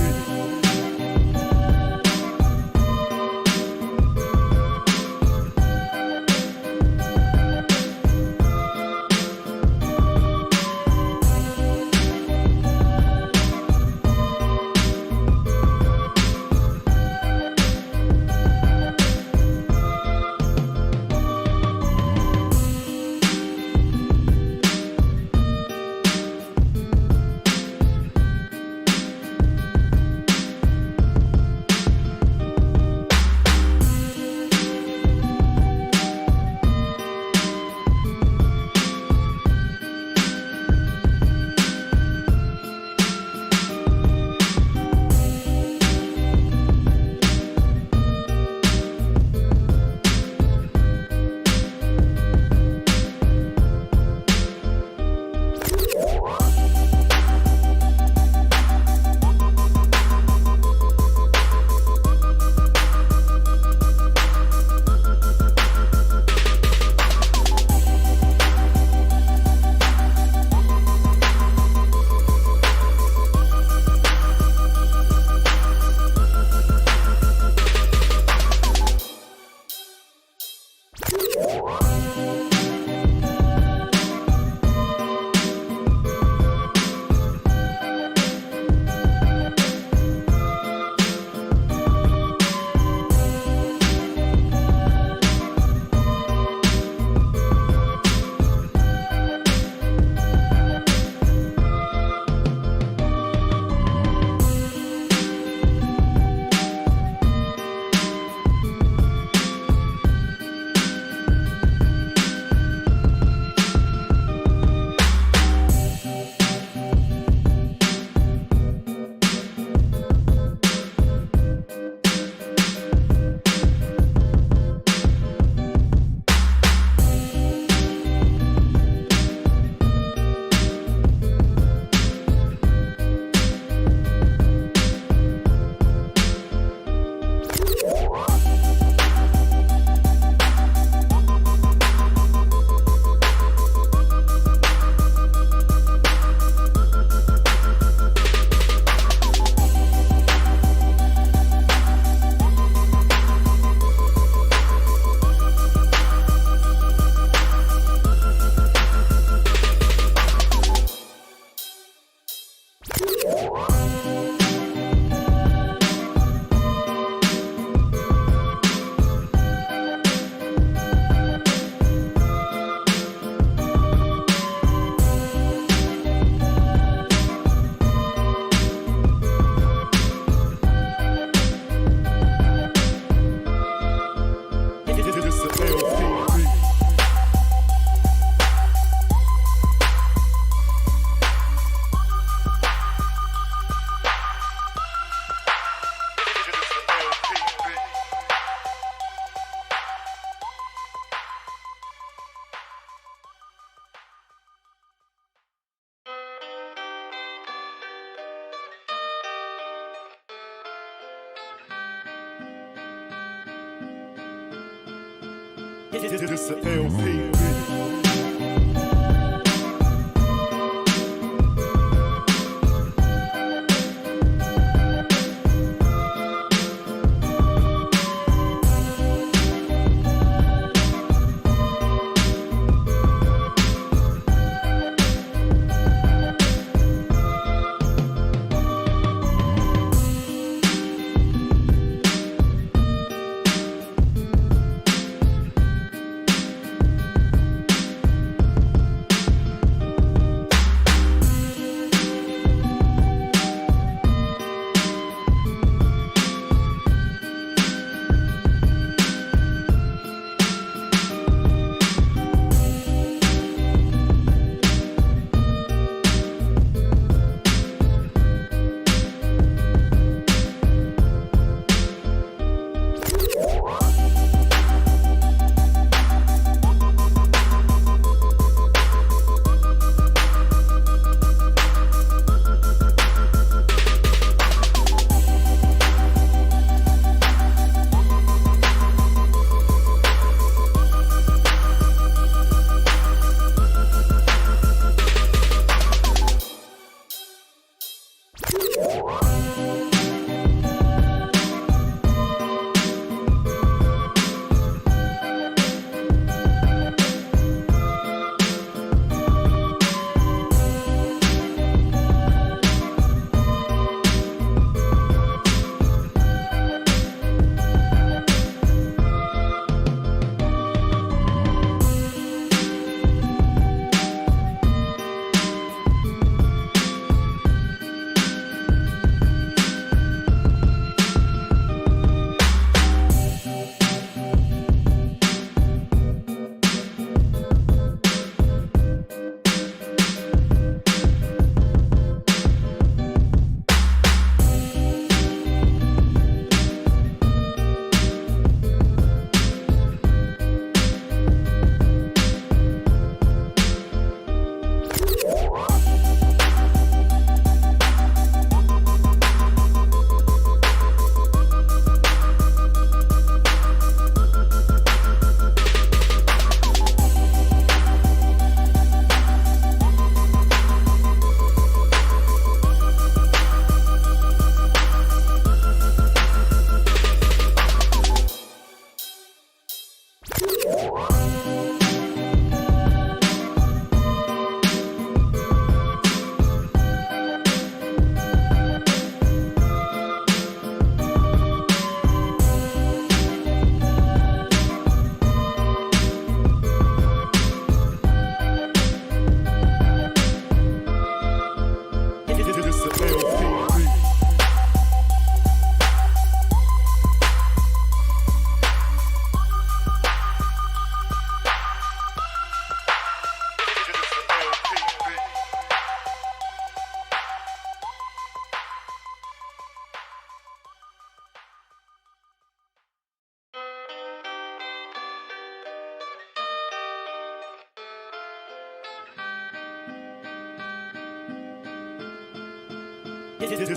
This a LP.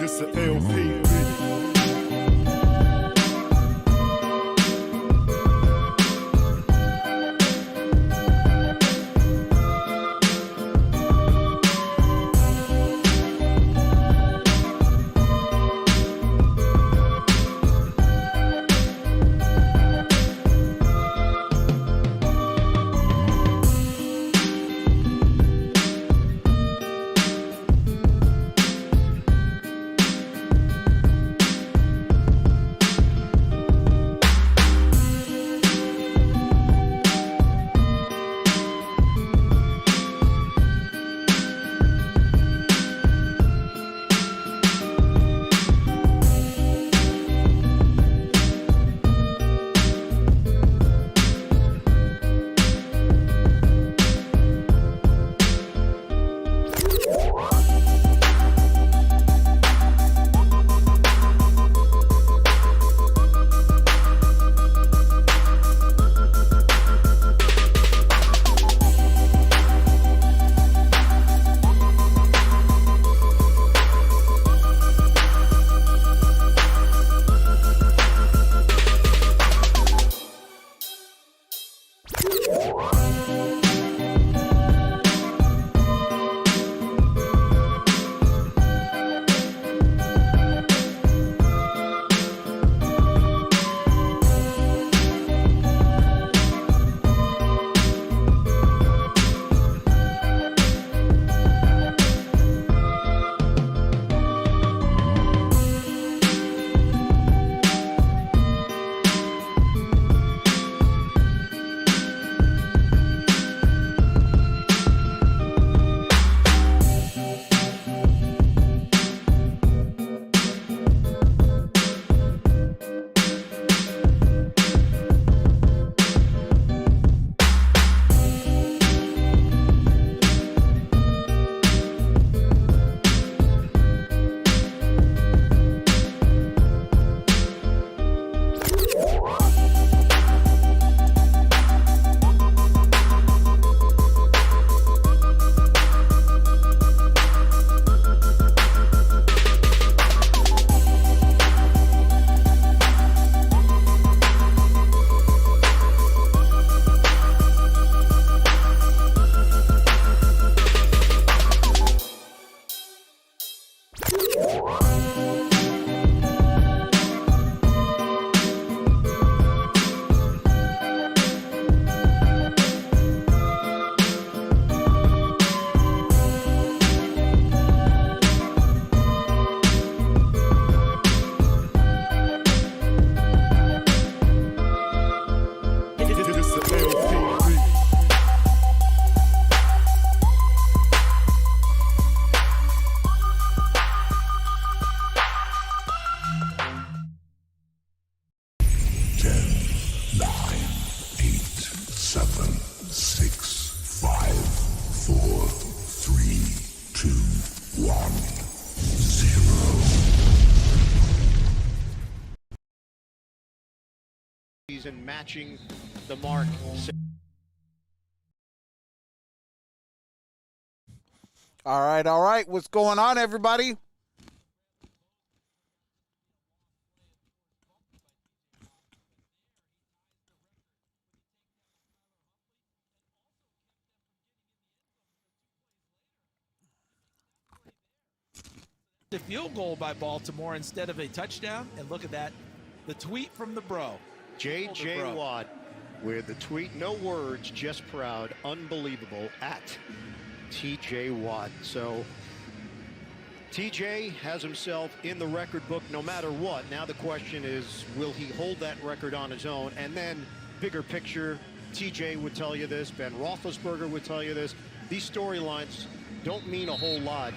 This a LP. season, matching the mark. All right. What's going on, everybody? The field goal by Baltimore instead of a touchdown. And look at that, the tweet from the bro. J.J. Watt with the tweet, no words, just proud, unbelievable, at T.J. Watt. So T.J. has himself in the record book no matter what. Now the question is, will he hold that record on his own? And then, bigger picture, T.J. would tell you this, Ben Roethlisberger would tell you this. These storylines don't mean a whole lot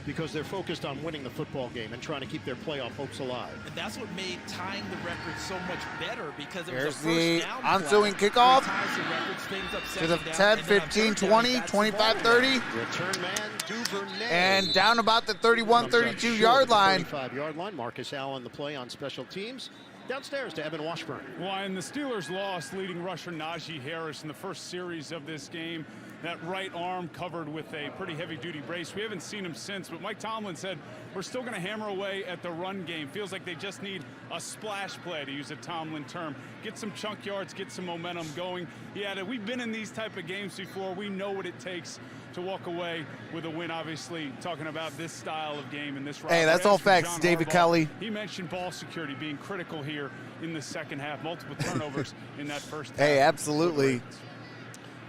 because they're focused on winning the football game and trying to keep their playoff hopes alive. And that's what made tying the record so much better, because it was Here's a the first down ensuing play. kickoff Ties the records, things up to the second 10, down, and then on 15, third down, 20, he bats the 25, ball 30. Return man, Duvernay. And down about the 31, Comes up 32 short yard of the line. 35-yard line. Marcus Allen the play on special teams. Downstairs to Evan Washburn. Well, and the Steelers lost leading rusher Najee Harris in the first series of this game. That right arm covered with a pretty heavy-duty brace. We haven't seen him since, but Mike Tomlin said we're still going to hammer away at the run game. Feels like they just need a splash play, to use a Tomlin term. Get some chunk yards, get some momentum going. Yeah, we've been in these type of games before. We know what it takes to walk away with a win, obviously, talking about this style of game and this rivalry. Hey, that's all facts, John David Harbaugh, Kelly. He mentioned ball security being critical here in the second half. Multiple turnovers in that first half. Hey, absolutely.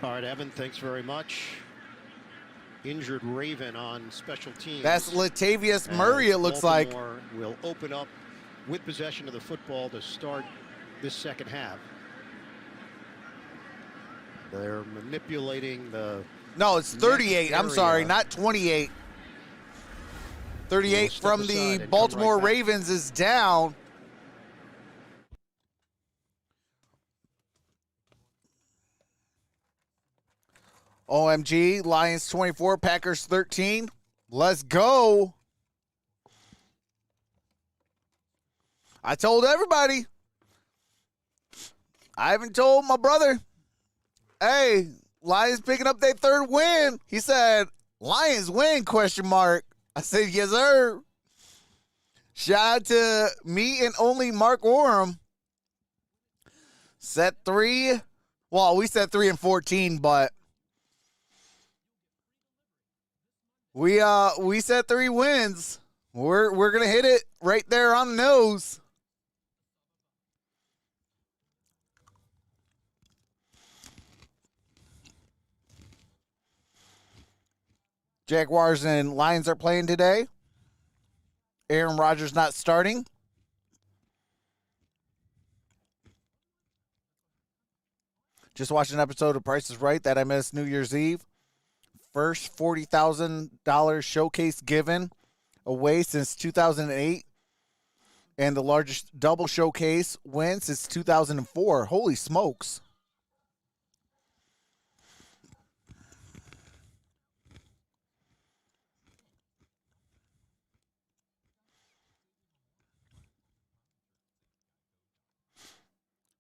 All right, Evan, thanks very much. Injured Raven on special teams. That's Latavius Murray, it looks like. Baltimore will open up with possession of the football to start this second half. They're manipulating the... No, it's 38. I'm area. sorry, not 28. 38 step from aside the and come Baltimore right back. Ravens is down. OMG, Lions 24, Packers 13. Let's go. I told everybody. I haven't told my brother. Hey, Lions picking up their third win. He said, Lions win, question mark. I said, yes, sir. Shout out to me and only Mark Orem. Set 3. Well, we set 3 and 14, but we set 3 wins. We're gonna hit it right there on the nose. Jaguars and Lions are playing today. Aaron Rodgers not starting. Just watched an episode of Price is Right that I missed New Year's Eve. First $40,000 showcase given away since 2008. And the largest double showcase win since 2004. Holy smokes.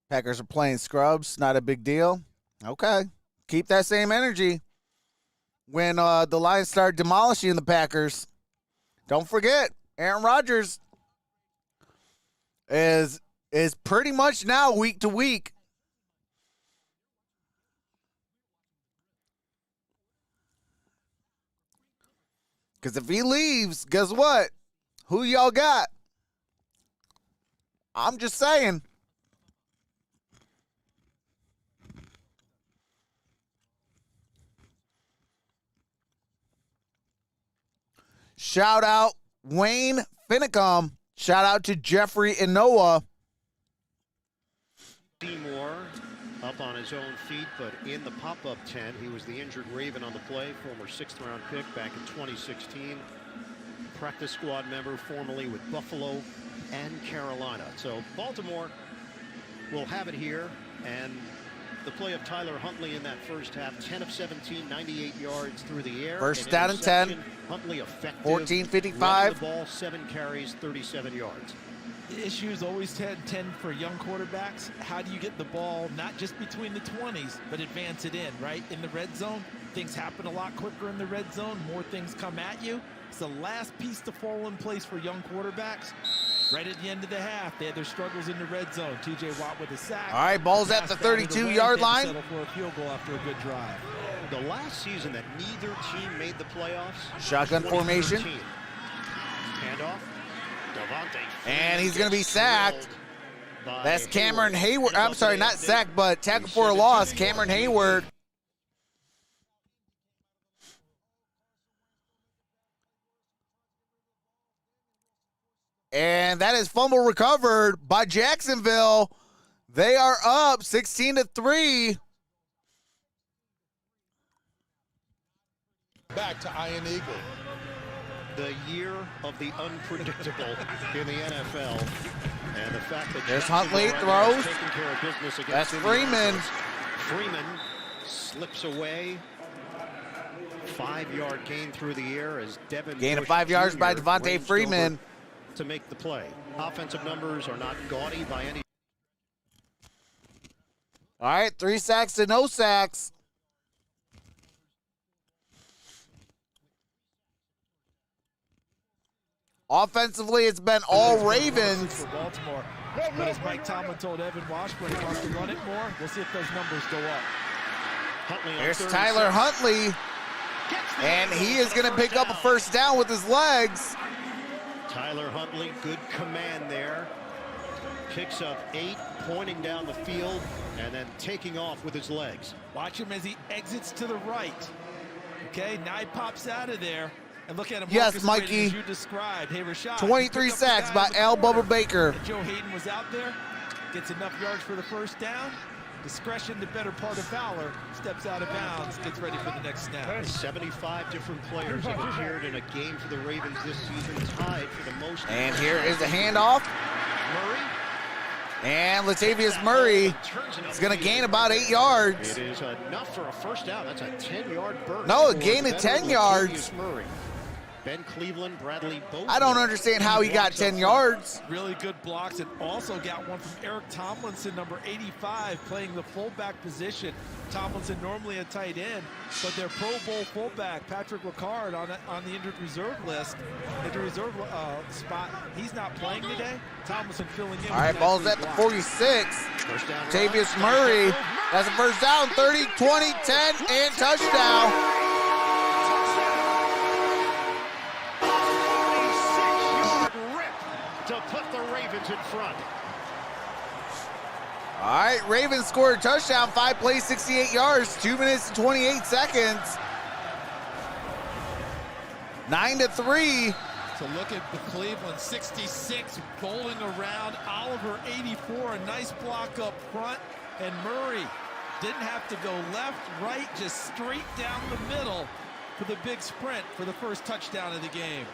Packers are playing scrubs. Not a big deal. Okay. Keep that same energy. When the Lions start demolishing the Packers, don't forget, Aaron Rodgers is pretty much now week to week. Because if he leaves, guess what? Who y'all got? I'm just saying. Shout out Wayne Finicum. Shout out to Jeffrey and Noah. Seymour up on his own feet, but in the pop-up tent. He was the injured Raven on the play, former 6th-round pick back in 2016. Practice squad member formerly with Buffalo and Carolina. So Baltimore will have it here, and the play of Tyler Huntley in that first half, 10 of 17, 98 yards through the air. First down and 10. Huntley effective. 14:55. Running the ball, 7 carries, 37 yards. issues always tend for young quarterbacks. How do you get the ball not just between the 20s, but advance it in, right? In the red zone, things happen a lot quicker in the red zone. More things come at you. It's the last piece to fall in place for young quarterbacks. Right at the end of the half, they had their struggles in the red zone. T.J. Watt with a sack. All right, ball's at the 32-yard line. Settle for a field goal after a good drive. The last season that neither team made the playoffs. Shotgun formation. 2013. Handoff. Devontae. And he's going to be sacked. That's Cameron Hayward. I'm sorry, not sacked, but tackle for a loss. Cameron Hayward. And that is fumble recovered by Jacksonville. They are up 16-3. Back to Iron Eagle. The year of the unpredictable in the NFL. And the fact that there's Huntley throws. Taking care of business against that's Freeman. Freeman slips away. 5-yard gain through the air as Devin gain of Bush 5 yards Jr. by Devontae Freeman to make the play. Offensive numbers are not gaudy by any. All right, 3 sacks to no sacks. Offensively, it's been all Ravens. For Baltimore. But as Mike Tomlin told Evan Washburn, he wants to run it more. We'll see if those numbers go up. Here's Tyler Huntley. And he is going to pick up a first down with his legs. Tyler Huntley, good command there. Picks up 8, pointing down the field, and then taking off with his legs. Watch him as he exits to the right. Okay, now he pops out of there. And look at him. Yes, Mikey. As you described. Hey, Rashad. 23 sacks by Al Bubba Baker. Joe Hayden was out there. Gets enough yards for the first down. Discretion, the better part of valor. Steps out of bounds. Gets ready for the next snap. 75 different players have appeared in a game for the Ravens this season, tied for the most. And here is the handoff. Murray. And Latavius Murray is going to gain about 8 yards. It is enough for a first down. That's a 10-yard burst. No, a gain of 10 yards. Murray. Ben Cleveland, Bradley Bozeman. I don't understand how he got 10 yards. Really good blocks, and also got one from Eric Tomlinson, number 85, playing the fullback position. Tomlinson normally a tight end, but their Pro Bowl fullback, Patrick Ricard, on the injured reserve list, injured reserve spot. He's not playing today. Tomlinson filling in. All right, ball's at the 46. Latavius Murray. That's a first down, 30, 20, 10, and touchdown. To put the Ravens in front. All right, Ravens scored a touchdown, 5 plays, 68 yards, 2 minutes and 28 seconds. 9-3. So look at Cleveland, 66, bowling around. Oliver, 84, a nice block up front. And Murray didn't have to go left, right, just straight down the middle for the big sprint for the first touchdown of the game.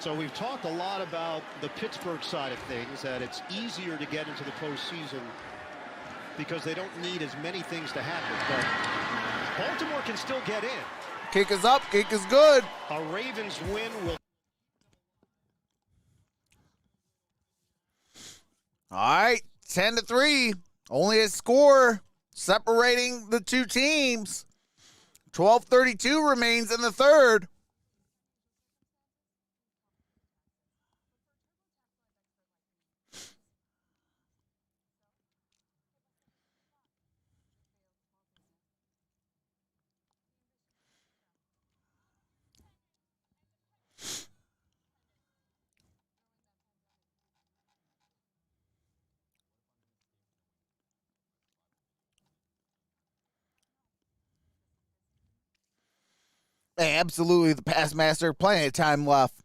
So we've talked a lot about the Pittsburgh side of things, that it's easier to get into the postseason because they don't need as many things to happen. But Baltimore can still get in. Kick is up, kick is good. A Ravens win will. All right, 10-3. Only a score separating the two teams. 12:32 remains in the third. Hey, absolutely, the pass master. Plenty of time left.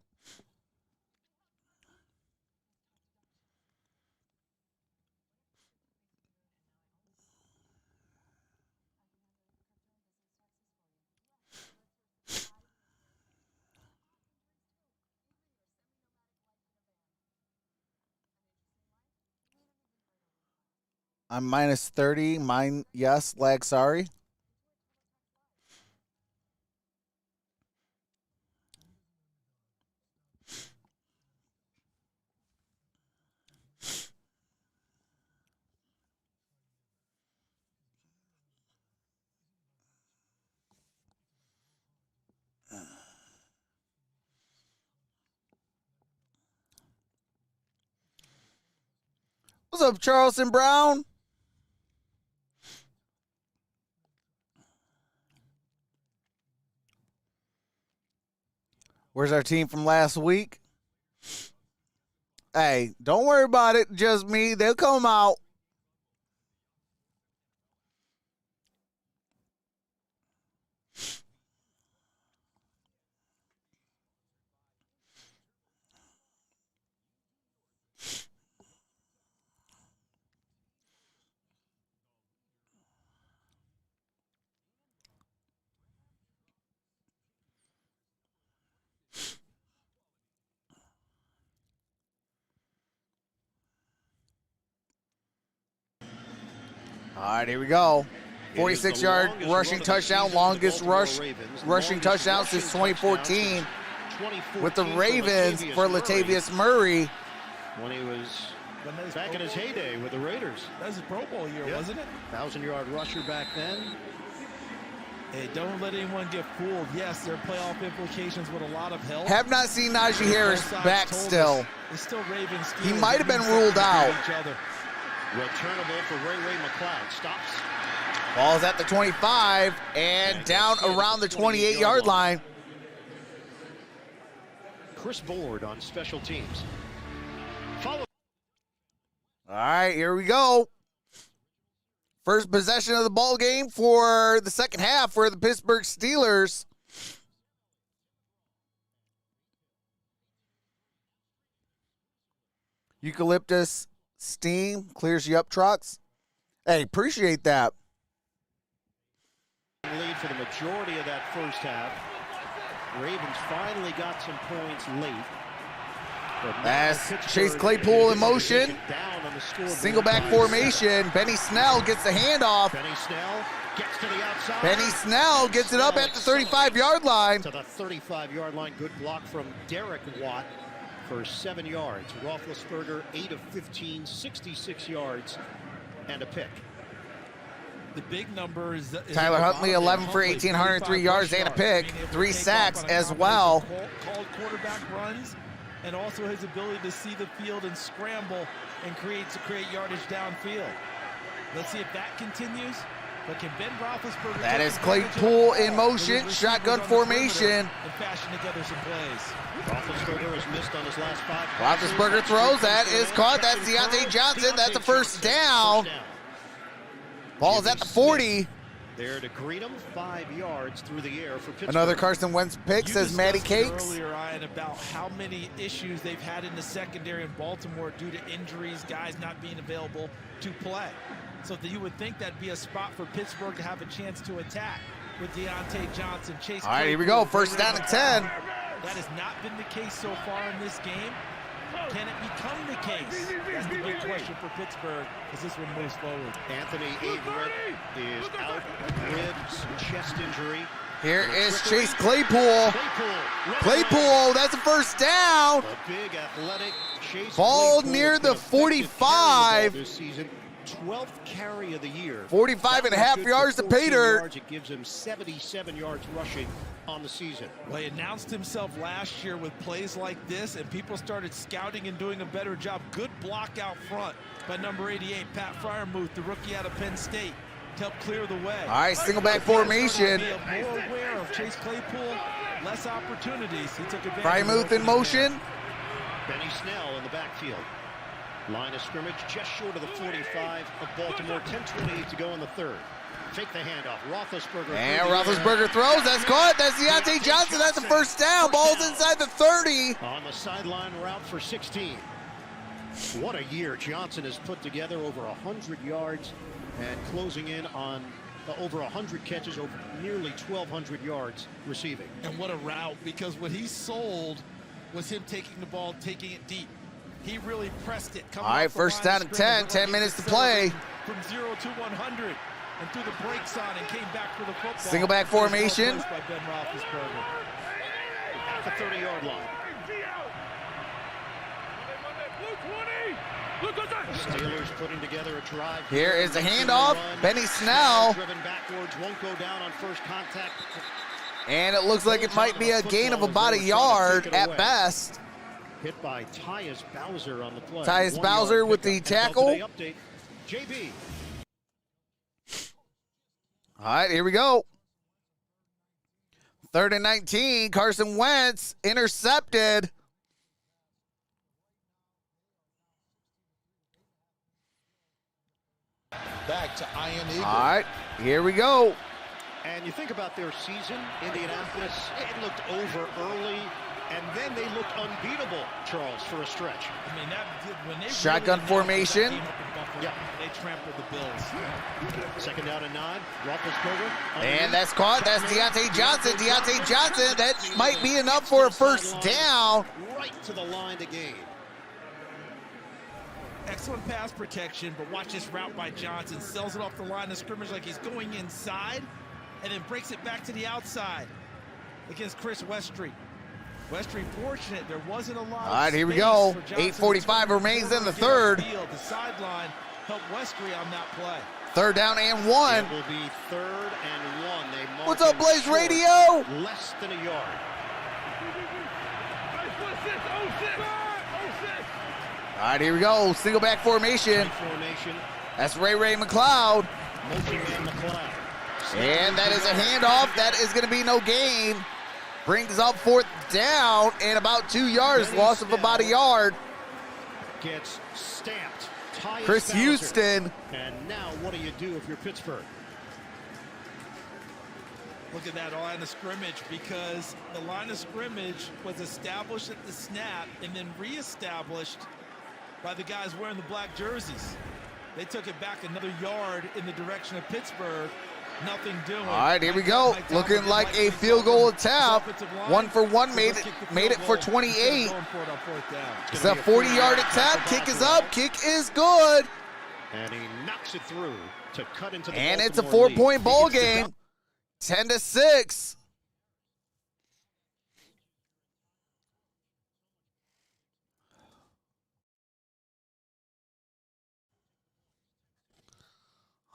I'm minus 30. Mine, yes. Lag, sorry. What's up, Charleston Brown? Where's our team from last week? Hey, don't worry about it. Just me. They'll come out. All right, here we go. 46-yard rushing touchdown, longest rushing touchdown since 2014 with the Ravens for Latavius Murray. When he was back in his heyday with the Raiders. That was his Pro Bowl year, wasn't it? 1,000-yard rusher back then. Hey, don't let anyone get fooled. Yes, there are playoff implications with a lot of help. Have not seen Najee Harris back still. It's still Ravens. He might have been ruled out. Returnable for Ray McLeod. Stops. Ball's at the 25 and down around the 28-yard line. Chris Board on special teams. Follow. All right, here we go. First possession of the ball game for the second half for the Pittsburgh Steelers. Eucalyptus steam clears you up, Trox. Hey, appreciate that. Lead for the majority of that first half. Ravens finally got some points late. As Chase Claypool in motion, single back formation. Benny Snell gets the handoff. Benny Snell gets to the outside. Benny Snell gets it up at the 35-yard line. To the 35-yard line. Good block from Derek Watt for 7 yards. Roethlisberger 8 of 15, 66 yards and a pick. The big number is Tyler Huntley, 11 for 1,803 yards and a pick. 3 sacks as well. Called quarterback runs, and also his ability to see the field and scramble and create yardage downfield. Let's see if that continues. But can Ben Roethlisberger? That is Claypool in motion, shotgun formation. And fashion together some plays. Roethlisberger has missed on his last 5. Roethlisberger throws. That is caught. That's Deontay Johnson. That's a first down. Ball is at the 40. There to greet him, 5 yards through the air for Pittsburgh. Another Carson Wentz pick, says Matty Cakes. Earlier, Ryan, about how many issues they've had in the secondary in Baltimore due to injuries, guys not being available to play. So that you would think that'd be a spot for Pittsburgh to have a chance to attack with Deontay Johnson. Chase. All right, here we go. First down and 10. That has not been the case so far in this game. Can it become the case? That's the big question for Pittsburgh as this one moves forward. Anthony Averett is out, ribs, chest injury. Here is Chase Claypool. Claypool, that's a first down. The big athletic Chase Ball Claypool near the 45. this season. 12th carry of the year. 45 and a half yards to pay dirt. It gives him 77 yards rushing on the season. Well, he announced himself last year with plays like this, and people started scouting and doing a better job. Good block out front by number 88, Pat Fryermuth, the rookie out of Penn State, to help clear the way. All right, single back formation. More aware of Chase Claypool, less opportunities. He took advantage. Fryermuth in motion. Benny Snell in the backfield. Line of scrimmage just short of the 45 of Baltimore. 10:28 to go in the third. Fake the handoff. Roethlisberger. And Roethlisberger throws. That's caught. That's Deontay Johnson. That's a first down. Ball's inside the 30. On the sideline route for 16. What a year Johnson has put together. Over 100 yards and closing in on over 100 catches, over nearly 1,200 yards receiving. And what a route, because what he sold was him taking the ball, taking it deep. He really pressed it. All right, first down and 10. 10 minutes to play. From 0 to 100 and threw the brakes on and came back for the football. Single back formation. By Ben Roethlisberger. At the 30-yard line. Steelers putting together a drive. Here is the handoff. Benny Snell. Driven backwards, won't go down on first contact. And it looks like it might be a gain of about a yard at best. hit by Tyus Bowser on the play. Tyus Bowser with the tackle. Update, JB. All right, here we go. 3rd and 19. Carson Wentz intercepted. Back to Ian Eagle. All right, here we go. And you think about their season, Indianapolis, it looked over early, and then they looked unbeatable, Charles, for a stretch. I mean, when they Shotgun really formation. Yeah, they trampled the Bills. 2nd down and 9. Roethlisberger. And that's caught. That's Deontay Johnson. Deontay Johnson. That might be enough for a first down. Right to the line to gain. Excellent pass protection, but watch this route by Johnson. Sells it off the line of scrimmage like he's going inside, and then breaks it back to the outside against Chris Westry. Westry fortunate there wasn't a lot. All right, here we go. 8:45 remains in the third. The sideline helped Westry on that play. 3rd down and 1. It will be 3rd and 1. They mark What's up, him Blaze short, Radio? Less than a yard. All right, here we go. Single back formation. That's Ray McLeod. And that is a handoff. That is going to be no gain. Brings up 4th down and about 2 yards. Loss of about a yard. Gets stamped. Chris Houston. And now what do you do if you're Pittsburgh? Look at that line of scrimmage, because the line of scrimmage was established at the snap and then reestablished by the guys wearing the black jerseys. They took it back another yard in the direction of Pittsburgh. Nothing doing. All right, here we go. Looking like a field goal attempt. 1 for 1, made it for 28. It's a 40-yard attempt. Kick is up. Kick is good. And he knocks it through to cut into the And it's a Baltimore 4-point lead. ball game. 10-6.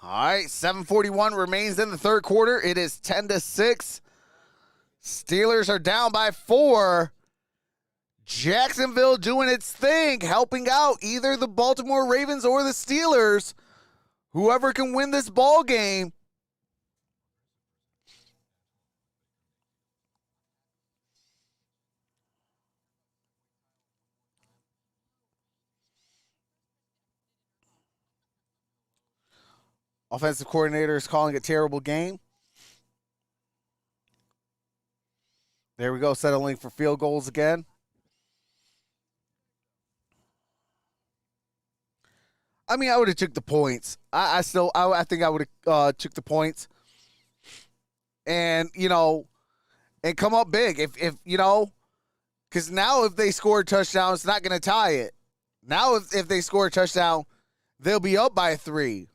All right, 7:41 remains in the third quarter. It is 10-6. Steelers are down by 4. Jacksonville doing its thing, helping out either the Baltimore Ravens or the Steelers. Whoever can win this ball game. Offensive coordinator is calling a terrible game. There we go, settling for field goals again. I mean, I would have took the points. I think I would have took the points. And, and come up big. If because now if they score a touchdown, it's not going to tie it. Now if they score a touchdown, they'll be up by 3.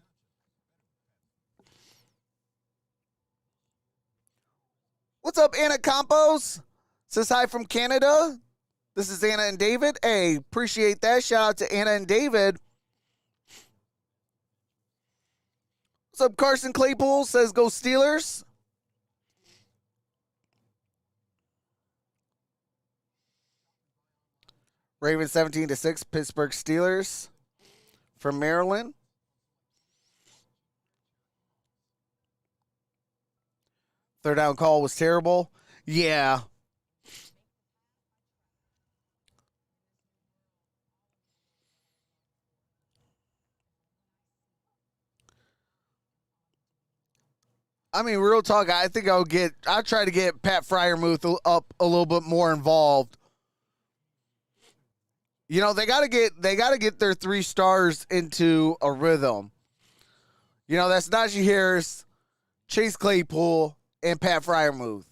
What's up, Anna Campos? Says hi from Canada. This is Anna and David. Hey, appreciate that. Shout out to Anna and David. What's up, Carson Claypool? Says go Steelers. Ravens 17-6. Pittsburgh Steelers from Maryland. Third down call was terrible. Yeah. I mean, real talk, I think I'll try to get Pat Freiermuth up a little bit more involved. They gotta get their 3 stars into a rhythm. That's Najee Harris, Chase Claypool, and Pat Freiermuth.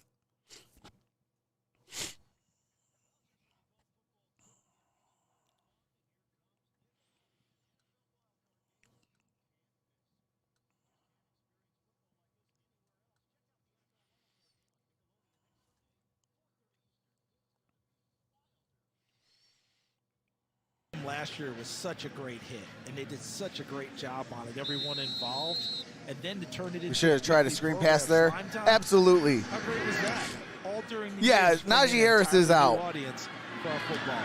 Last year was such a great hit, and they did such a great job on it, everyone involved, and then to turn it into... We should have tried a screen pass there. Absolutely. How great was that? All during the Yeah, years, Najee Harris is out. audience for our football.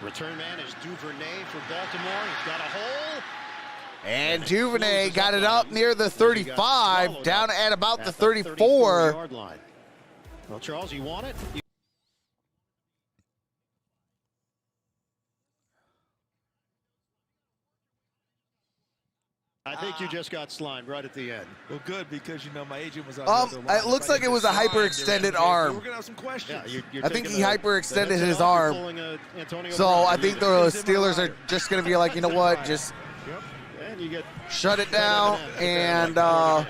Return man is Duvernay for Baltimore. He's got a hole. And Duvernay got it up near the 35, down at about the 34. 34-yard line. Well, Charles, you want it? I think you just got slimed right at the end. Well, good, because, you know, my agent was on the other line. It looks like it was a hyperextended arm. We're going to have some questions. Yeah, I think he hyperextended his arm. So I think the Steelers are just going to be like, you know what, just shut it down and I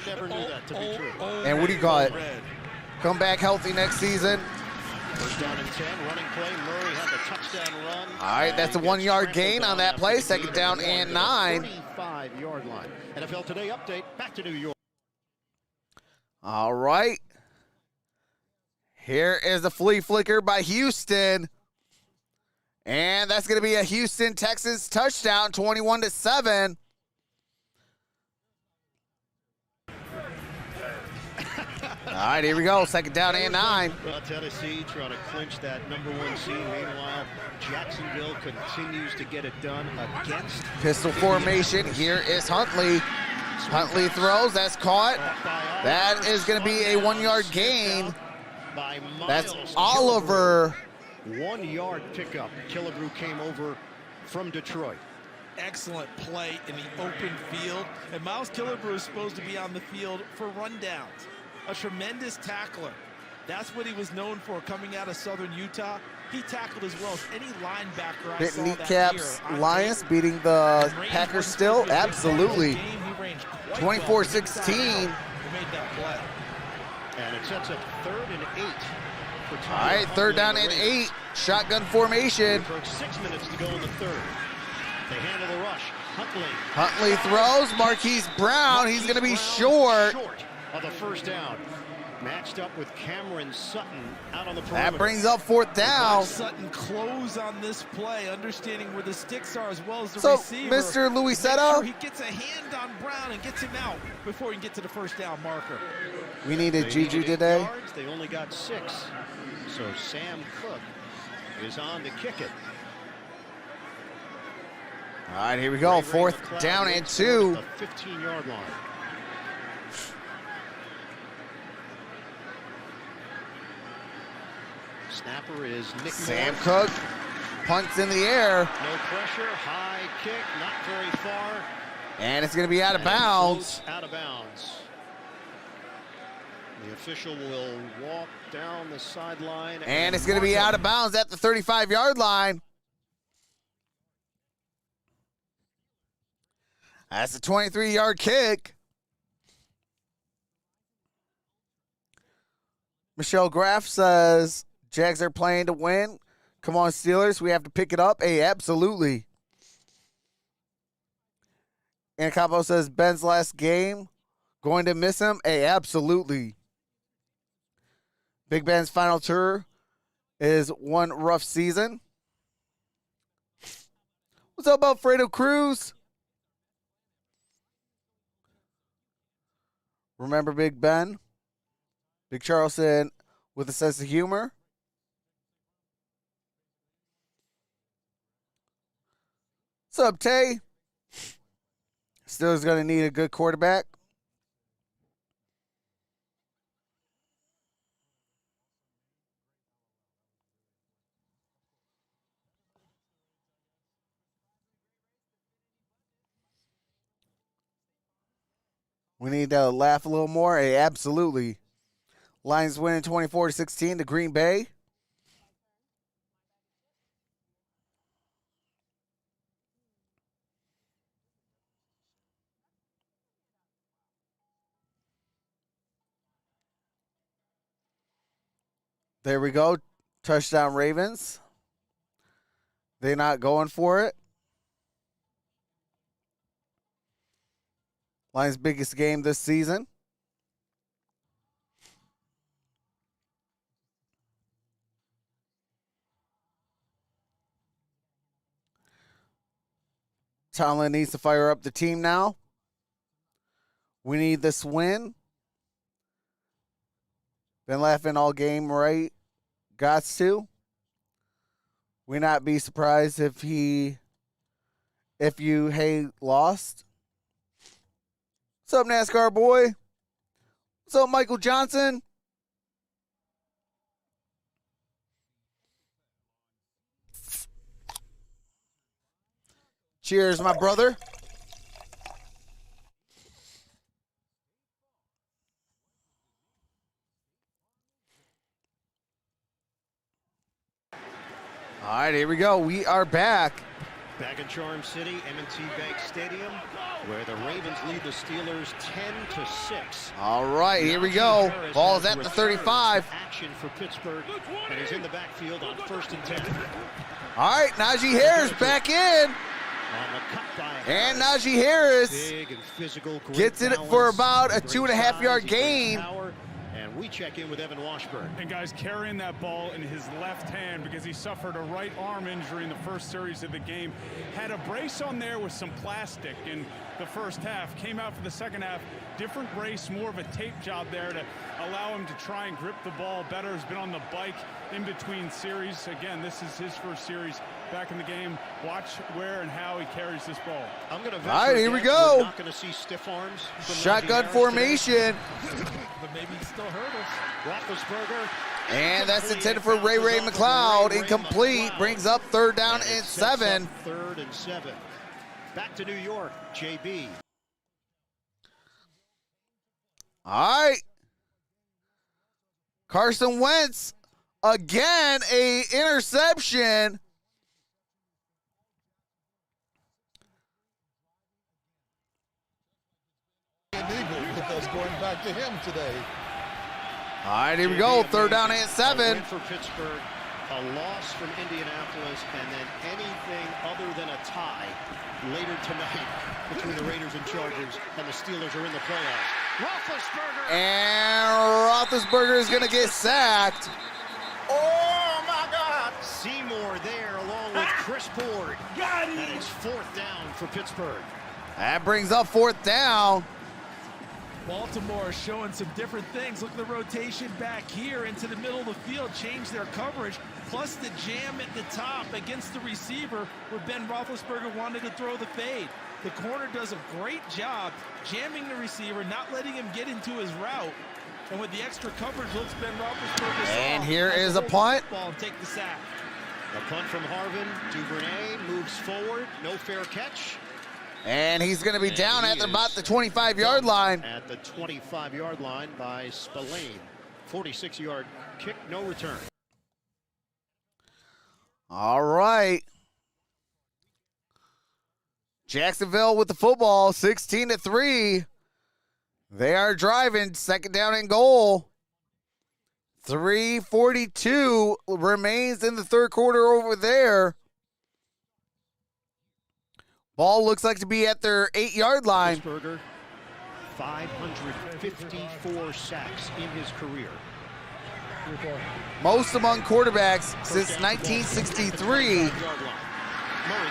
never knew that to be true. and what do you call it? Come back healthy next season. First down and 10, running play. Murray had the touchdown run. All right, that's a 1 yard gain on that play. Second down and 9. 35-yard line. NFL Today update. Back to New York. All right. Here is the flea flicker by Houston. And that's going to be a Houston Texans touchdown, 21-7. All right, here we go. Second down and 9. Well, Tennessee trying to clinch that #1 seed. Meanwhile, Jacksonville continues to get it done against Pistol formation. Here is Huntley. Huntley throws. That's caught. That is going to be a 1 yard gain. That's Oliver. 1 yard pickup. Killebrew came over from Detroit. Excellent play in the open field. And Miles Killebrew is supposed to be on the field for rundowns. A tremendous tackler. That's what he was known for coming out of Southern Utah. He tackled as well as any linebacker I saw that Kneecaps year. Lions beating the Packers still? Absolutely. 24-16. He made that play. And it sets up 3rd and 8. All right, 3rd down and 8. Shotgun formation. Approach 6 minutes to go in the 3rd. They handle the rush. Huntley throws. Marquise Brown. He's going to be short. Of the first down. Matched up with Cameron Sutton out on the perimeter. That brings up 4th down. Sutton close on this play, understanding where the sticks are as well as the so, receiver. Mr. Luisetta. Sure he gets a hand on Brown and gets him out before he can get to the first down marker. We needed Juju today. Yards. They only got 6. So Sam Cook is on to kick it. All right, here we go. 4th down and 2. The 15-yard line. Snapper is Nick Sam Moore. Cook punts in the air. No pressure, high kick, not very far. And it's going to be out of bounds. Out of bounds. The official will walk down the sideline. And it's going to be out of bounds at the 35-yard line. That's a 23-yard kick. Michelle Graff says, Jags are playing to win. Come on, Steelers. We have to pick it up. Hey, absolutely. And Capo says, Ben's last game. Going to miss him? Hey, absolutely. Big Ben's final tour is one rough season. What's up, Alfredo Cruz? Remember Big Ben? Big Charleston with a sense of humor. What's up, Tay? Steelers going to need a good quarterback. We need to laugh a little more. Hey, absolutely. Lions winning 24-16 to Green Bay. There we go. Touchdown Ravens. They're not going for it. Lions' biggest game this season. Tomlin needs to fire up the team now. We need this win. Been laughing all game, right? Gots to. we not be surprised if you lost. What's up, NASCAR boy? What's up, Michael Johnson? Cheers, my brother. All right, here we go. We are back. Back in Charm City, M&T Bank Stadium, where the Ravens lead the Steelers 10-6. All right, here we go. Ball is at the 35. Action for Pittsburgh, and he's in the backfield on 1st and 10. All right, Najee Harris back in. And Najee Harris Big and physical, gets it for about a 2.5-yard gain. And we check in with Evan Washburn. And guys, carrying that ball in his left hand because he suffered a right arm injury in the first series of the game. Had a brace on there with some plastic in the first half. Came out for the second half. Different brace, more of a tape job there to allow him to try and grip the ball better. Has been on the bike in between series. Again, this is his first series back in the game. Watch where and how he carries this ball. I'm going to all right, here we go. We're not going to see stiff arms. Shotgun formation. But maybe he still hurdles. Roethlisberger. And that's intended for Ray McLeod. Incomplete. Brings up 3rd down and 7. 3rd and 7. Back to New York, JB. All right. Carson Wentz, again, a interception. With us going back to him today. All right, here we go. 3rd down and 7. A win for Pittsburgh, a loss from Indianapolis, and then anything other than a tie later tonight between the Raiders and Chargers, and the Steelers are in the playoffs. Roethlisberger! And Roethlisberger is going to get sacked. Oh, my God! Seymour there along with Chris Ford. And it's 4th down for Pittsburgh. That brings up 4th down. Baltimore is showing some different things. Look at the rotation back here into the middle of the field, change their coverage, plus the jam at the top against the receiver where Ben Roethlisberger wanted to throw the fade. The corner does a great job jamming the receiver, not letting him get into his route. And with the extra coverage, looks Ben Roethlisberger. And here is a punt. And take the sack. A punt from Harvin. Duvernay moves forward. No fair catch. And he's going to be down at about the 25-yard line. At the 25-yard line by Spillane. 46-yard kick, no return. All right. Jacksonville with the football, 16-3. They are driving, 2nd down and goal. 3:42 remains in the 3rd quarter over there. Ball looks like to be at their 8-yard line. Roethlisberger, 554 sacks in his career. Most among quarterbacks since 1963. Murray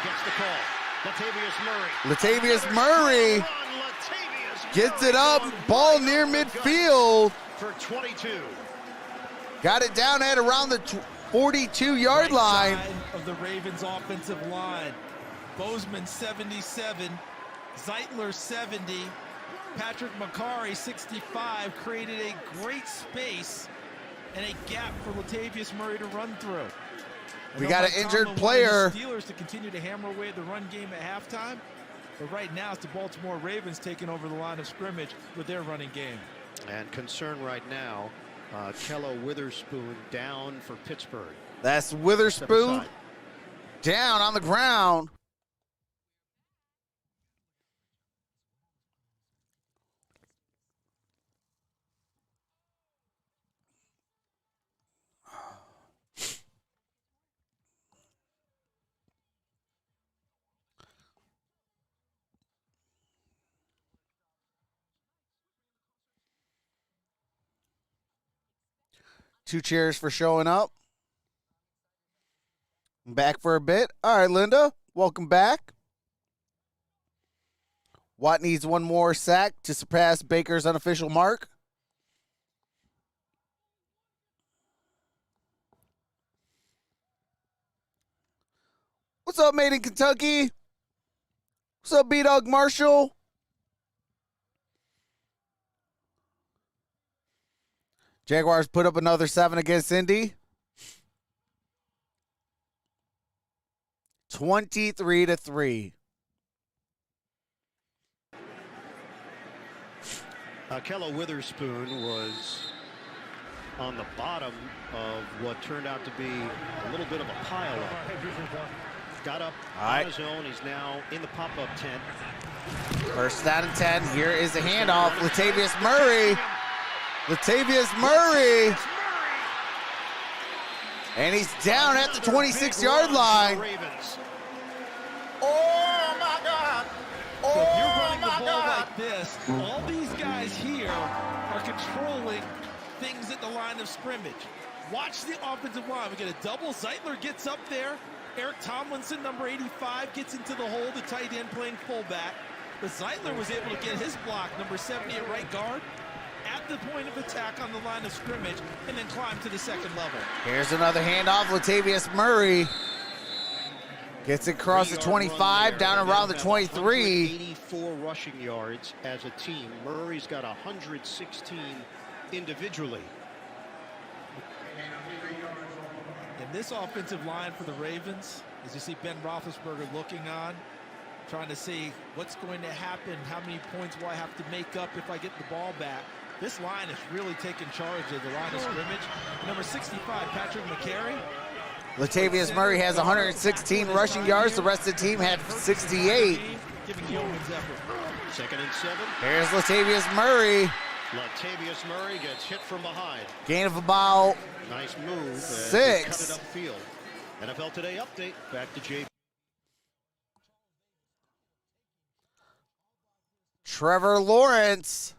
gets the call. Latavius Murray gets it up. Ball near midfield. For 22. Got it down at around the 42-yard line. Of the Ravens offensive line. Bozeman 77, Zeitler 70, Patrick McCarry 65 created a great space and a gap for Latavius Murray to run through. We got an injured player. Steelers to continue to hammer away at the run game at halftime, but right now it's the Baltimore Ravens taking over the line of scrimmage with their running game. And concern right now, Kello Witherspoon down for Pittsburgh. That's Witherspoon down on the ground. Two cheers for showing up. I'm back for a bit. All right, Linda, welcome back. Watt needs one more sack to surpass Baker's unofficial mark. What's up, Made in Kentucky? What's up, B-Dog Marshall? Jaguars put up another 7 against Indy. 23-3. Kello Witherspoon was on the bottom of what turned out to be a little bit of a pile up. Got up on his own. He's now in the pop-up tent. First down and 10. Here is the handoff. Latavius Murray. Latavius Murray. And he's down at the 26-yard line. Oh, my God. Oh, So if you're running the my ball God. like this, all these guys here are controlling things at the line of scrimmage. Watch the offensive line. We get a double. Zeitler gets up there. Eric Tomlinson, number 85, gets into the hole, the tight end playing fullback. But Zeitler was able to get his block, number 70 at right guard, at the point of attack on the line of scrimmage, and then climb to the second level. Here's another handoff. Latavius Murray gets it across the 25, down around the 23. 84 rushing yards as a team. Murray's got 116 individually. And this offensive line for the Ravens, as you see Ben Roethlisberger looking on, trying to see what's going to happen, how many points will I have to make up if I get the ball back. This line is really taking charge of the line of scrimmage. Number 65, Patrick McCary. Latavius Murray has 116 rushing yards. The rest of the team had 68. Giving yeoman's effort. 2nd and 7. Here's Latavius Murray. Latavius Murray gets hit from behind. Gain of about Nice move. 6. Cut it upfield. NFL Today update. Back to JP. Trevor Lawrence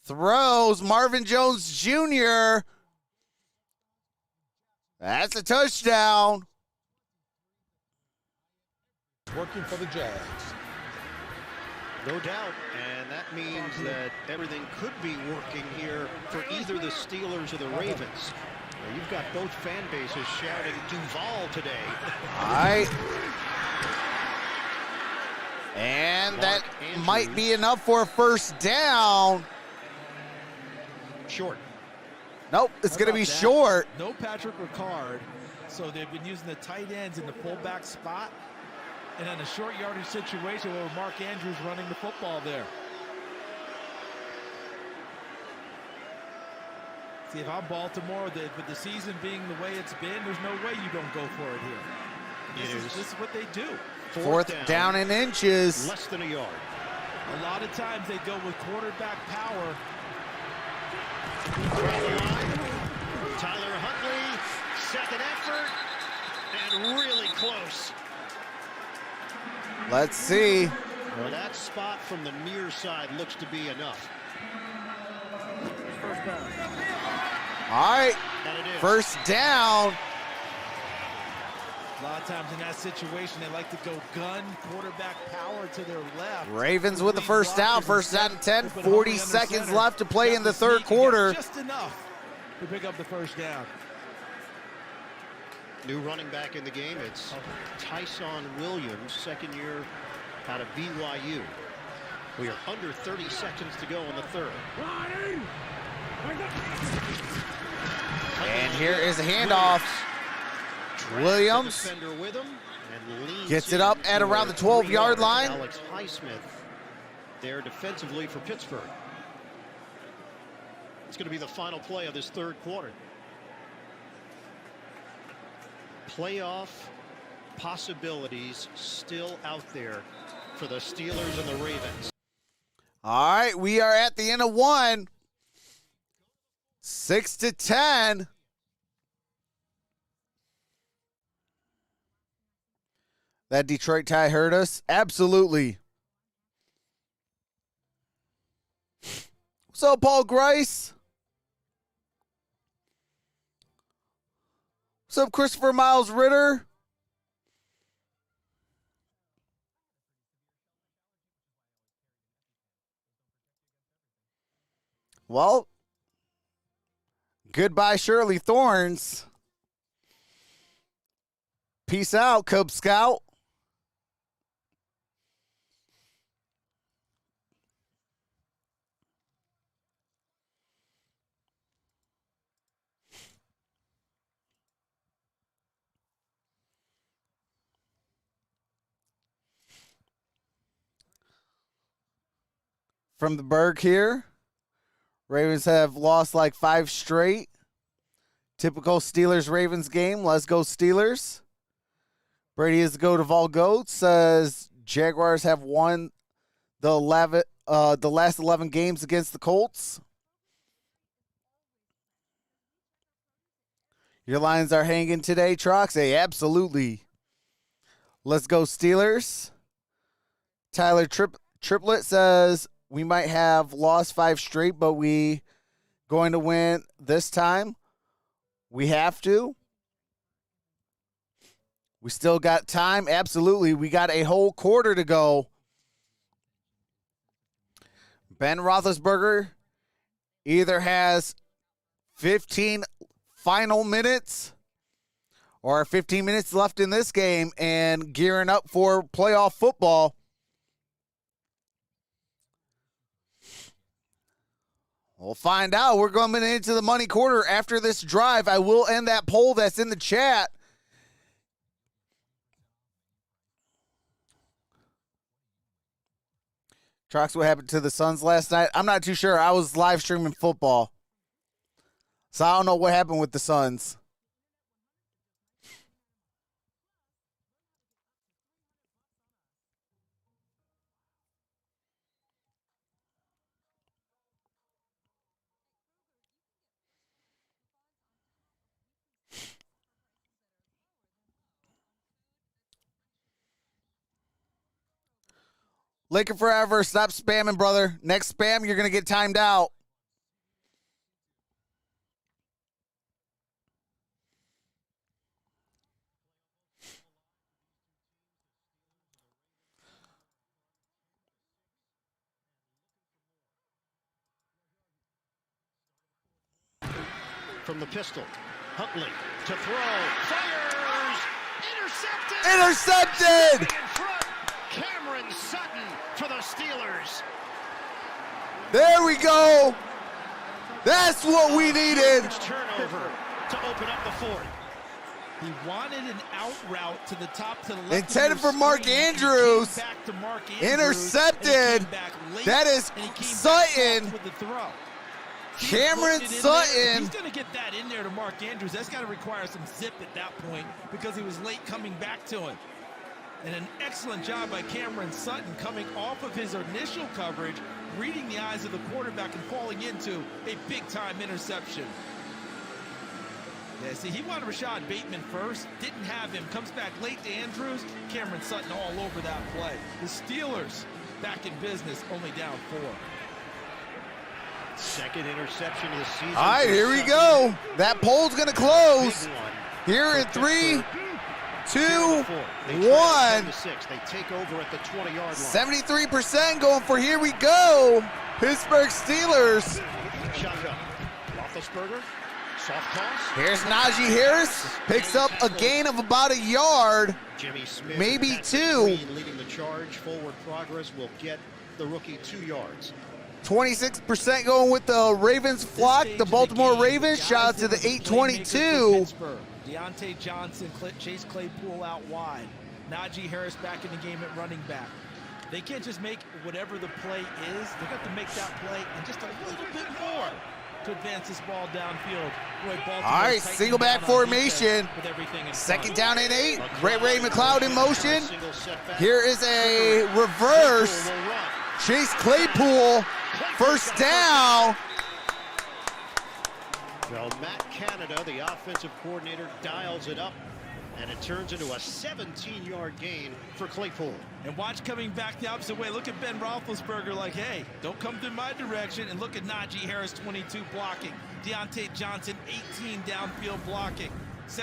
throws. Marvin Jones Jr. That's a touchdown. Working for the Jags. No doubt, and that means that everything could be working here for either the Steelers or the Ravens. Now, you've got both fan bases shouting Duval today. All right. And that might be enough for a first down. Short. Nope, it's going to be that? short. No Patrick Ricard, so they've been using the tight ends in the fullback spot. And in a short yardage situation where Mark Andrews running the football there. See, if I'm Baltimore, with the season being the way it's been, there's no way you don't go for it here. This is what they do. Fourth down and inches. Less than a yard. A lot of times they go with quarterback power. Tyler Huntley, second effort, and really close. Let's see. Well, that spot from the near side looks to be enough. First down. All right, And it is. first down. A lot of times in that situation, they like to go gun, quarterback power to their left. Ravens with the first down. First down and 10. 40 seconds left to play in the third quarter. Just enough to pick up the first down. New running back in the game. It's Tyson Williams, second year out of BYU. We are under 30 seconds to go in the third. And here is a handoff. Williams Defender with him and leans gets it up in at around the 12-yard line. Alex Highsmith there defensively for Pittsburgh. It's going to be the final play of this third quarter. Playoff possibilities still out there for the Steelers and the Ravens. All right, we are at the end of one. 6-10. That Detroit tie hurt us? Absolutely. What's up, Paul Grice? What's up, Christopher Miles Ritter? Well, goodbye, Shirley Thorns. Peace out, Cub Scout. From the Berg here. Ravens have lost like 5 straight. Typical Steelers-Ravens game. Let's go Steelers. Brady is the goat of all goats. Says Jaguars have won the last 11 games against the Colts. Your Lions are hanging today, Troxel. Absolutely. Let's go Steelers. Tyler Triplet says we might have lost 5 straight, but we going to win this time. We have to. We still got time. Absolutely. We got a whole quarter to go. Ben Roethlisberger either has 15 final minutes or 15 minutes left in this game and gearing up for playoff football. We'll find out. We're going into the money quarter after this drive. I will end that poll that's in the chat. Trox, what happened to the Suns last night? I'm not too sure. I was live streaming football. So I don't know what happened with the Suns. Laker forever. Stop spamming, brother. Next spam, you're going to get timed out. From the pistol, Huntley to throw, fires, Intercepted! In front, Cameron Sutton for the Steelers. There we go. That's what we needed. Turnover to open up the fourth. He wanted an out route to the top to the left. Intended for Mark Andrews. Intercepted. That is Sutton. With the throw. Cameron Sutton. He's going to get that in there to Mark Andrews. That's got to require some zip at that point because he was late coming back to him. And an excellent job by Cameron Sutton coming off of his initial coverage, reading the eyes of the quarterback and falling into a big-time interception. Yeah, see, he wanted Rashad Bateman first, didn't have him, comes back late to Andrews, Cameron Sutton all over that play. The Steelers back in business, only down 4. Second interception of the season. All right, here we go. That poll's going to close here in 3, 2, 1. They take over at the 20-yard line. 73% going for here we go. Pittsburgh Steelers. Shotgun. Roethlisberger. Soft toss. Here's Najee Harris. Picks up a gain of about a yard. Jimmy Smith, maybe Patrick 2. Queen leading the charge. Forward progress will get the rookie 2 yards. 26% going with the Ravens flock. The Baltimore Ravens. Shout out to the 822. Deontay Johnson, Chase Claypool out wide. Najee Harris back in the game at running back. They can't just make whatever the play is. They got to make that play and just a little bit more to advance this ball downfield. Boy, all right, single back formation. Second down and 8. Ray McLeod in motion. Here is a reverse. Chase Claypool, first down. Well, Matt Canada, the offensive coordinator, dials it up, and it turns into a 17-yard gain for Claypool. And watch coming back the opposite way. Look at Ben Roethlisberger like, hey, don't come to my direction. And look at Najee Harris, 22 blocking. Deontay Johnson, 18 downfield blocking.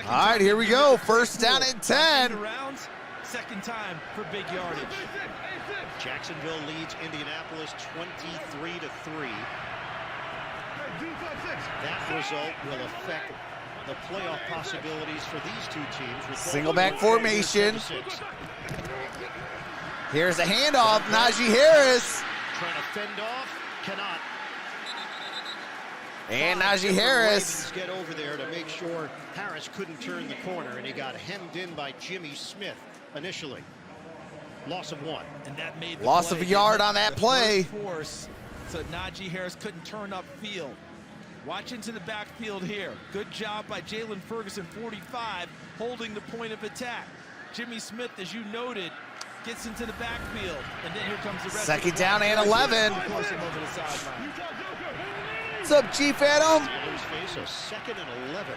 All right, here we go. First down and 10. Rounds, second time for big yardage. Jacksonville leads Indianapolis 23-3. That result will affect the playoff possibilities for these two teams. Single back formation. Here's a handoff. Najee Harris. Trying to fend off, cannot. And Najee Harris. Get over there to make sure Harris couldn't turn the corner, and he got hemmed in by Jimmy Smith initially. Loss of 1. And that made loss of a yard on that play. Force, so Najee Harris couldn't turn up field. Watch into the backfield here. Good job by Jalen Ferguson, 45, holding the point of attack. Jimmy Smith, as you noted, gets into the backfield, and then here comes the rest. Second down and 11. What's up, Chief Adam? Steelers face a 2nd and 11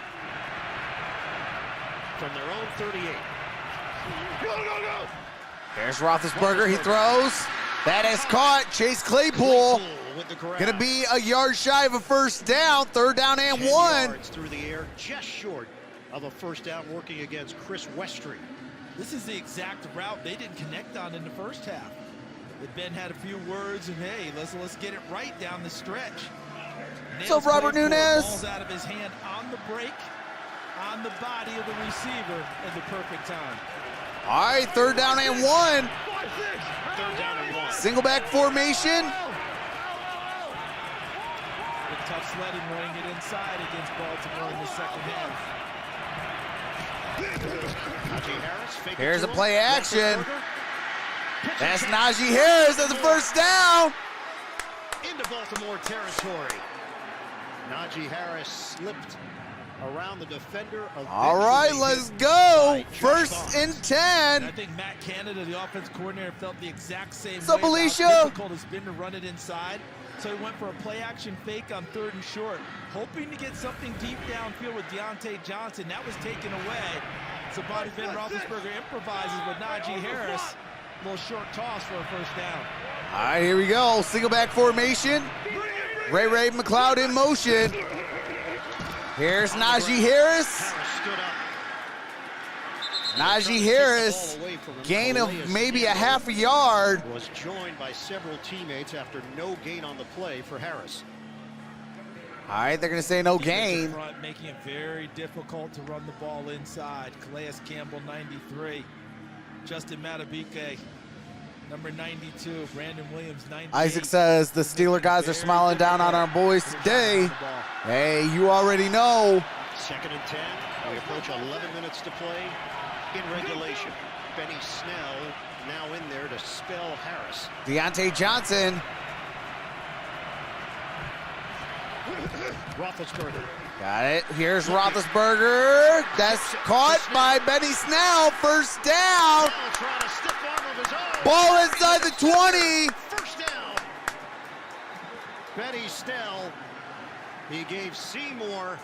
from their own 38. There's Roethlisberger. He throws. That is caught. Chase Claypool gonna be a yard shy of a first down. 3rd down and 1. Yards through the air, just short of a first down, working against Chris Westry. This is the exact route they didn't connect on in the first half. Ben had a few words, and hey, let's get it right down the stretch. What's up, Robert Nunez? Balls out of his hand on the break, on the body of the receiver at the perfect time. All right, 3rd down and 1. 3rd down and 1. Single back formation. With tough sledding running it inside against Baltimore in the second half. Najee Harris, fake it Here's to a him. play action. Roethlisberger. That's Najee Harris at the first down. Into Baltimore territory. Najee Harris slipped around the defender. All right, let's go. 1st and 10. I think Matt Canada, the offense coordinator, felt the exact same What's up, way. Alicia? How difficult it's been to run it inside. So he went for a play action fake on 3rd and short, hoping to get something deep downfield with Deontay Johnson. That was taken away. So Ben Roethlisberger improvises with Najee Harris. A little short toss for a first down. All right, here we go. Single back formation. Ray McLeod in motion. Here's Najee Harris. Harris stood up. Najee Harris, gain of maybe a half a yard. Was joined by several teammates after no gain on the play for Harris. All right, they're going to say no gain. Front, making it very difficult to run the ball inside. Calais Campbell, 93. Justin Matabike, number 92. Brandon Williams, 98. Isaac says the Steeler guys are smiling down on our boys today. Hey, you already know. 2nd and 10. We approach 11 minutes to play in regulation. Benny Snell now in there to spell Harris. Deontay Johnson. Roethlisberger. Got it. Here's Roethlisberger. That's caught by Benny Snell. First down. Snell trying to stiff arm of his own. Ball inside the 20. First down. Benny Snell. He gave Seymour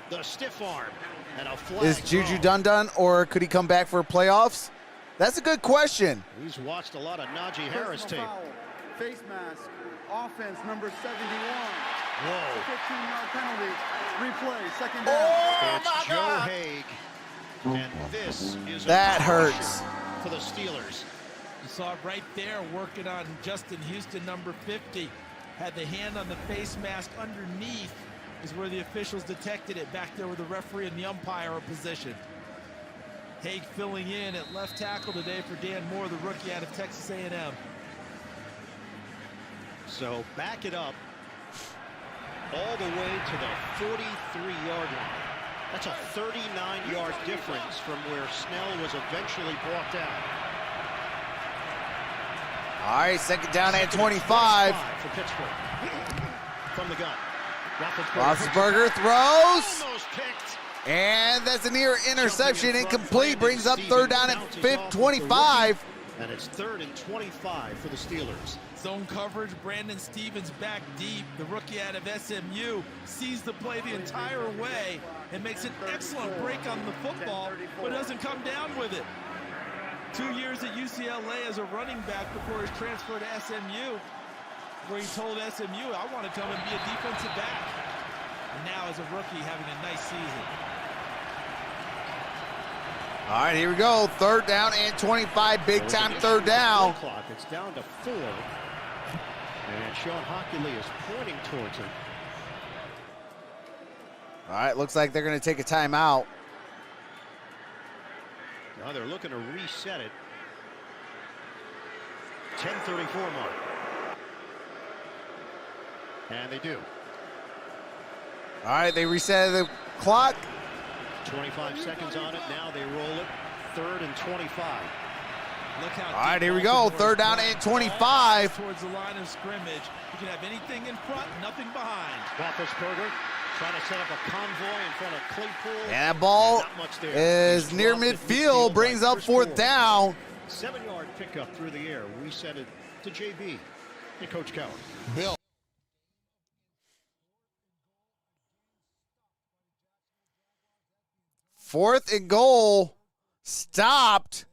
the stiff arm and a flag. Is Juju thrown. done, or could he come back for playoffs? That's a good question. He's watched a lot of Najee Harris tape. Foul. Face mask. Offense number 71. Whoa. 15-yard penalty. Replay. 2nd down. It's Joe Haig. And this is That a hurts. caution for the Steelers. You saw it right there working on Justin Houston, number 50. Had the hand on the face mask underneath is where the officials detected it, back there with the referee and the umpire are positioned. Haig filling in at left tackle today for Dan Moore, the rookie out of Texas A&M. So back it up all the way to the 43-yard line. That's a 39-yard difference from where Snell was eventually brought down. All right, 2nd down and 25. For Pittsburgh. From the gun. Roethlisberger throws. Almost picked. And that's a near interception. Incomplete. Brings up 3rd down and 25. And it's 3rd and 25 for the Steelers. Zone coverage, Brandon Stevens back deep. The rookie out of SMU sees the play the entire way and makes an excellent break on the football, but doesn't come down with it. 2 years at UCLA as a running back before his transfer to SMU, where he told SMU, I want to come and be a defensive back. And now as a rookie having a nice season. All right, here we go. 3rd down and 25. Big time 3rd down. Clock. It's down to 4. And Sean Hockley is pointing towards him. All right, looks like they're going to take a timeout. Now they're looking to reset it. 10:34 mark. And they do. All right, they reset the clock. 25 seconds on it. Now they roll it. 3rd and 25. Look how all right, here we go. 3rd down and 25. Towards the line of scrimmage. You can have anything in front, nothing behind. Roethlisberger trying to set up a convoy in front of Claypool. And that ball is near midfield, brings up 4th down. 7-yard pickup through the air. We set it to JB and Coach Cowher. Bill. 4th and goal. Stopped.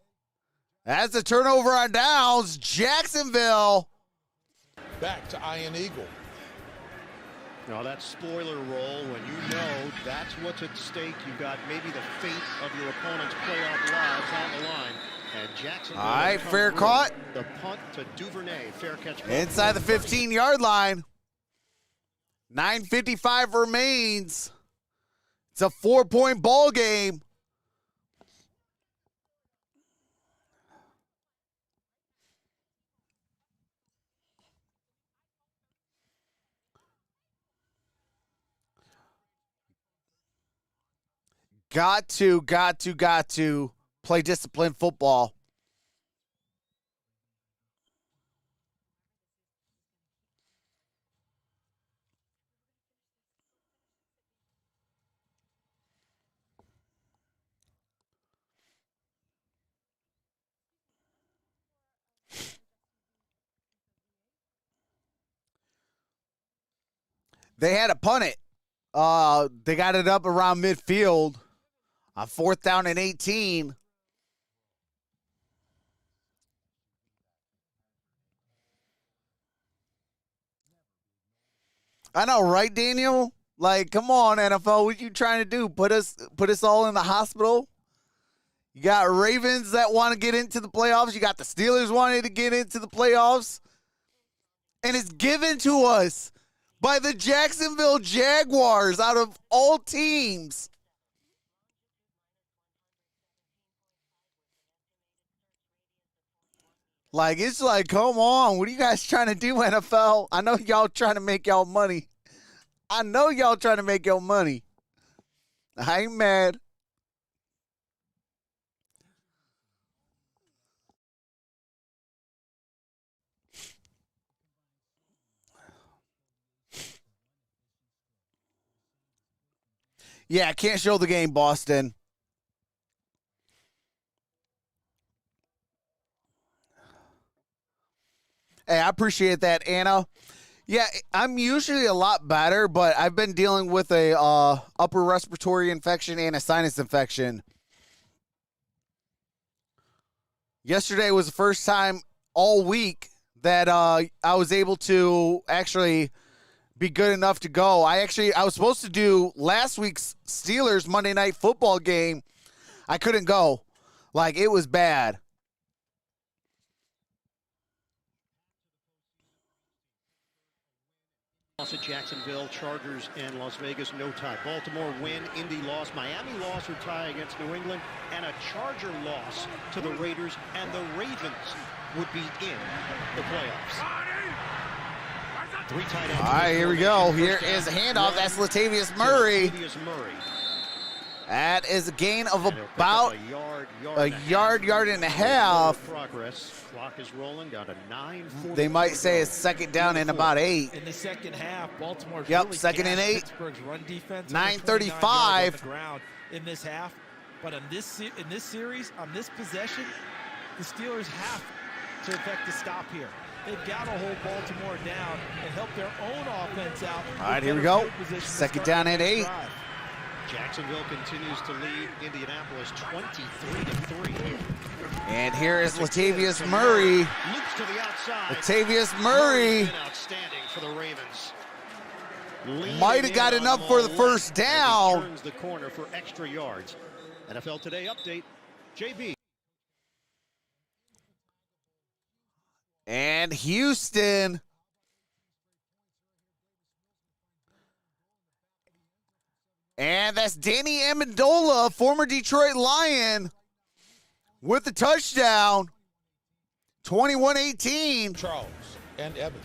That's a turnover on downs. Jacksonville. Back to Iron Eagle. Now that spoiler roll, when you know that's what's at stake, you've got maybe the fate of your opponent's playoff lives on the line. And Jacksonville. All right, fair caught. The punt to Duvernay. Fair catch. Inside the 15-yard line. 9:55 remains. It's a 4-point ball game. Got to play disciplined football. They had to punt it. They got it up around midfield. 4th down and 18. I know, right, Daniel? Like, come on, NFL. What you trying to do? Put us all in the hospital? You got Ravens that want to get into the playoffs. You got the Steelers wanting to get into the playoffs. And it's given to us by the Jacksonville Jaguars out of all teams. Like, it's like, come on. What are you guys trying to do, NFL? I know y'all trying to make y'all money. I know y'all trying to make y'all money. I ain't mad. Yeah, I can't show the game, Boston. Hey, I appreciate that, Anna. Yeah, I'm usually a lot better, but I've been dealing with a upper respiratory infection and a sinus infection. Yesterday was the first time all week that I was able to actually be good enough to go. I was supposed to do last week's Steelers Monday Night Football game. I couldn't go. Like, it was bad. Loss at Jacksonville, Chargers and Las Vegas, no tie. Baltimore win, Indy loss, Miami loss or tie against New England, and a Charger loss to the Raiders, and the Ravens would be in the playoffs. 3 tight ends. All right, here we go. Here is a handoff. That's Latavius Murray. That is a gain of about a yard and a half. Progress. Clock is rolling down to 9:40. They might say it's 2nd down and about 8. In the second half, Baltimore. Yep, really 2nd and 8. Pittsburgh's run defense. 9:35 on the ground in this half, but in this series, on this possession, the Steelers have to effect a stop here. They've got to hold Baltimore down and help their own offense out. All right, here we go. 2nd down and 8. Jacksonville continues to lead Indianapolis 23-3. And here is Latavius Murray. Loops to the outside. Latavius Murray. Outstanding for the Ravens. Might have got enough for the first down. Turns the corner for extra yards. NFL Today update. JB. And Houston. And that's Danny Amendola, former Detroit Lion, with the touchdown. 21-18. Charles and Evan.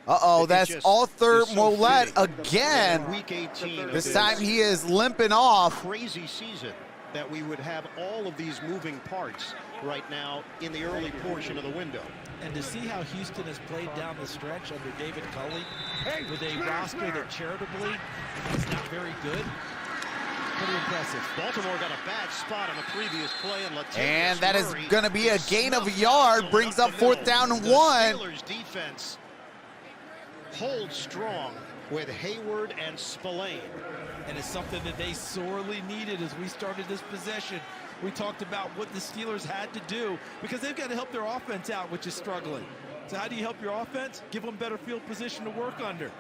Uh-oh, that's Arthur Mollett again. Week 18 This time he is limping off. Crazy season that we would have all of these moving parts right now in the early portion of the window. And to see how Houston has played down the stretch under David Culley with a roster that charitably is not very good. Pretty impressive. Baltimore got a bad spot on the previous play, and that is going to be a gain of a yard, brings up 4th down and 1. Steelers defense holds strong with Hayward and Spillane. And it's something that they sorely needed as we started this possession. We talked about what the Steelers had to do because they've got to help their offense out, which is struggling. So how do you help your offense? Give them better field position to work under.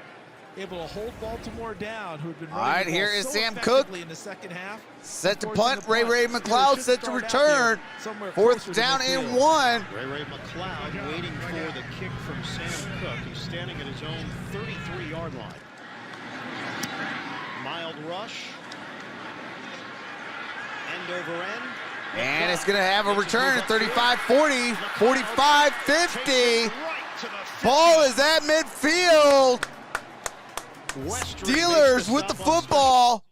Able to hold Baltimore down, who had been running the ball here is so Sam Cook in the second half. Set to punt. Ray McLeod set to return. 4th down and 1. Ray McLeod waiting for the kick from Sam Cook. He's standing at his own 33-yard line. Mild rush. End over end. And it's going to have a return at 35-40, 45-50. Ball is at midfield. Steelers with the football.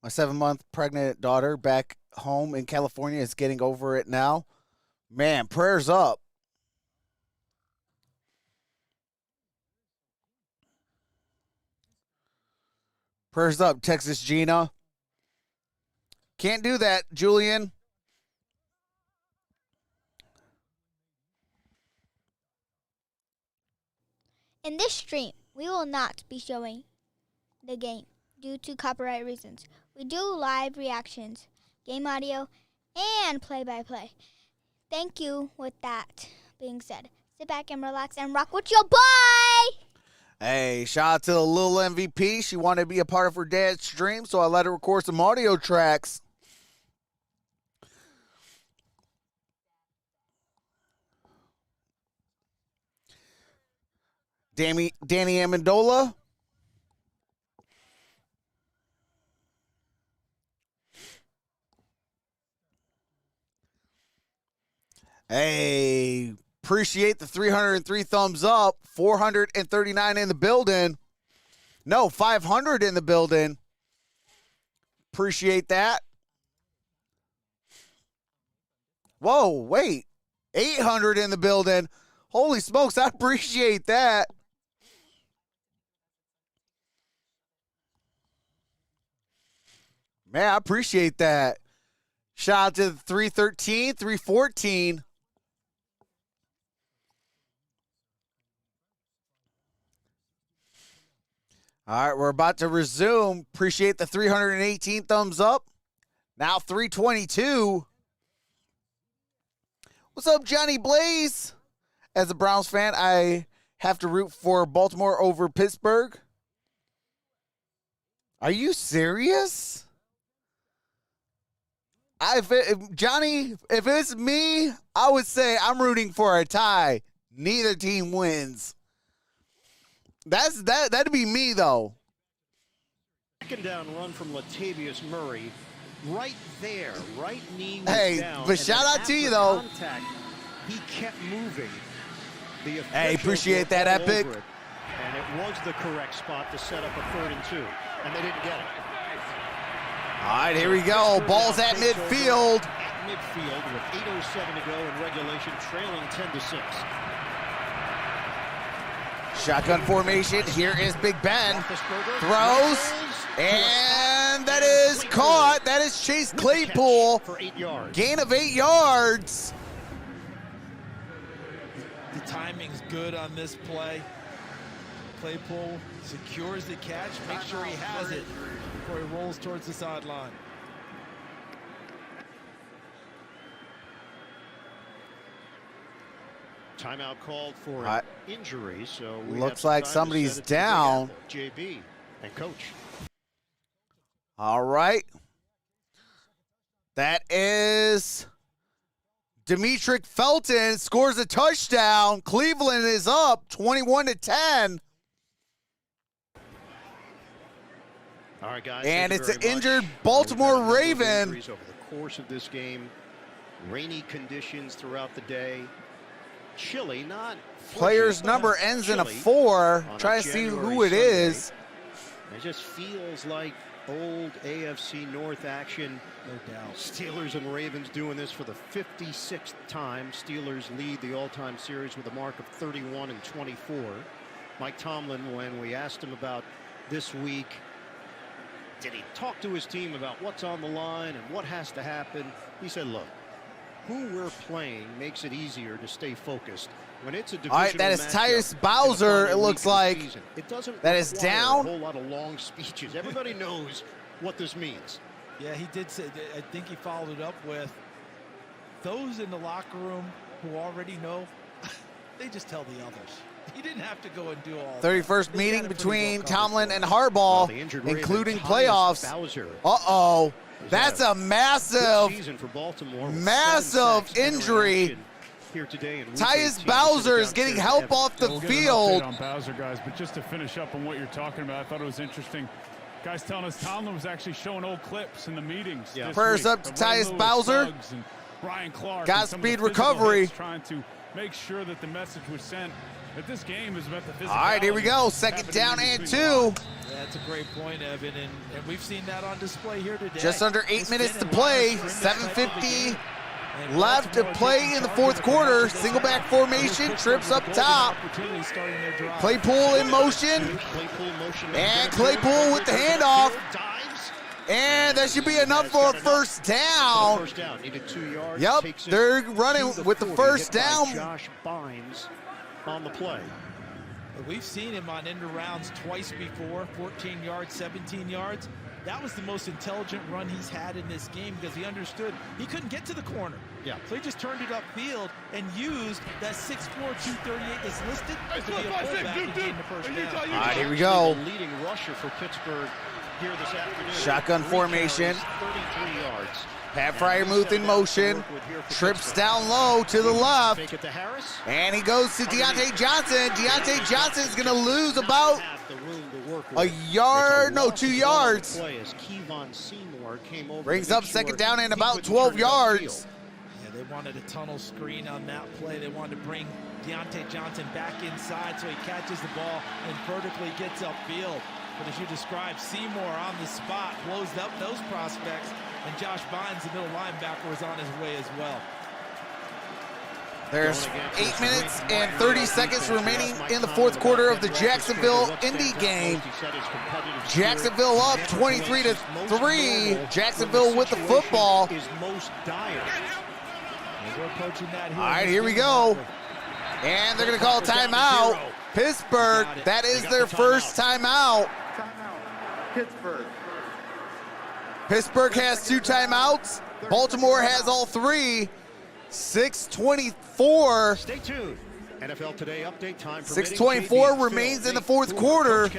My 7-month pregnant daughter back home in California is getting over it now. Man, prayers up. Prayers up, Texas Gina. Can't do that, Julian. In this stream, we will not be showing the game due to copyright reasons. We do live reactions, game audio, and play-by-play. Thank you. With that being said, sit back and relax and rock with your boy. Hey, shout out to the little MVP. She wanted to be a part of her dad's stream, so I let her record some audio tracks. Danny Amendola. Hey, appreciate the 303 thumbs up. 439 in the building. No, 500 in the building. Appreciate that. Whoa, wait. 800 in the building. Holy smokes, I appreciate that. Man, I appreciate that. Shout out to the 313, 314. All right, we're about to resume. Appreciate the 318 thumbs up. Now 322. What's up, Johnny Blaze? As a Browns fan, I have to root for Baltimore over Pittsburgh. Are you serious? Johnny, if it's me, I would say I'm rooting for a tie. Neither team wins. That'd be me, though. Second down run from Latavius Murray. Right there, right knee was down. But shout out to you, though. Contact, he kept moving. Hey, appreciate that, Epic. And it was the correct spot to set up a 3rd and 2, and they didn't get it. All right, here we go. Ball's at midfield. At midfield with 8:07 to go in regulation, trailing 10-6. Shotgun formation. Here is Big Ben. Throws. And that is caught. That is Chase Claypool. For 8 yards. Gain of 8 yards. The timing's good on this play. Claypool secures the catch, makes sure he has it before he rolls towards the sideline. Timeout called for injury, so we looks like somebody's down. JB and coach. All right. That is Demetric Felton scores a touchdown. Cleveland is up 21-10. All right, guys. And thank it's you an very injured much. Baltimore We've had a number of Raven. injuries over the course of this game. Rainy conditions throughout the day. Chilly, not Player's frigid, number but ends in a chilly 4. on a Try to see January who it Sunday. is. It just feels like old AFC North action. No doubt. Steelers and Ravens doing this for the 56th time. Steelers lead the all-time series with a mark of 31-24. Mike Tomlin, when we asked him about this week, did he talk to his team about what's on the line and what has to happen? He said, look, who we're playing makes it easier to stay focused. When it's a divisional All right, that is matchup Tyus in the Bowser, final it looks week of the like. season, it doesn't That is require down. a whole lot of long speeches. Everybody knows what this means. Yeah, he did say, I think he followed it up with those in the locker room who already know, they just tell the others. He didn't have to go and do all 31st that. meeting They got it pretty between well Tomlin covered and for him. Harbaugh, The injured Raven, including Tyus playoffs. Bowser. Uh-oh. He's That's had a massive, season for Baltimore with massive 7 sacks, 10 injury. interaction here today in week Tyus 18. Bowser This is getting downstairs help Evans. off the We'll get an field. update on Bowser, guys, but just to finish up on what you're talking about, I thought it was interesting. Guys telling us Tomlin was actually showing old clips in the meetings. Yeah. this Prayers week up to of Ray Tyus Lewis, Bowser. Suggs, and Brian Clark. Godspeed and some of the physical recovery. hits, trying to make sure that the message was sent that this game is about the physical. All right, here we go. Second down and 2. That's a great point, Evan, and we've seen that on display here today. Just under 8 It's minutes been to a lot of play. scrimmage type of a 7:50 game. And left to Baltimore play taking in the charge fourth of quarter. possession. Single back formation, trips up top. Claypool in motion. Claypool motion. And Claypool with the handoff. Dives. And that should be enough for a first down. First down. Needed 2 yards. Yep, Takes it they're to running with the 40, first hit by down. Josh Bynes on the play. We've seen him on end rounds twice before, 14 yards, 17 yards. That was the most intelligent run he's had in this game because he understood he couldn't get to the corner. Yeah. So he just turned it upfield and used that 6'4", 238 that's listed to be a fullback and gain the first down. All right, here we go. The leading rusher for Pittsburgh here this afternoon. Shotgun 3 formation. carries, 33 yards. Pat Fryermuth in motion. Trips down low to the left. Fake it to Harris. And he goes to Deontay Johnson. Deontay Johnson's going to lose about Have the room to work a with. yard, It's no, loss 2 of one on the yards. play as Kevon Seymour came over Brings to up make second sure down and he about couldn't 12 turn it upfield. yards. Yeah, they wanted a tunnel screen on that play. They wanted to bring Deontay Johnson back inside so he catches the ball and vertically gets upfield. But as you described, Seymour on the spot closed up those prospects, and Josh Bynes, the middle linebacker, was on his way as well. There's 8 minutes and 30 seconds remaining in the fourth quarter of the Jacksonville-Indy game. Jacksonville up 23-3. Jacksonville with the football. Is most dire. And we're approaching that here. All right, here we go. And they're going to call a timeout. Pittsburgh, that is their first timeout. Timeout. Pittsburgh. Pittsburgh has 2 timeouts. Baltimore has all 3. 6:24. Stay tuned. NFL Today update time. 6:24 remains in the fourth quarter.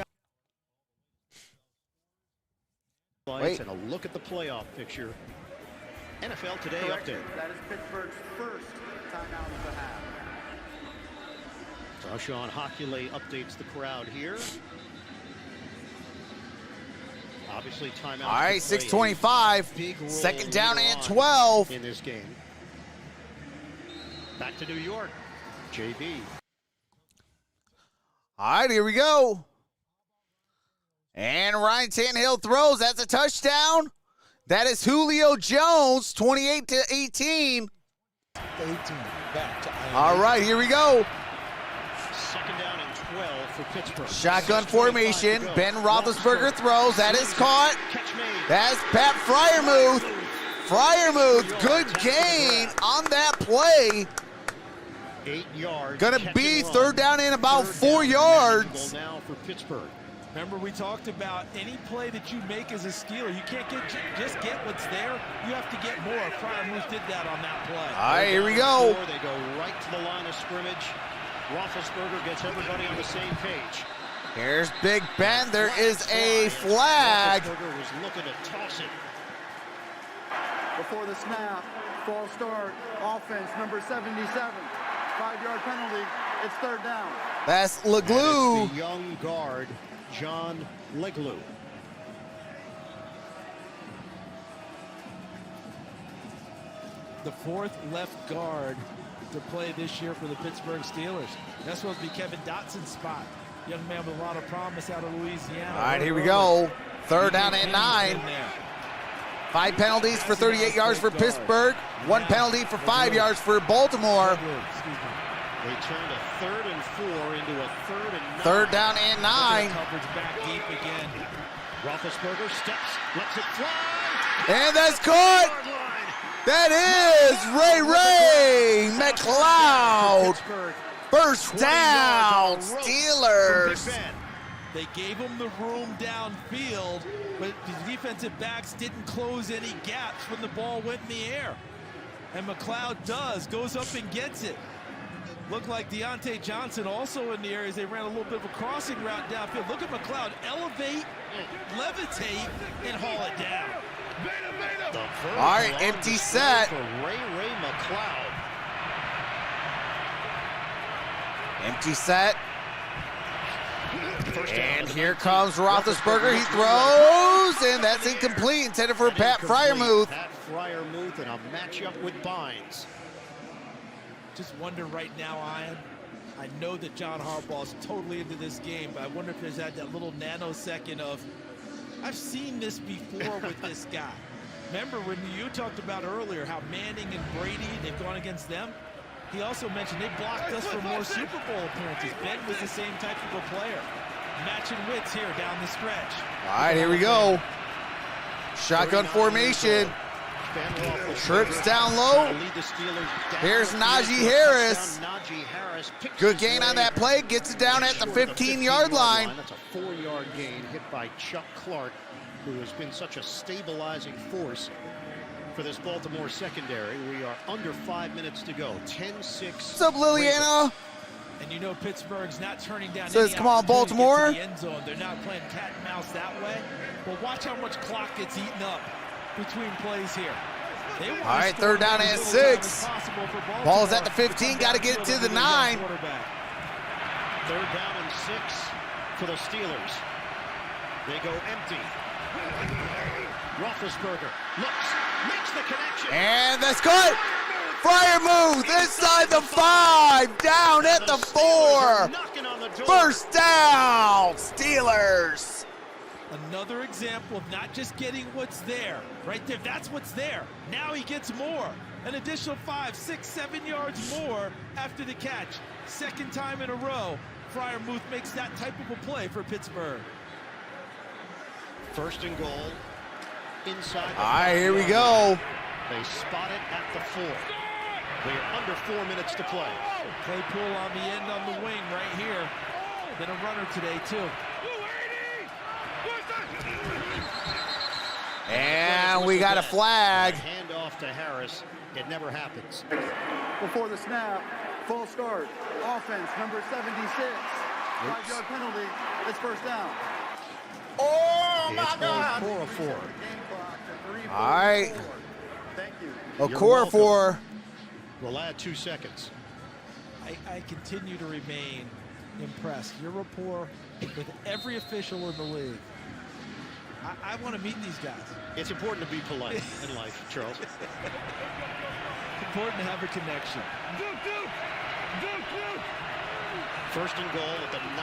Wait. And a look at the playoff picture. NFL Today Correction. update. That is Pittsburgh's first timeout of the half. Sean Hockley updates the crowd here. Obviously, timeout. All right, 6:25. Second down and 12. In this game. Back to New York. JB. All right, here we go. And Ryan Tannehill throws. That's a touchdown. That is Julio Jones, 28-18. 18 back to All right, here we go. Second down and 12 for Pittsburgh. Shotgun formation. Ben Roethlisberger throws. That is caught. Catch made. That's Pat Fryermuth. Fryermuth, good gain on that play. 8 yards. Gonna catch be and run. third down and about 4 yards. Now for Pittsburgh. Remember, we talked about any play that you make as a Steeler, you can't just get what's there. You have to get more. Fryermuth did that on that play. All right, here we go. They go right to the line of scrimmage. Roethlisberger gets everybody on the same page. Here's Big Ben. There is a flag. Roethlisberger was looking to toss it. Before the snap, false start, offense, number 77. 5-yard penalty. It's third down. That's And Leglue. it's the young guard, John Leglue. The fourth left guard to play this year for the Pittsburgh Steelers. That's supposed to be Kevin Dotson's spot. Young man with a lot of promise out of Louisiana. All right, here we go. Third down and 9. 5 penalties for 38 yards for Pittsburgh. 1 penalty for 5 yards for Baltimore. They turned a 3rd and 4 into a 3rd and 9. Third down and 9. Coverage back deep again. Roethlisberger steps, lets it fly. And that's caught. That is Ray McLeod. Pittsburgh. First down, Steelers. They gave him the room downfield, but the defensive backs didn't close any gaps when the ball went in the air. And McLeod goes up and gets it. Looked like Deontay Johnson also in the areas. They ran a little bit of a crossing route downfield. Look at McLeod elevate, levitate, and haul it down. All right, empty set. For Ray McLeod. Empty set. And here comes Roethlisberger. He throws, and that's incomplete. Intended for Pat Fryermuth. Pat Fryermuth in a matchup with Bynes. Just wonder right now, Ian, I know that John Harbaugh is totally into this game, but I wonder if there's that little nanosecond of, I've seen this before with this guy. Remember when you talked about earlier how Manning and Brady, they've gone against them? He also mentioned they blocked us for more Super Bowl appearances. Ben was the same type of a player. Matching wits here down the stretch. All right, here we go. Shotgun formation. Trips down low. Here's Najee Harris. Good gain on that play. Gets it down at the 15-yard line. That's a 4-yard gain hit by Chuck Clark, who has been such a stabilizing force for this Baltimore secondary. We are under 5 minutes to go. 10-6. What's up, Liliana? And you know Pittsburgh's not turning down Says, any come on, opportunity to Baltimore. get to the end zone. They're not playing cat and mouse that way. But watch how much clock gets eaten up between plays here. All right, third down and 6. Ball's at the 15. Got to get it to the 9. Third down and 6 for the Steelers. They go empty. Roethlisberger looks, makes the connection. And that's good. Fryermuth inside the 5, down at the 4. First down, Steelers. Another example of not just getting what's there. Right there, that's what's there. Now he gets more. An additional 5, 6, 7 yards more after the catch. Second time in a row, Fryermuth makes that type of a play for Pittsburgh. First and goal inside the All right, here we go. They spot it at the 4. We are under 4 minutes to play. Claypool on the end on the wing right here. Been a runner today, too. And we got a flag. Hand off to Harris. It never happens. Before the snap, full start, offense, number 76. 5-yard penalty. It's first down. Oh, my God. 4-4. All right. Thank you. Okorafor. We'll add 2 seconds. I continue to remain impressed. Your rapport with every official in the league. I want to meet these guys. It's important to be polite in life, Charles. It's important to have a connection. First and goal at the 9.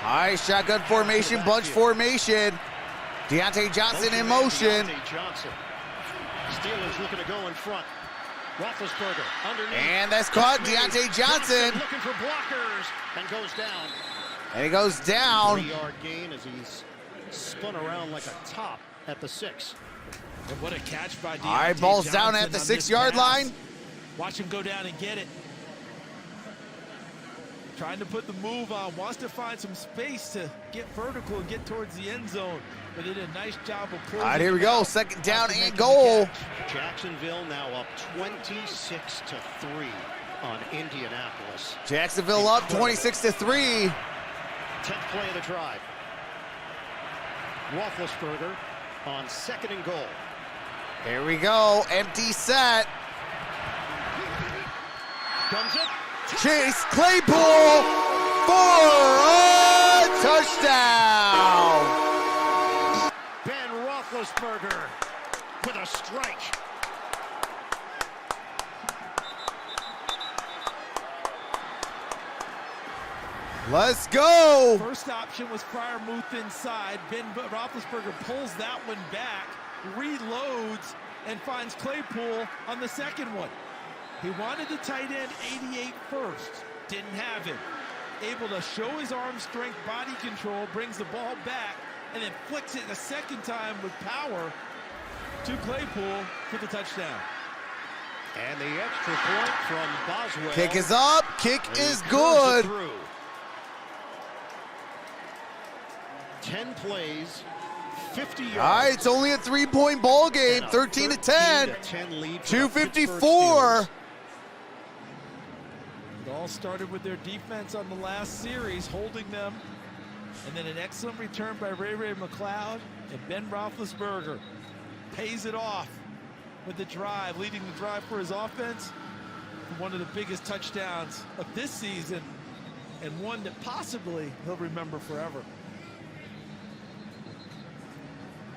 All right, shotgun formation, bunch formation. Deontay Johnson in motion. Deontay Johnson. Steelers looking to go in front. Roethlisberger underneath. And that's caught. Deontay Johnson. Looking for blockers and goes down. And he goes down. 3-yard gain as he's spun around like a top at the 6. And what a catch by Deontay All right, ball's Johnson down at the on 6-yard this pass. line. Watch him go down and get it. Trying to put the move on, wants to find some space to get vertical and get towards the end zone. But did a nice job of closing. All right, here we it go. out Second down after and making goal. the catch. Jacksonville now up 26-3 on Indianapolis. Jacksonville up 26-3. 10th play of the drive. Roethlisberger on 2nd and goal. Here we go. Empty set. Comes it. Chase Claypool for a touchdown. Ben Roethlisberger with a strike. Let's go. First option was Fryermuth inside. Ben Roethlisberger pulls that one back, reloads, and finds Claypool on the second one. He wanted the tight end 88 first. Didn't have him. Able to show his arm strength, body control, brings the ball back, and then flicks it a second time with power to Claypool for the touchdown. And the extra point from Boswell. Kick is up. Kick is good. 10 plays, 50 yards. All right, it's only a 3-point ball game. 13 to 10. 254. It all started with their defense on the last series, holding them. And then an excellent return by Ray McLeod. And Ben Roethlisberger pays it off with the drive, leading the drive for his offense. One of the biggest touchdowns of this season, and one that possibly he'll remember forever.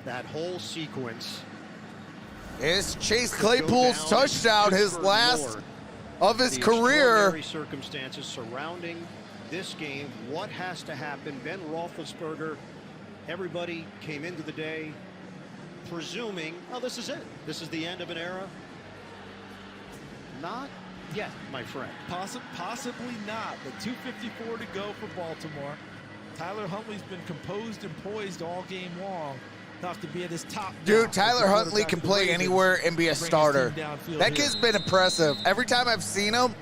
That whole sequence. It's Chase Claypool's touchdown, his last of his career. The circumstances surrounding this game, what has to happen? Ben Roethlisberger, everybody came into the day presuming, oh, this is it. This is the end of an era. Not yet, my friend. Possibly not, but 2:54 to go for Baltimore. Tyler Huntley's been composed and poised all game long. Have to be at his top. Dude, Tyler Huntley can play anywhere and be a starter. That kid's been impressive. Every time I've seen him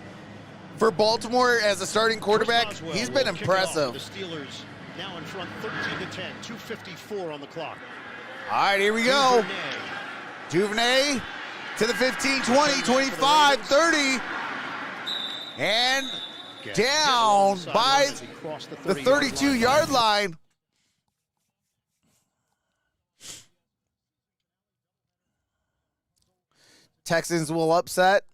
for Baltimore as a starting quarterback, he's been impressive. The Steelers now in front 13-10, 2:54 on the clock. All right, here we go. Duvernay to the 15, 20, 25, 30. And down by the 32-yard line. Texans will upset.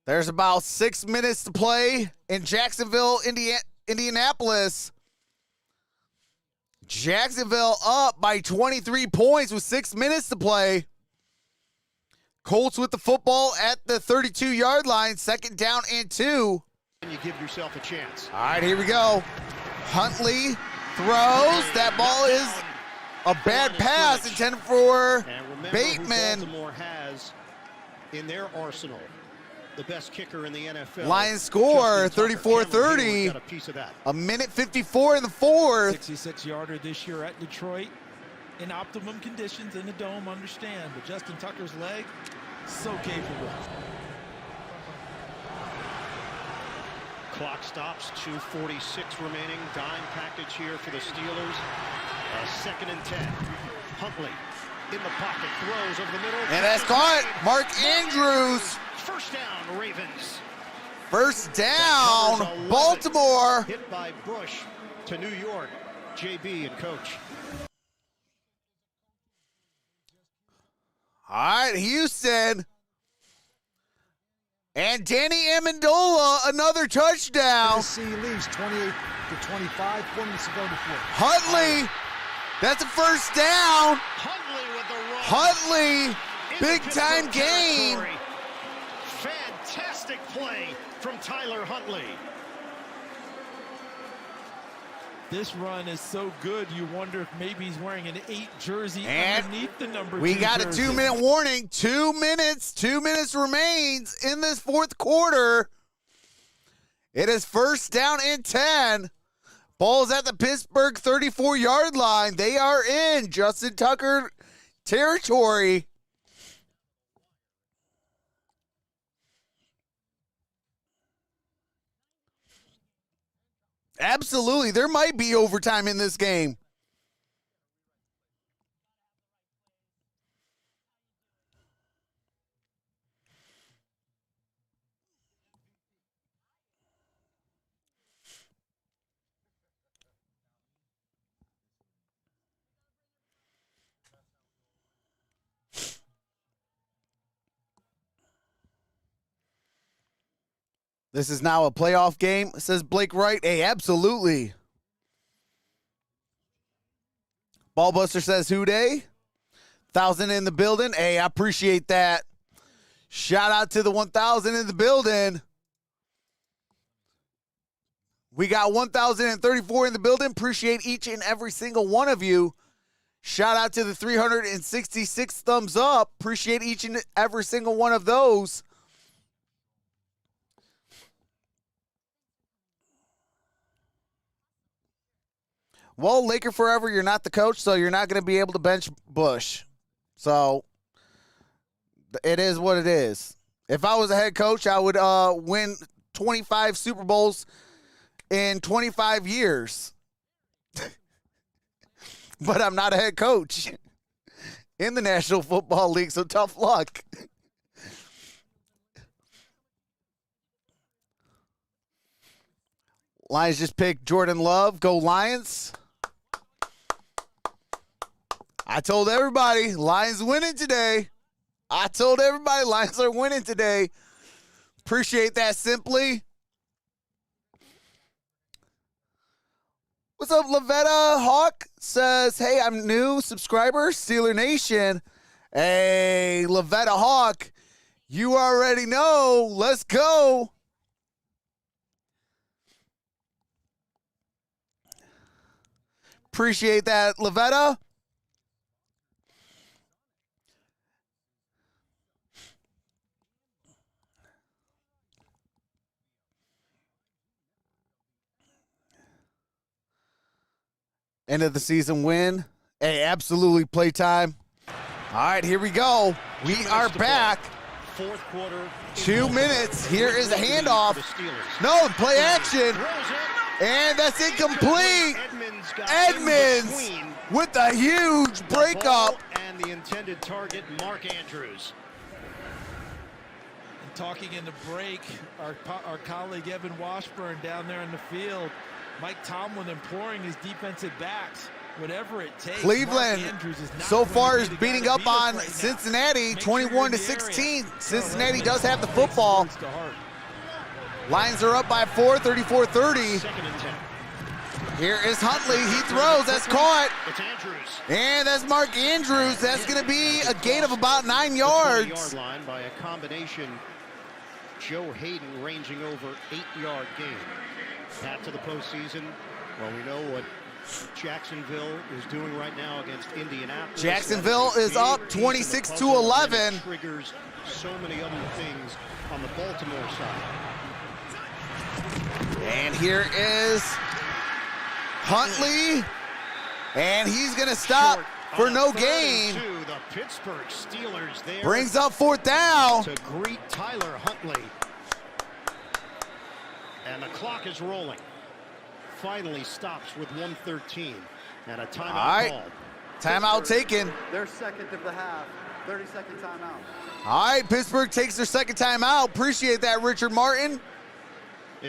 There's about 6 minutes to play in Jacksonville, Indianapolis. Jacksonville up by 23 points with 6 minutes to play. Colts with the football at the 32-yard line, 2nd down and 2. And you give yourself a chance. All right, here we go. Huntley throws. That ball is a bad pass intended for Bateman. Baltimore has in their arsenal the best kicker in the NFL. Lions score 34-30. A minute 54 in the 4th. 66-yarder this year at Detroit. In optimum conditions in the dome, understand. But Justin Tucker's leg, so capable. Clock stops, 2:46 remaining. Dime package here for the Steelers. 2nd and 10. Huntley in the pocket, throws over the middle. And that's caught. Mark Andrews. First down, Ravens. First down, Baltimore. Hit by Bush to New York. JB and coach. All right, Houston. And Danny Amendola, another touchdown. Tennessee leads 28-25, 4 minutes to go to 4. Huntley, that's a first down. Huntley, big time game. Fantastic play from Tyler Huntley. This run is so good, you wonder if maybe he's wearing an 8 jersey and underneath the number 2 we got jersey. a 2-minute warning. 2 minutes. 2 minutes remains in this 4th quarter. It is first down and 10. Ball's at the Pittsburgh 34-yard line. They are in Justin Tucker territory. Absolutely. There might be overtime in this game. This is now a playoff game, says Blake Wright. Hey, absolutely. Ballbuster says, who day? 1,000 in the building. Hey, I appreciate that. Shout out to the 1,000 in the building. We got 1,034 in the building. Appreciate each and every single one of you. Shout out to the 366 thumbs up. Appreciate each and every single one of those. Well, Laker forever, you're not the coach, so you're not going to be able to bench Bush. So it is what it is. If I was a head coach, I would win 25 Super Bowls in 25 years. But I'm not a head coach in the National Football League, so tough luck. Lions just picked Jordan Love. Go Lions. I told everybody, Lions winning today. I told everybody, Lions are winning today. Appreciate that, Simply. What's up, Lavetta Hawk? Says, hey, I'm new subscriber, Steeler Nation. Hey, Lavetta Hawk, you already know. Let's go. Appreciate that, Lavetta. End of the season win. Hey, absolutely playtime. All right, here we go. We are back. Fourth quarter. 2 minutes. Here is a handoff. No, play action. And that's incomplete. Edmonds with a huge breakup. And the intended target, Mark Andrews. And talking in the break, our colleague Evan Washburn down there in the field, Mike Tomlin imploring his defensive backs, whatever it takes. Cleveland so far is beating up on Cincinnati 21-16. Cincinnati does have the football. Lions are up by 4, 34-30. Here is Huntley. He throws. That's caught. And that's Mark Andrews. That's going to be a gain of about 9 yards. Line by a combination. Joe Hayden ranging over 8-yard gain. Back to the postseason. Well, we know what Jacksonville is doing right now against Indianapolis. Jacksonville is up 26-11. Triggers so many other things on the Baltimore side. And here is Huntley. And he's going to stop for no gain. The Pittsburgh Steelers there. Brings up 4th down. To greet Tyler Huntley. And the clock is rolling. Finally stops with 1:13 and a timeout call. Timeout taken. Their second of the half. 30-second timeout. All right, Pittsburgh takes their second timeout. Appreciate that, Richard Martin.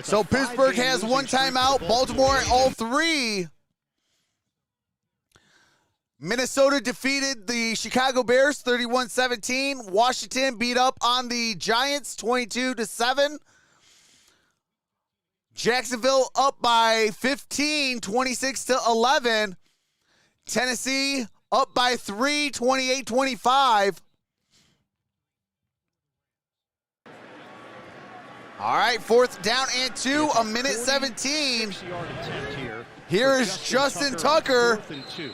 So Pittsburgh has 1 timeout. Baltimore all 3. Minnesota defeated the Chicago Bears 31-17. Washington beat up on the Giants 22-7. Jacksonville up by 15, 26-11. Tennessee up by 3, 28-25. All right, 4th down and 2, a minute 17. Here is Justin Tucker. 4th and 2.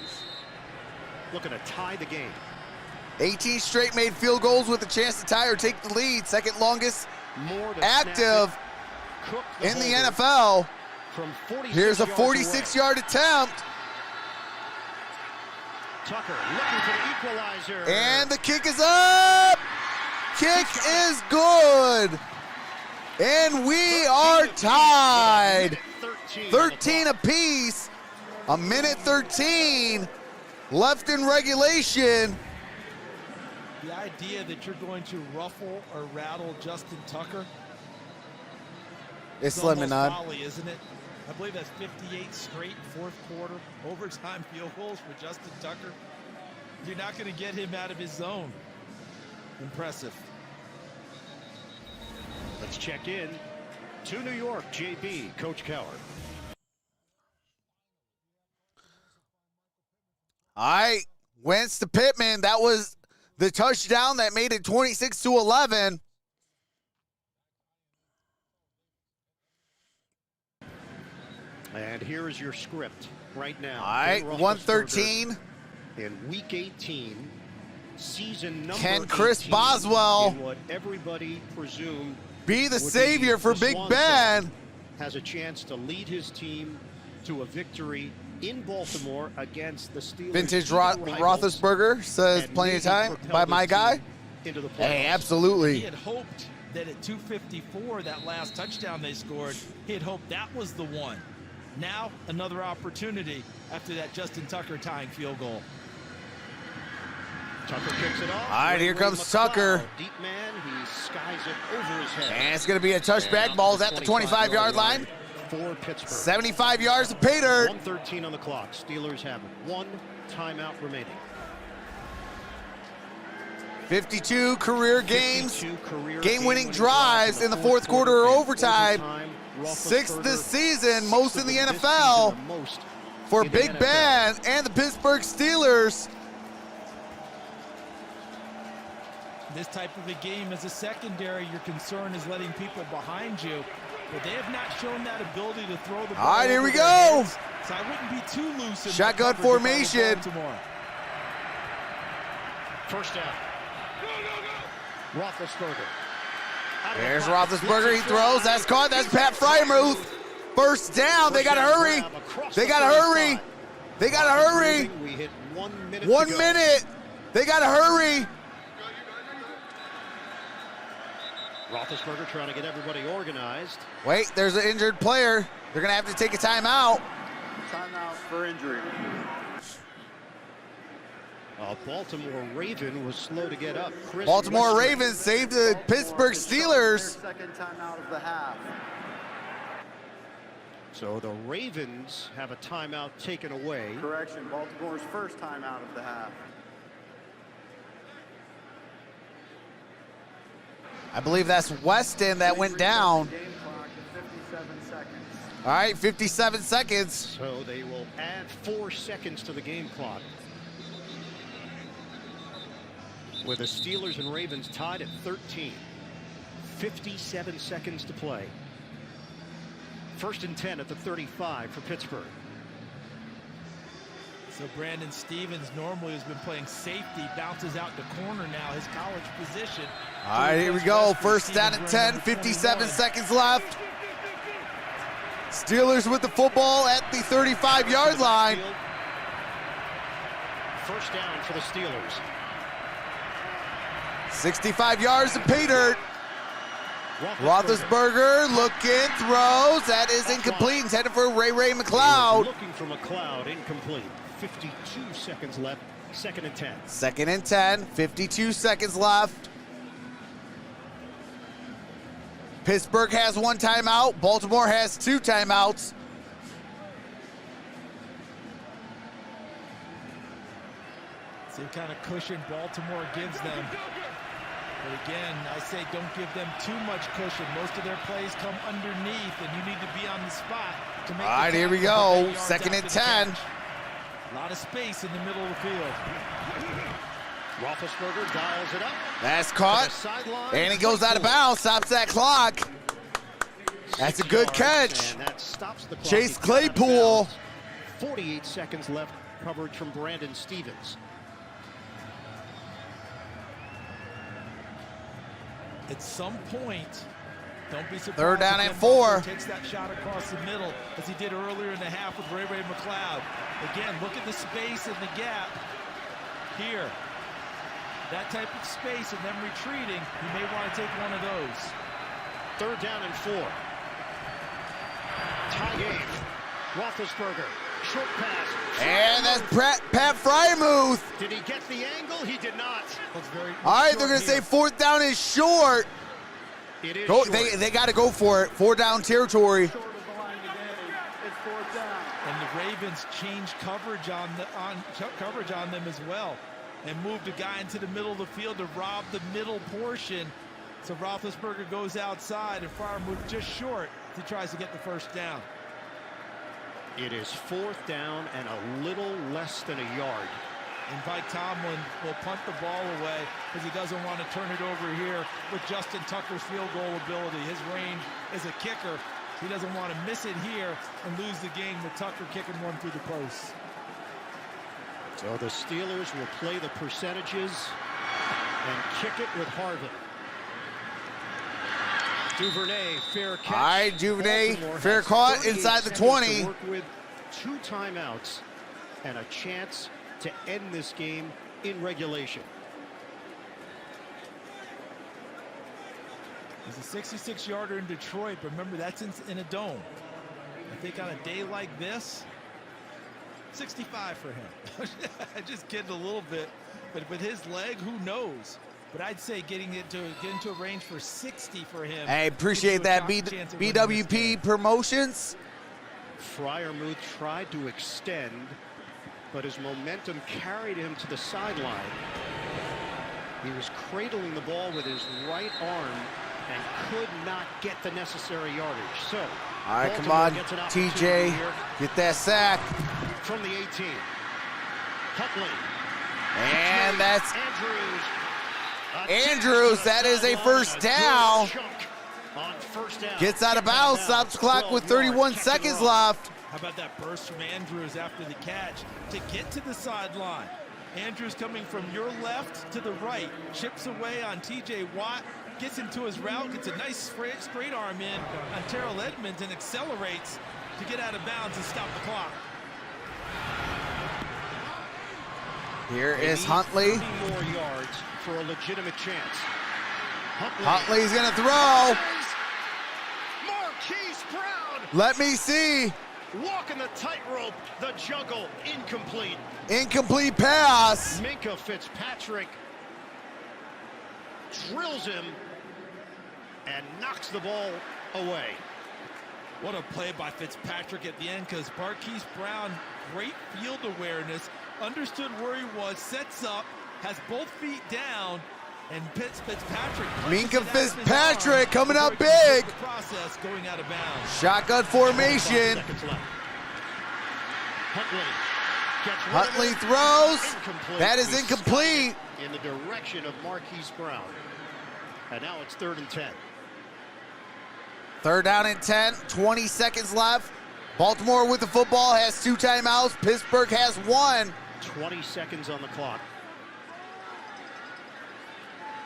Looking to tie the game. 18 straight made field goals with a chance to tie or take the lead. Second longest active in the NFL. Here's a 46-yard attempt. Tucker looking for the equalizer. And the kick is up. Kick is good. And we are tied. 13 apiece. A minute 13 left in regulation. The idea that you're going to ruffle or rattle Justin Tucker, it's slim and none. Folly, isn't it? I believe that's 58 straight fourth quarter overtime field goals for Justin Tucker. You're not going to get him out of his zone. Impressive. Let's check in. To New York, JB, Coach Cowher. All right, Wentz to Pittman. That was the touchdown that made it 26-11. And here is your script right now. All right, 113. In Week 18, season number Can Chris 18, Boswell in what everybody presumed be the would savior be for the Big swan Ben? song, has a chance to lead his team to a victory in Baltimore against the Steelers. Vintage rivals, Roethlisberger says and plenty of maybe time propel by the my team guy. into the Hey, playoffs. He absolutely. had hoped that at 2:54, that last touchdown they scored, he had hoped that was the one. Now, another opportunity after that Justin Tucker tying field goal. Tucker kicks it off. All right, here comes McLeod, Tucker. Deep man, he skies it over his head. And it's going to be a touchback. Ball's at the 25-yard line. For Pittsburgh. 75 yards to pay dirt. 1:13 on the clock. Steelers have one timeout remaining. 52 career games. 52 career Game-winning drives in the fourth quarter or overtime. Sixth this season, most in the NFL for Big Ben and the Pittsburgh Steelers. This type of a game as a secondary, your concern is letting people behind you, but they have not shown that ability to throw the ball. All right, here we over their go. heads, so I wouldn't be too loose in Shotgun the coverage formation. if I were Baltimore. First down. Roethlisberger. There's Roethlisberger. He throws. That's caught. That's Pat Frymuth. First down. They got to hurry. They got to hurry. They got to hurry. We hit 1 minute. 1 minute. They got to hurry. Roethlisberger trying to get everybody organized. Wait, there's an injured player. They're going to have to take a timeout. Timeout for injury. Baltimore Raven was slow to get up. Chris Baltimore Westbrook. Ravens saved the Pittsburgh Steelers. Second timeout of the half. So the Ravens have a timeout taken away. Correction, Baltimore's first timeout of the half. I believe that's Weston that went down. Game clock to 57 seconds. All right, 57 seconds. So they will add 4 seconds to the game clock. With the Steelers and Ravens tied at 13. 57 seconds to play. First and 10 at the 35 for Pittsburgh. So Brandon Stevens normally has been playing safety, bounces out to corner now, his college position. All right, here we go. First down and 10, 57 seconds left. Steelers with the football at the 35-yard line. First down for the Steelers. 65 yards to pay dirt. Roethlisberger looking, throws. That is incomplete. Intended for Ray McLeod. Looking for McLeod, incomplete. 52 seconds left. Second and 10. Second and 10, 52 seconds left. Pittsburgh has 1 timeout. Baltimore has 2 timeouts. See what kind of cushion Baltimore gives them. But again, I say don't give them too much cushion. Most of their plays come underneath, and you need to be on the spot to make. All right, here we go. Second and 10. A lot of space in the middle of the field. Roethlisberger dials it up. That's caught. And he goes out of bounds, stops that clock. That's a good catch. And that stops the clock. Chase He got out of Claypool. bounds. 48 seconds left. Coverage from Brandon Stevens. At some point, don't be surprised. Third down if and Ken 4. Buckner takes that shot across the middle as he did earlier in the half with Ray McLeod. Again, look at the space and the gap here. That type of space and them retreating, you may want to take one of those. Third down and 4. Tie game. Roethlisberger. Short pass. And that's Pat Frymuth. Did he get the angle? He did not. All right, they're going to say 4th down is short. It is Go, short. they got to go for it. 4 down territory. Short of the line today. It's 4th down. And the Ravens changed coverage on them as well, and moved a guy into the middle of the field to rob the middle portion So Roethlisberger goes outside and Freiermuth just short as he tries to get the first down. It is 4th down and a little less than a yard. And Mike Tomlin will punt the ball away because he doesn't want to turn it over here with Justin Tucker's field goal ability. His range as a kicker. He doesn't want to miss it here and lose the game with Tucker kicking one through the post. So the Steelers will play the percentages and kick it with Harvin. Duvernay, fair catch. All right, Duvernay, Baltimore fair has caught 38 inside the seconds 20. to work with 2 timeouts and a chance to end this game in regulation. He's a 66-yarder in Detroit, but remember, that's in a dome. I think on a day like this, 65 for him. I just kidded a little bit, but with his leg, who knows? But I'd say get into a range for 60 for him. I appreciate that, BWP Promotions. Freiermuth tried to extend, but his momentum carried him to the sideline. He was cradling the ball with his right arm and could not get the necessary yardage. So, all right, come on, TJ, get that sack. From the 18. Huntley. And that's Andrews. That is a first down. Gets out of bounds, stops the clock with 31 seconds left. How about that burst from Andrews after the catch to get to the sideline? Andrews coming from your left to the right, chips away on TJ Watt, gets into his route, gets a nice straight arm in on Terrell Edmonds and accelerates to get out of bounds and stop the clock. Here is Huntley. More yards for a legitimate chance. Huntley's going to throw. Marquise Brown. Let me see. Walking the tightrope, the juggle, incomplete. Incomplete pass. Minkah Fitzpatrick drills him and knocks the ball away. What a play by Fitzpatrick at the end, because Marquise Brown, great field awareness, understood where he was, sets up, has both feet down, and Fitzpatrick. Minkah Fitzpatrick coming up big. The process going out of bounds. Shotgun formation. Huntley throws. That is incomplete. In the direction of Marquise Brown. And now it's 3rd and 10. 3rd down and 10, 20 seconds left. Baltimore with the football has 2 timeouts. Pittsburgh has 1. 20 seconds on the clock.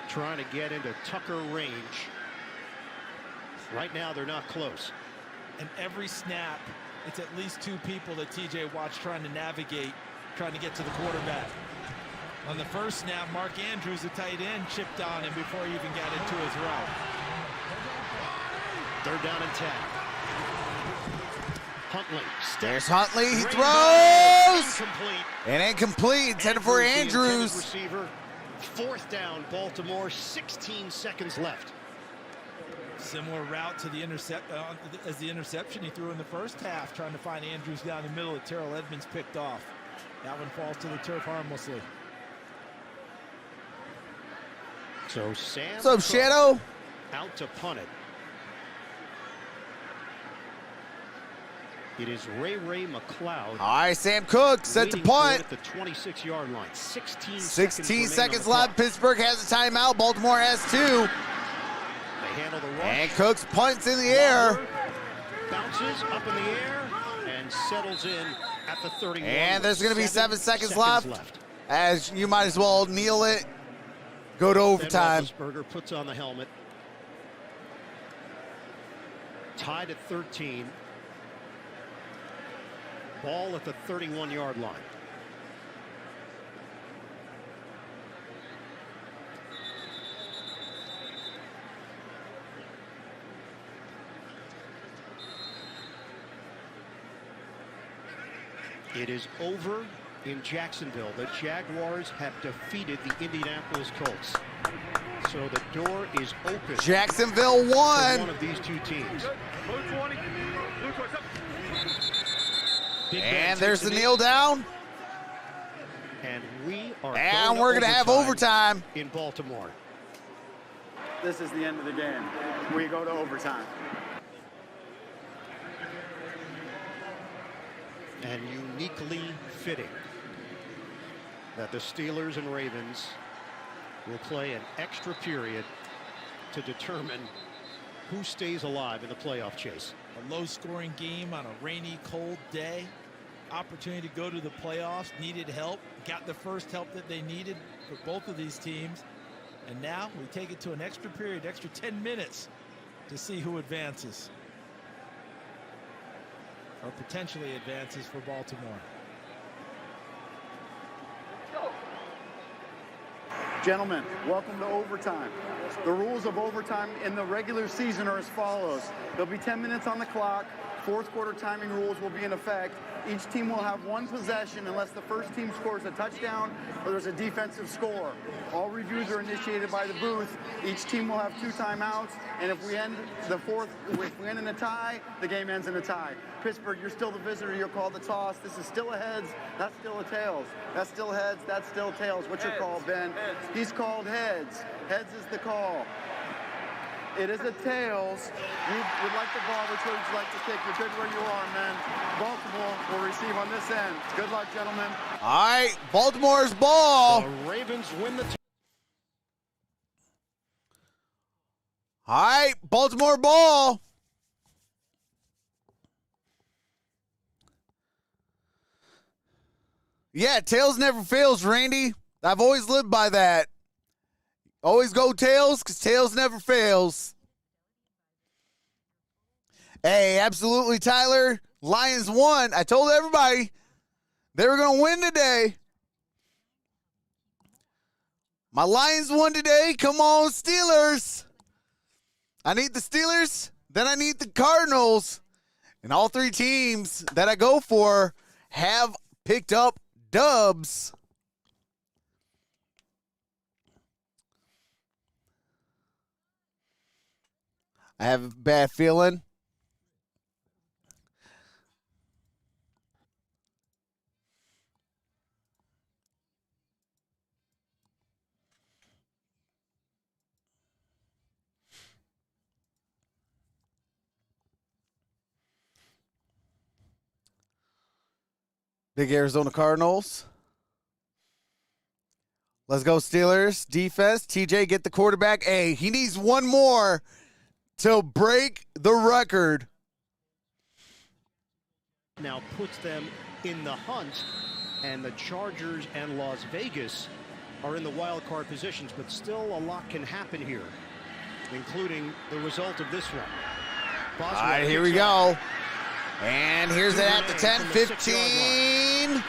Trying to get into Tucker range. Right now, they're not close. And every snap, it's at least 2 people that TJ Watt's trying to navigate, trying to get to the quarterback. On the first snap, Mark Andrews, the tight end, chipped on him before he even got into his route. 3rd down and 10. Huntley. There's Huntley. He throws. Incomplete. And incomplete. Intended for Andrews. Receiver. 4th down, Baltimore. 16 seconds left. Similar route to the as the interception he threw in the first half, trying to find Andrews down the middle that Terrell Edmonds picked off. That one falls to the turf harmlessly. So Sam. What's up, Shadow? Out to punt it. It is Ray McLeod. All right, Sam Cook set to punt. At the 26-yard line. 16 seconds left. Pittsburgh has a timeout. Baltimore has 2. They handle the rush. And Cook's punts in the air. Bounces up in the air and settles in at the 31. And there's going to be 7 seconds left. As you might as well kneel it. Go to overtime. Roethlisberger puts on the helmet. Tied at 13. Ball at the 31-yard line. It is over in Jacksonville. The Jaguars have defeated the Indianapolis Colts. So the door is open. Jacksonville won. For one of these 2 teams. And there's the kneel down. And we are and we're going to have overtime in Baltimore. this is the end of the game. We go to overtime. And uniquely fitting that the Steelers and Ravens will play an extra period to determine who stays alive in the playoff chase. A low-scoring game on a rainy, cold day. Opportunity to go to the playoffs. Needed help. Got the first help that they needed for both of these teams. And now we take it to an extra period, extra 10 minutes to see who advances. Or potentially advances for Baltimore. Gentlemen, welcome to overtime. The rules of overtime in the regular season are as follows. There'll be 10 minutes on the clock. Fourth quarter timing rules will be in effect. Each team will have one possession unless the first team scores a touchdown or there's a defensive score. All reviews are initiated by the booth. Each team will have 2 timeouts, and if we end in a tie, the game ends in a tie. Pittsburgh, you're still the visitor. You'll call the toss. This is still a heads. That's still a tails. That's still heads. That's still tails. What's your call, Ben? He's called heads. Heads is the call. It is a tails. We would like the ball. Which way would you like to kick? You're good where you are, man. Baltimore will receive on this end. Good luck, gentlemen. All right, Baltimore's ball. The Ravens win the All right, Baltimore ball. Yeah, tails never fails, Randy. I've always lived by that. Always go tails, because tails never fails. Hey, absolutely, Tyler. Lions won. I told everybody they were going to win today. My Lions won today. Come on, Steelers. I need the Steelers, then I need the Cardinals. And all 3 teams that I go for have picked up dubs. I have a bad feeling. Big Arizona Cardinals. Let's go Steelers. Defense. TJ, get the quarterback. Hey, he needs one more to break the record. now puts them in the hunt, and the Chargers and Las Vegas are in the wild card positions, but still a lot can happen here, including the result of this one. Boswell, all right, here we go. And here's it at the 10, 15,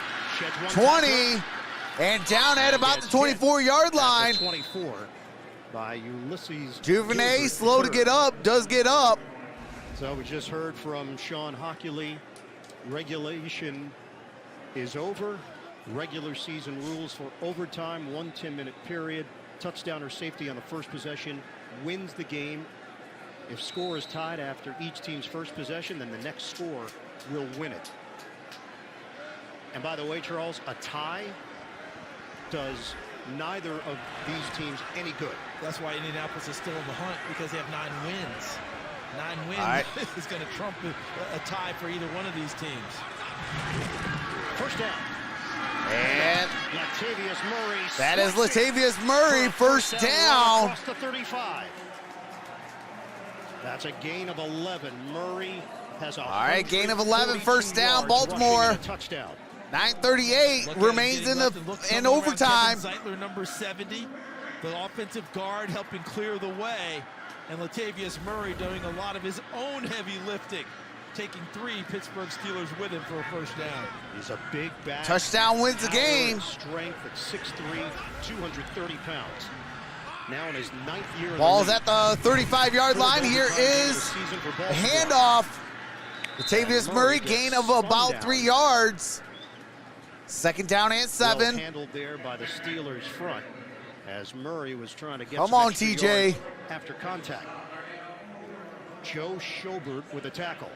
20, and down at about the 24-yard line. 24 by Ulysses Juvenay, slow to get up, does get up. So we just heard from Sean Hockley. Regulation is over. Regular season rules for overtime, 1 10-minute period. Touchdown or safety on the first possession wins the game. If score is tied after each team's first possession, then the next score will win it. And by the way, Charles, a tie does neither of these teams any good. That's why Indianapolis is still in the hunt, because they have 9 wins. 9 wins right. is going to trump a tie for either one of these teams. First down. And Latavius Murray. that is Latavius Murray, first down. Across the 35. That's a gain of 11. Murray has a all right, gain of 11, first down, Baltimore. Touchdown. 9:38 remains in overtime. Zeitler, number 70, the offensive guard, helping clear the way, and Latavius Murray doing a lot of his own heavy lifting, taking 3 Pittsburgh Steelers with him for a first down. He's a big back. Touchdown wins the game. Strength at 6'3", 230 pounds. Now in his 9th year. Ball's at the 35-yard line. Here is a handoff. Latavius Murray, gain of about 3 yards. Second down and 7. Well handled there by the Steelers front as Murray was trying to get Come some on, extra TJ. yards after contact. Joe Schobert with a tackle.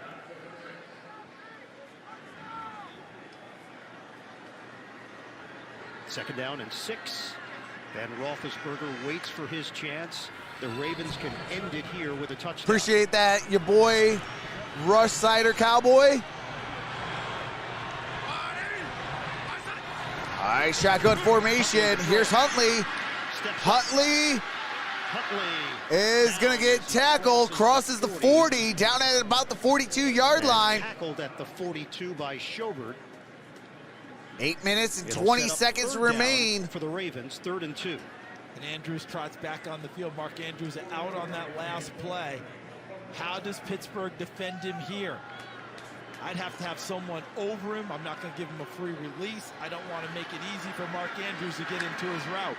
Second down and 6. And Roethlisberger waits for his chance. The Ravens can end it here with a touchdown. Appreciate that, your boy, Rush Cider Cowboy. All right, shotgun formation. Here's Huntley. Huntley is going to get tackled, crosses the 40, down at about the 42-yard line. Tackled at the 42 by Schobert. 8 minutes and 20 seconds remain for the Ravens, 3rd and 2. And Andrews trots back on the field. Mark Andrews out on that last play. How does Pittsburgh defend him here? I'd have to have someone over him. I'm not going to give him a free release. I don't want to make it easy for Mark Andrews to get into his route.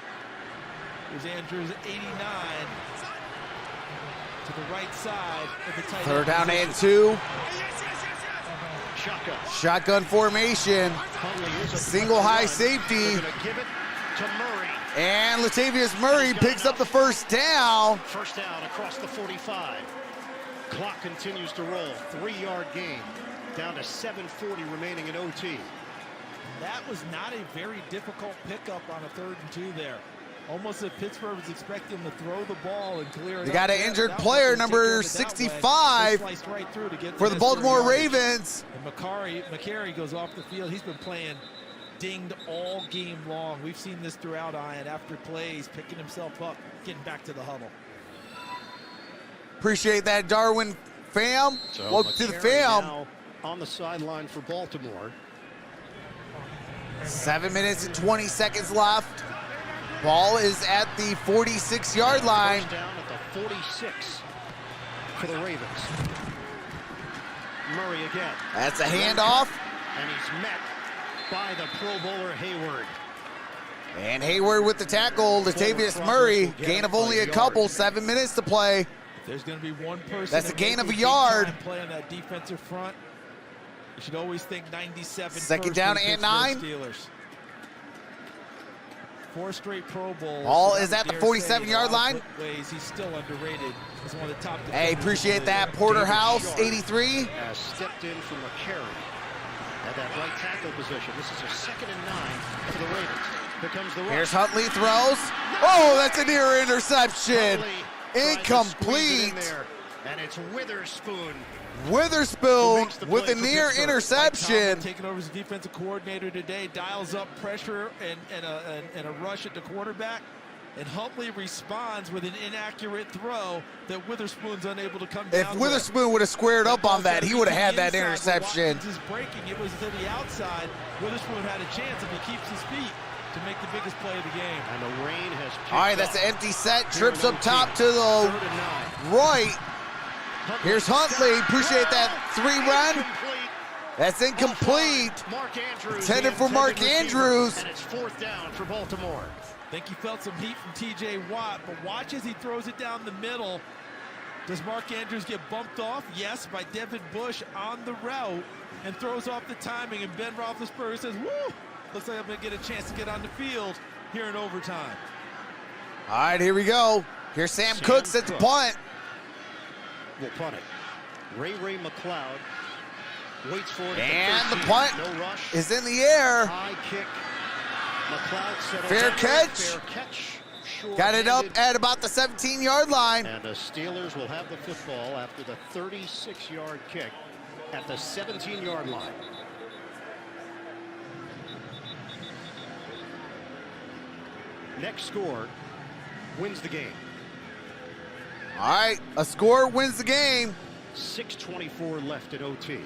Here's Andrews, 89, to the right side of the tight end. 3rd down and 2. Shotgun. Shotgun formation. Single high safety. Give it to Murray. And Latavius Murray picks up the 1st down. 1st down across the 45. Clock continues to roll. 3-yard gain. Down to 7:40 remaining in OT. That was not a very difficult pickup on a 3rd and 2 there. Almost if Pittsburgh was expecting to throw the ball and clear it. They got an injured player, number 65, for the Baltimore Ravens. And McCary goes off the field. He's been playing dinged all game long. We've seen this throughout, Ian, after plays, picking himself up, getting back to the huddle. Appreciate that, Darwin fam. So welcome to the fam. Now on the sideline for Baltimore. 7 minutes and 20 seconds left. Ball is at the 46-yard line. First down at the 46 for the Ravens. Murray again. That's a handoff. And he's met by the Pro Bowler Hayward. And Hayward with the tackle. Latavius Murray, gain of only a couple. 7 minutes to play. If there's going to be one person that's a gain of a yard. Play on that defensive front. You should always think 97. 2nd down and 9. Steelers. 4 straight Pro Bowls. Ball is at the 47-yard line. Ways he's still underrated as one of the top. Hey, appreciate that. Porterhouse, 83. Has stepped in from McCary at that right tackle position. This is a 2nd and 9 for the Ravens. Here comes the rush. Here's Huntley, throws. Oh, that's a near interception. Incomplete. And it's Witherspoon. Witherspoon with a near interception. Taking over as defensive coordinator today, dials up pressure and a rush at the quarterback, and Huntley responds with an inaccurate throw that Witherspoon's unable to come down. If Witherspoon would have squared up on that, he would have had that interception. Just breaking, it was to the outside. Witherspoon had a chance if he keeps his feet to make the biggest play of the game. And the rain has picked all right, that's an empty set. Trips up top to the right. Here's Huntley. Appreciate that 3-run. That's incomplete. Intended for Mark Andrews. And it's 4th down for Baltimore. I think he felt some heat from T.J. Watt, but watch as he throws it down the middle. Does Mark Andrews get bumped off? Yes, by Devin Bush on the route, and throws off the timing, and Ben Roethlisberger says, woo, looks like I'm going to get a chance to get on the field here in overtime. All right, here we go. Here's Sam Cooks at the punt. Will punt it. Ray McLeod waits for it. And the punt no rush. is in the air. High kick. McLeod fair catch. Fair catch. Got it up at about the 17-yard line. And the Steelers will have the football after the 36-yard kick at the 17-yard line. Next score wins the game. All right, a score wins the game. 6:24 left at OT.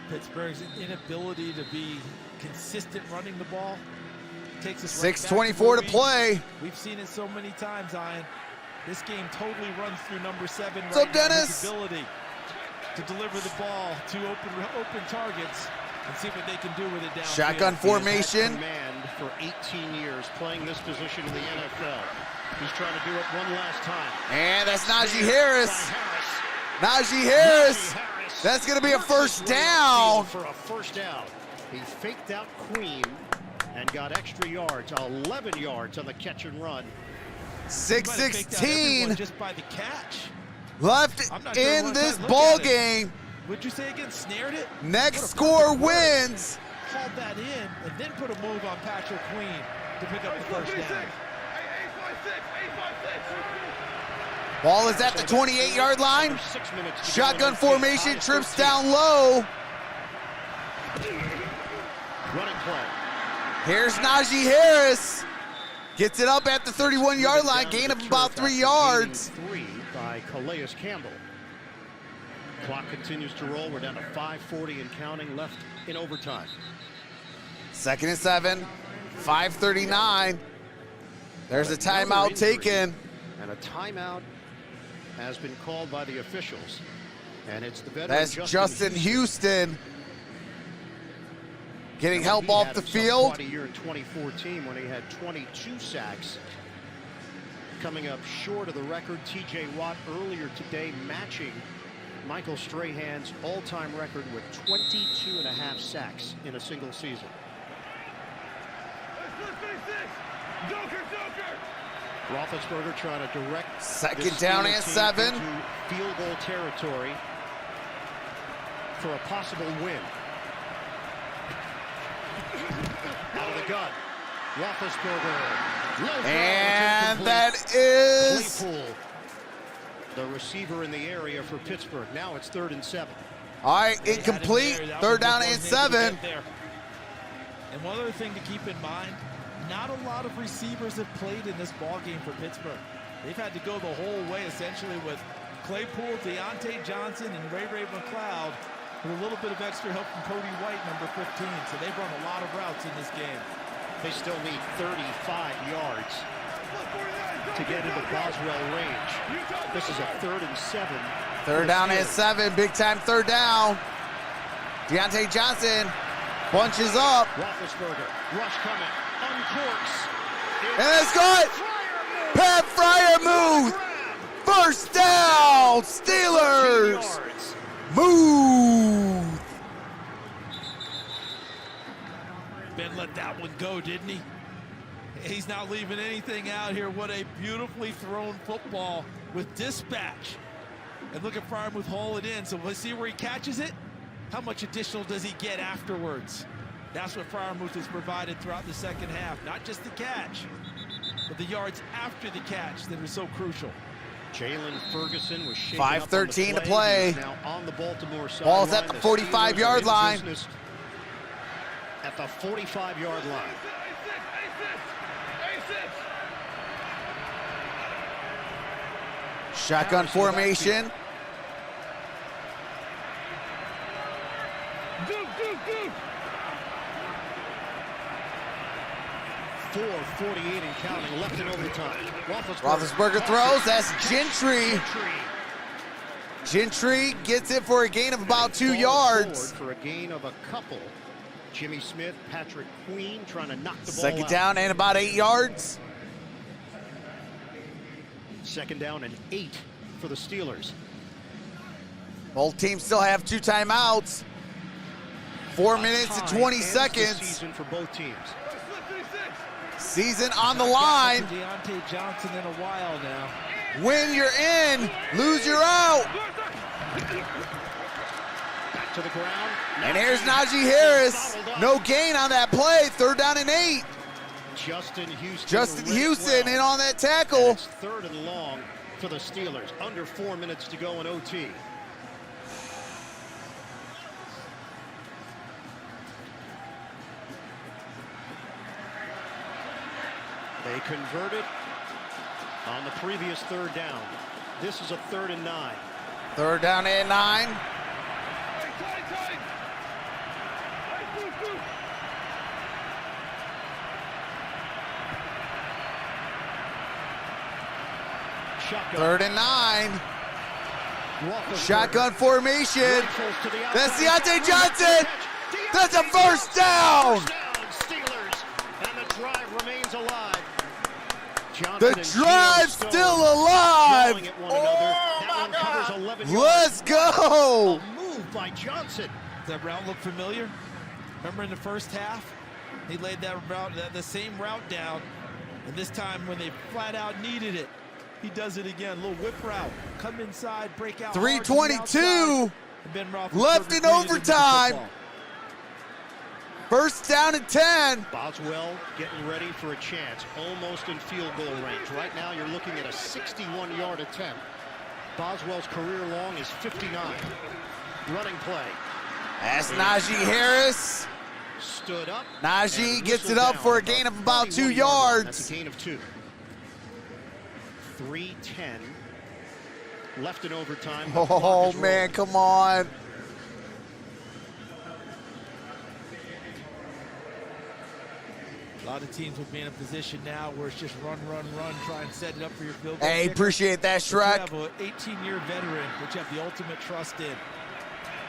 Pittsburgh's inability to be consistent running the ball takes us 6:24 to play. We've seen it so many times, Ian. This game totally runs through number 7. What's up, Dennis? His ability to deliver the ball to open targets and see what they can do with it downfield. Shotgun formation. Command for 18 years playing this position in the NFL. He's trying to do it one last time. And that's Najee Harris. Najee Harris. That's going to be a 1st down. For a 1st down. He faked out Queen and got extra yards, 11 yards on the catch and run. 6:16 just by the catch. left in this ball game. What'd you say again? Snared it? Next score wins. called that in and then put a move on Patrick Queen to pick up the first down. Ball is at the 28-yard line. Shotgun formation, trips down low. Running play. Here's Najee Harris. Gets it up at the 31-yard line, gain of about 3 yards. 3 by Calais Campbell. Clock continues to roll. We're down to 5:40 and counting left in overtime. 2nd and 7, 5:39. There's a timeout taken. And a timeout has been called by the officials. And it's the veteran That's Justin Houston getting help He off had the himself field. quite a year in 2014 when he had 22 sacks. Coming up short of the record, T.J. Watt earlier today matching Michael Strahan's all-time record with 22.5 sacks in a single season. Roethlisberger trying to direct. 2nd down and 7. Into field goal territory for a possible win. Out of the gun. Roethlisberger. And that is Claypool, the receiver in the area for Pittsburgh. Now it's 3rd and 7. all right, incomplete. 3rd down and 7. And one other thing to keep in mind, not a lot of receivers have played in this ball game for Pittsburgh. They've had to go the whole way essentially with Claypool, Deontay Johnson, and Ray McLeod with a little bit of extra help from Cody White, number 15. So they've run a lot of routes in this game. They still need 35 yards to get into Boswell range. This is a 3rd and 7. 3rd down and 7, big time 3rd down. Deontay Johnson bunches up. Roethlisberger, rush coming, uncorks. And it's good. Pat Fryer move. First down, Steelers. Move. Ben let that one go, didn't he? He's not leaving anything out here. What a beautifully thrown football with dispatch. And look at Freiermuth haul it in. So let's see where he catches it. How much additional does he get afterwards? That's what Freiermuth has provided throughout the second half. Not just the catch, but the yards after the catch that are so crucial. Jalen Ferguson was shaken 5:13 up to play. He's now on the Baltimore side. Ball's at the 45-yard line. At the 45-yard line. Shotgun formation. .448 and counting left in overtime. Roethlisberger throws. That's Gentry. Gentry gets it for a gain of about 2 yards. For a gain of a couple. Jimmy Smith, Patrick Queen trying to knock the ball out. 2nd down and about 8 yards. 2nd down and 8 for the Steelers. Both teams still have 2 timeouts. 4 minutes and 20 seconds. Season for both teams. Season on the line. Deontay Johnson in a while now. Win, you're in. Lose, you're out. Back to the ground. And here's Najee Harris. No gain on that play. 3rd down and 8. Justin Houston in on that tackle. It's 3rd and long for the Steelers. Under 4 minutes to go in OT. They converted on the previous 3rd down. This is a 3rd and 9. 3rd down and 9. Shotgun. 3rd and 9. Shotgun formation. That's Deontay Johnson. That's a first down. Steelers, and the drive remains alive. The drive's still alive. Oh my God. Let's go. A move by Johnson. Does that route look familiar? Remember in the first half, he laid that route, the same route down, and this time when they flat out needed it, he does it again. A little whip route, come inside, break out. 3:22 left in overtime. First down and 10. Boswell getting ready for a chance, almost in field goal range. Right now you're looking at a 61-yard attempt. Boswell's career long is 59. Running play. That's Najee Harris. Stood up. Najee gets it up for a gain of about 2 yards. That's a gain of 2. 3:10 left in overtime. Oh, man, come on. A lot of teams will be in a position now where it's just run, try and set it up for your field goal. Hey, kicker. appreciate that, Shrek. You have an 18-year veteran, which you have the ultimate trust in.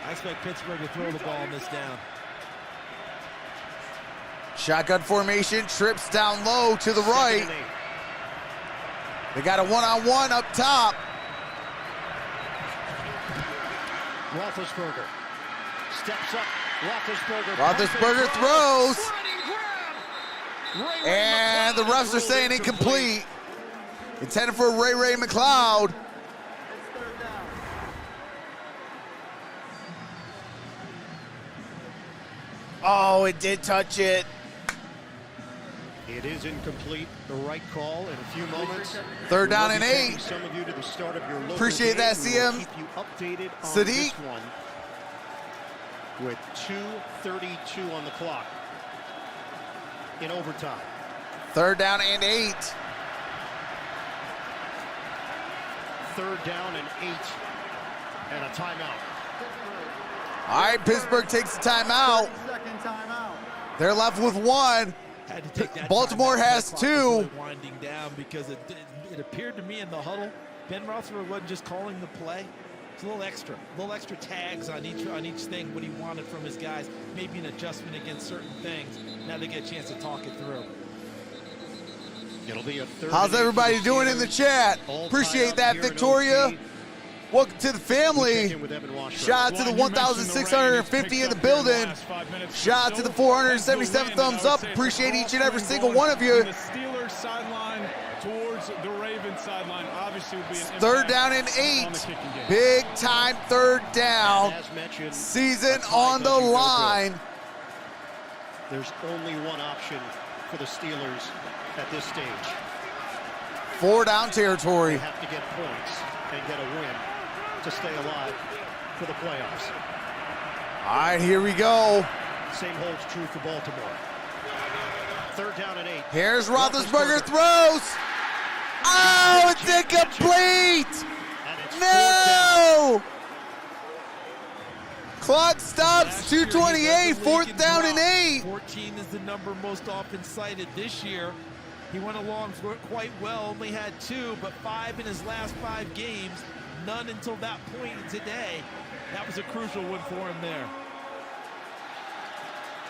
I expect Pittsburgh to throw the ball on this down. Shotgun formation, trips down low to the right. They got a one-on-one up top. Roethlisberger steps up. Roethlisberger throws. And the refs are saying incomplete. Intended for Ray McLeod. Oh, it did touch it. It is incomplete. The right call in a few moments. Third down and 8. Some of you to the start of your local Appreciate that, game. We will CM. keep you updated on Sadiq. this one with 2:32 on the clock in overtime. Third down and 8. Third down and 8 and a timeout. All right, Pittsburgh takes the timeout. Second timeout. They're left with 1. Had to take that Baltimore timeout. has The clock was 2. really winding down because it appeared to me in the huddle, Ben Roethlisberger wasn't just calling the play. It's a little extra tags on each thing, what he wanted from his guys, maybe an adjustment against certain things. Now they get a chance to talk it through. It'll be a third. How's everybody doing in the chat? Appreciate that, Victoria. Welcome to the family. Shout out to the 1,650 in the building. Shout out to the 477 thumbs up. Appreciate each and every single one of you. The Steelers sideline towards the Ravens sideline obviously will be an Third down and 8. on the kicking game. Big time third down. As mentioned, Season a tie on the doesn't go good. line. There's only one option for the Steelers at this stage. 4 down territory. They have to get points and get a win to stay alive for the playoffs. All right, here we go. Same holds true for Baltimore. Third down and 8. Here's Roethlisberger throws. Oh, it's incomplete. And it's No! Clock stops, 2:28, 4th down and 8. 14 is the number most often cited this year. He went along for it quite well, only had 2, but 5 in his last 5 games. None until that point today. That was a crucial one for him there.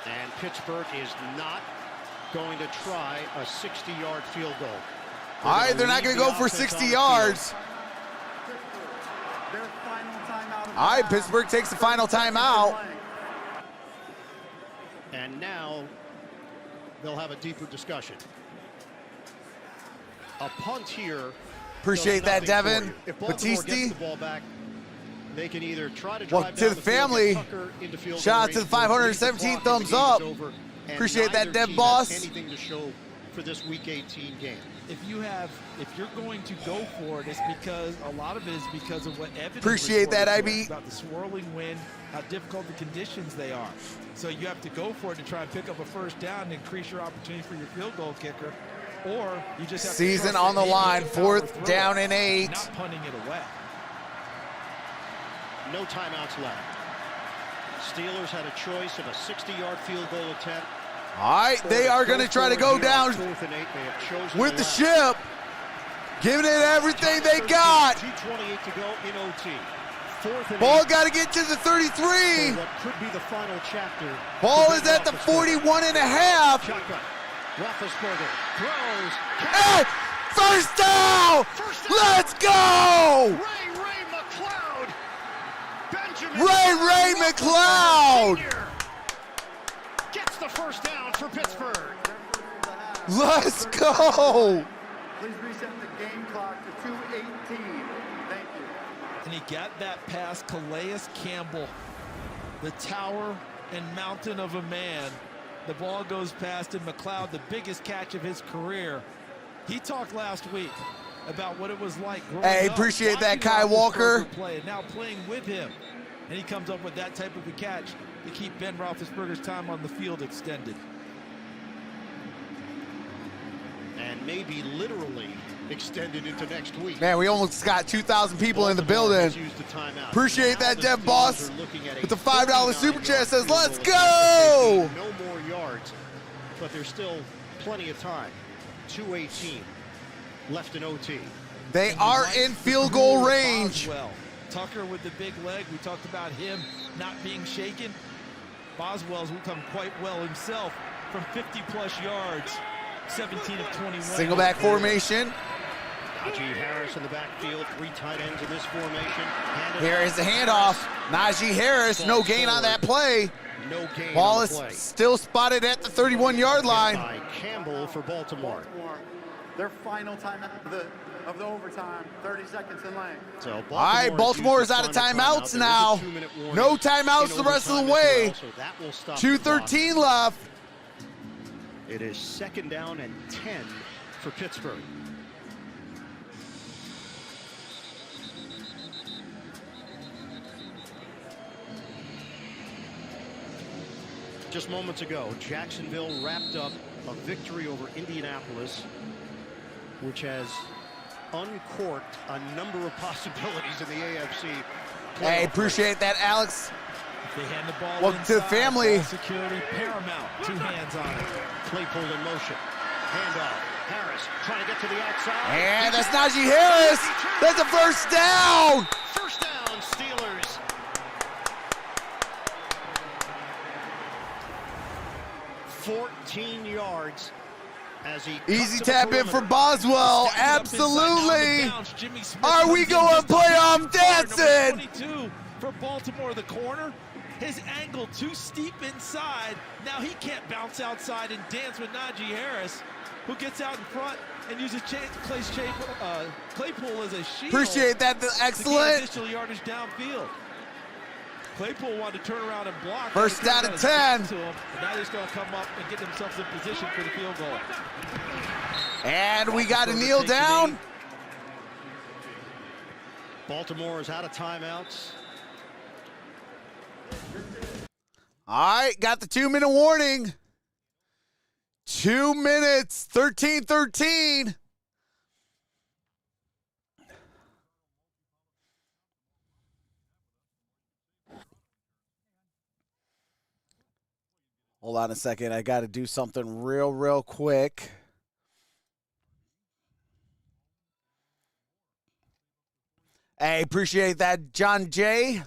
And Pittsburgh is not going to try a 60-yard field goal. All right, they're not going to go for 60 yards. Their final timeout. All right, Pittsburgh takes the final timeout. And now they'll have a deeper discussion. A punt here. Appreciate does that, nothing for Devin. you. If Baltimore Batiste. gets the ball back, they can either try to Well, drive to down the the field, family, get Tucker into field shout goal out to the range, or lead 517 clock, and the thumbs game is up. over, and Appreciate that, neither Dev team Boss. has anything to show for this Week 18 game. If you're going to go for it, it's because a lot of it is because of what Evan Appreciate that, IB. about the swirling wind, how difficult the conditions they are. So you have to go for it to try and pick up a first down and increase your opportunity for your field goal kicker, or you just have Season to on the line, power 4th throw, down and 8. not punting it away. No timeouts left. Steelers had a choice of a 60-yard field goal attempt. All right, they are going to try to go down 4th and 8. They have chosen with the left. ship, giving it everything they got. 2:28 to go in OT. 4th and Ball 8. got to get to the 33. For what could be the final chapter. Ball for is Ben at the Roethlisberger. 41 and a half. Shotgun. Roethlisberger throws. Hey, first down. Let's go. Ray McLeod. Benjamin Ray McLeod. Sr. gets the first down for Pittsburgh. Let's go. Please reset the game clock to 2:18. Thank you. And he got that past Calais Campbell, the tower and mountain of a man. The ball goes past, and McLeod, the biggest catch of his career. He talked last week about what it was like growing Hey, up, appreciate that, watching Kai Walker. Play, and now playing with him. And he comes up with that type of a catch to keep Ben Roethlisberger's time on the field extended. And maybe literally extended into next week. Man, we almost got 2,000 people in the building. Appreciate that, Dev Boss, with the $5 super chat. Says, let's go! No more yards, but there's still plenty of time. 2:18 left in OT. They are in field goal range. Boswell. Tucker with the big leg. We talked about him not being shaken. Boswell's become quite well himself from 50-plus yards. 17 of 21. Single back formation. Najee Harris in the backfield, 3 tight ends in this formation. Here is the handoff. Najee Harris, no gain on that play. No gain. Ball is still spotted at the 31-yard line. By Campbell for Baltimore. Their final time of the overtime, 30 seconds in lane. So all right, Baltimore is out of timeouts now. No timeouts the rest of the way. 2:13 left. It is 2nd down and 10 for Pittsburgh. Just moments ago, Jacksonville wrapped up a victory over Indianapolis, which has uncorked a number of possibilities in the AFC. Hey, appreciate that, Alex. They hand the ball welcome to the family. Security paramount. 2 hands on it. Claypool in motion. Handoff. Harris trying to get to the outside. And that's Najee Harris. That's a first down. First down, Steelers. $14 yards as he easy tap in for Boswell. Absolutely. Are we going playoff dancing? 22 for Baltimore, the corner. His angle too steep inside. Now he can't bounce outside and dance with Najee Harris, who gets out in front and uses Claypool as a shield. Appreciate that. Excellent. Additional yardage downfield. Claypool wanted to turn around and block. First down and 10. To him, and now he's going to come up and get themselves in position for the field goal. And we got to kneel down. Baltimore is out of timeouts. All right, got the 2-minute warning. 2 minutes, 13-13. Hold on a second. I got to do something real quick. Hey, appreciate that, John J.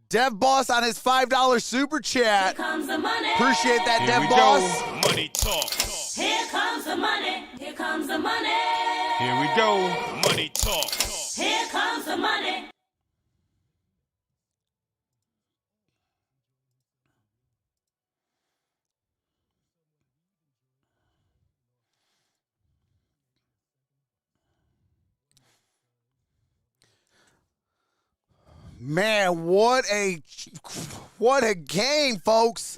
Dev Boss on his $5 super chat. Here comes the money. Appreciate that, Here Dev we Boss. go. Money talk. Here comes the money. Here comes the money. Here we go. Money talk. Here comes the money. Man, what a game, folks.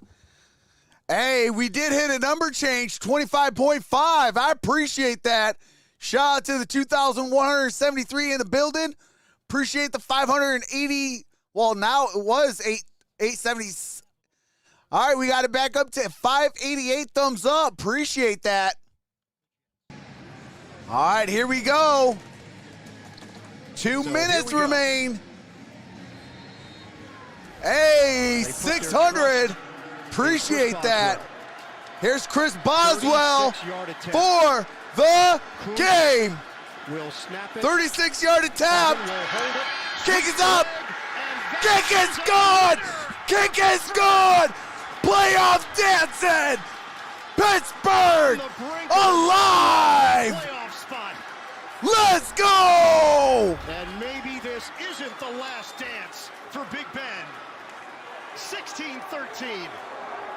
Hey, we did hit a number change, 25.5. I appreciate that. Shout out to the 2,173 in the building. Appreciate the 580. Well, now it was 870. All right, we got it back up to 588 thumbs up. Appreciate that. All right, here we go. 2 minutes remain. Hey, 600. Appreciate that. Here's Chris Boswell for the game. 36-yard attempt. Kick is up. Kick is good. Kick is good. Playoff dancing. Pittsburgh alive. Let's go. And maybe this isn't the last dance for Big Ben. 16-13.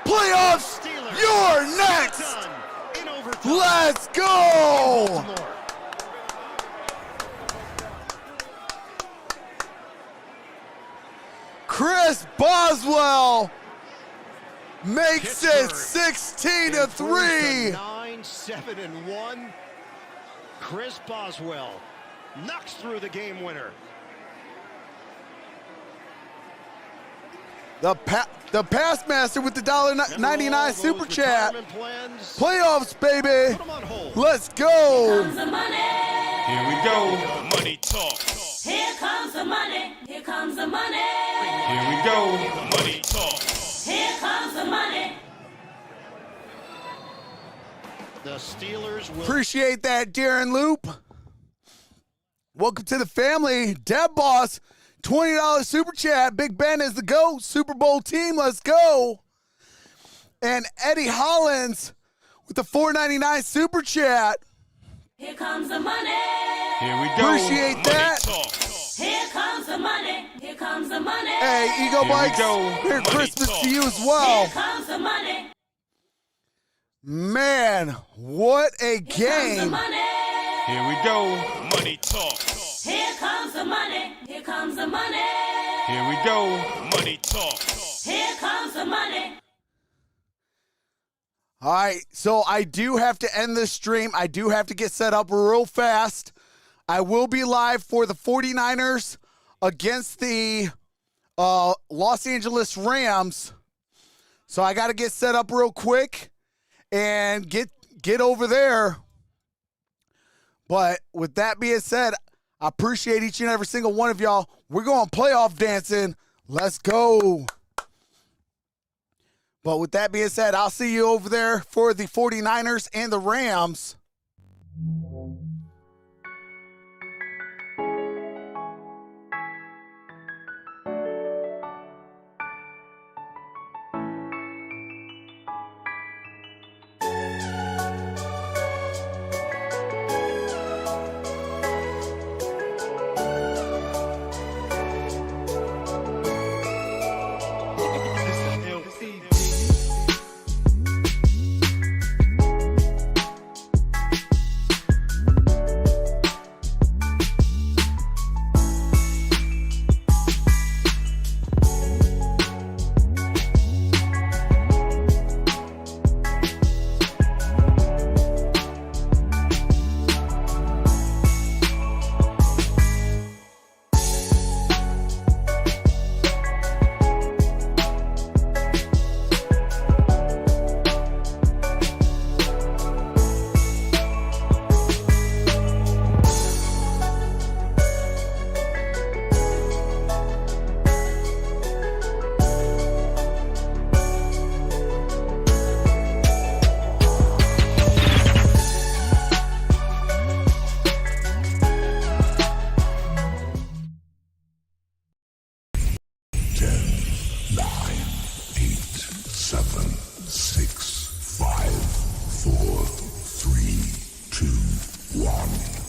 Playoffs, you're next. Let's go. Chris Boswell makes it 16-3. 9-7-1. Chris Boswell knocks through the game winner. The pass master with the $1.99 super chat. Playoffs, baby. Let's go. Here comes the money. Here we go. Money talk. Here comes the money. Here comes the money. Here we go. Money talk. Here comes the money. The Steelers will Appreciate that, Darren Loop. Welcome to the family. Deb Boss, $20 super chat. Big Ben is the GOAT. Super Bowl team, let's go. And Eddie Hollins with the $4.99 super chat. Here comes the money. Here we go. Appreciate Money that. talk. Here comes the money. Here comes the money. Hey, Ego Here we Bikes, go. Merry Money Christmas talk. to you as Here well. comes the money. Man, what a Here comes the game. money. Here we go. Money talk. Here comes the money. Here comes the money. Here we go. Money talk. Here comes the money. All right, so I do have to end this stream. I do have to get set up real fast. I will be live for the 49ers against the Los Angeles Rams. So I got to get set up real quick and get over there. But with that being said, I appreciate each and every single one of y'all. We're going playoff dancing. Let's go. But with that being said, I'll see you over there for the 49ers and the Rams. Seven, 6, 5, 4, 3, 2, 1.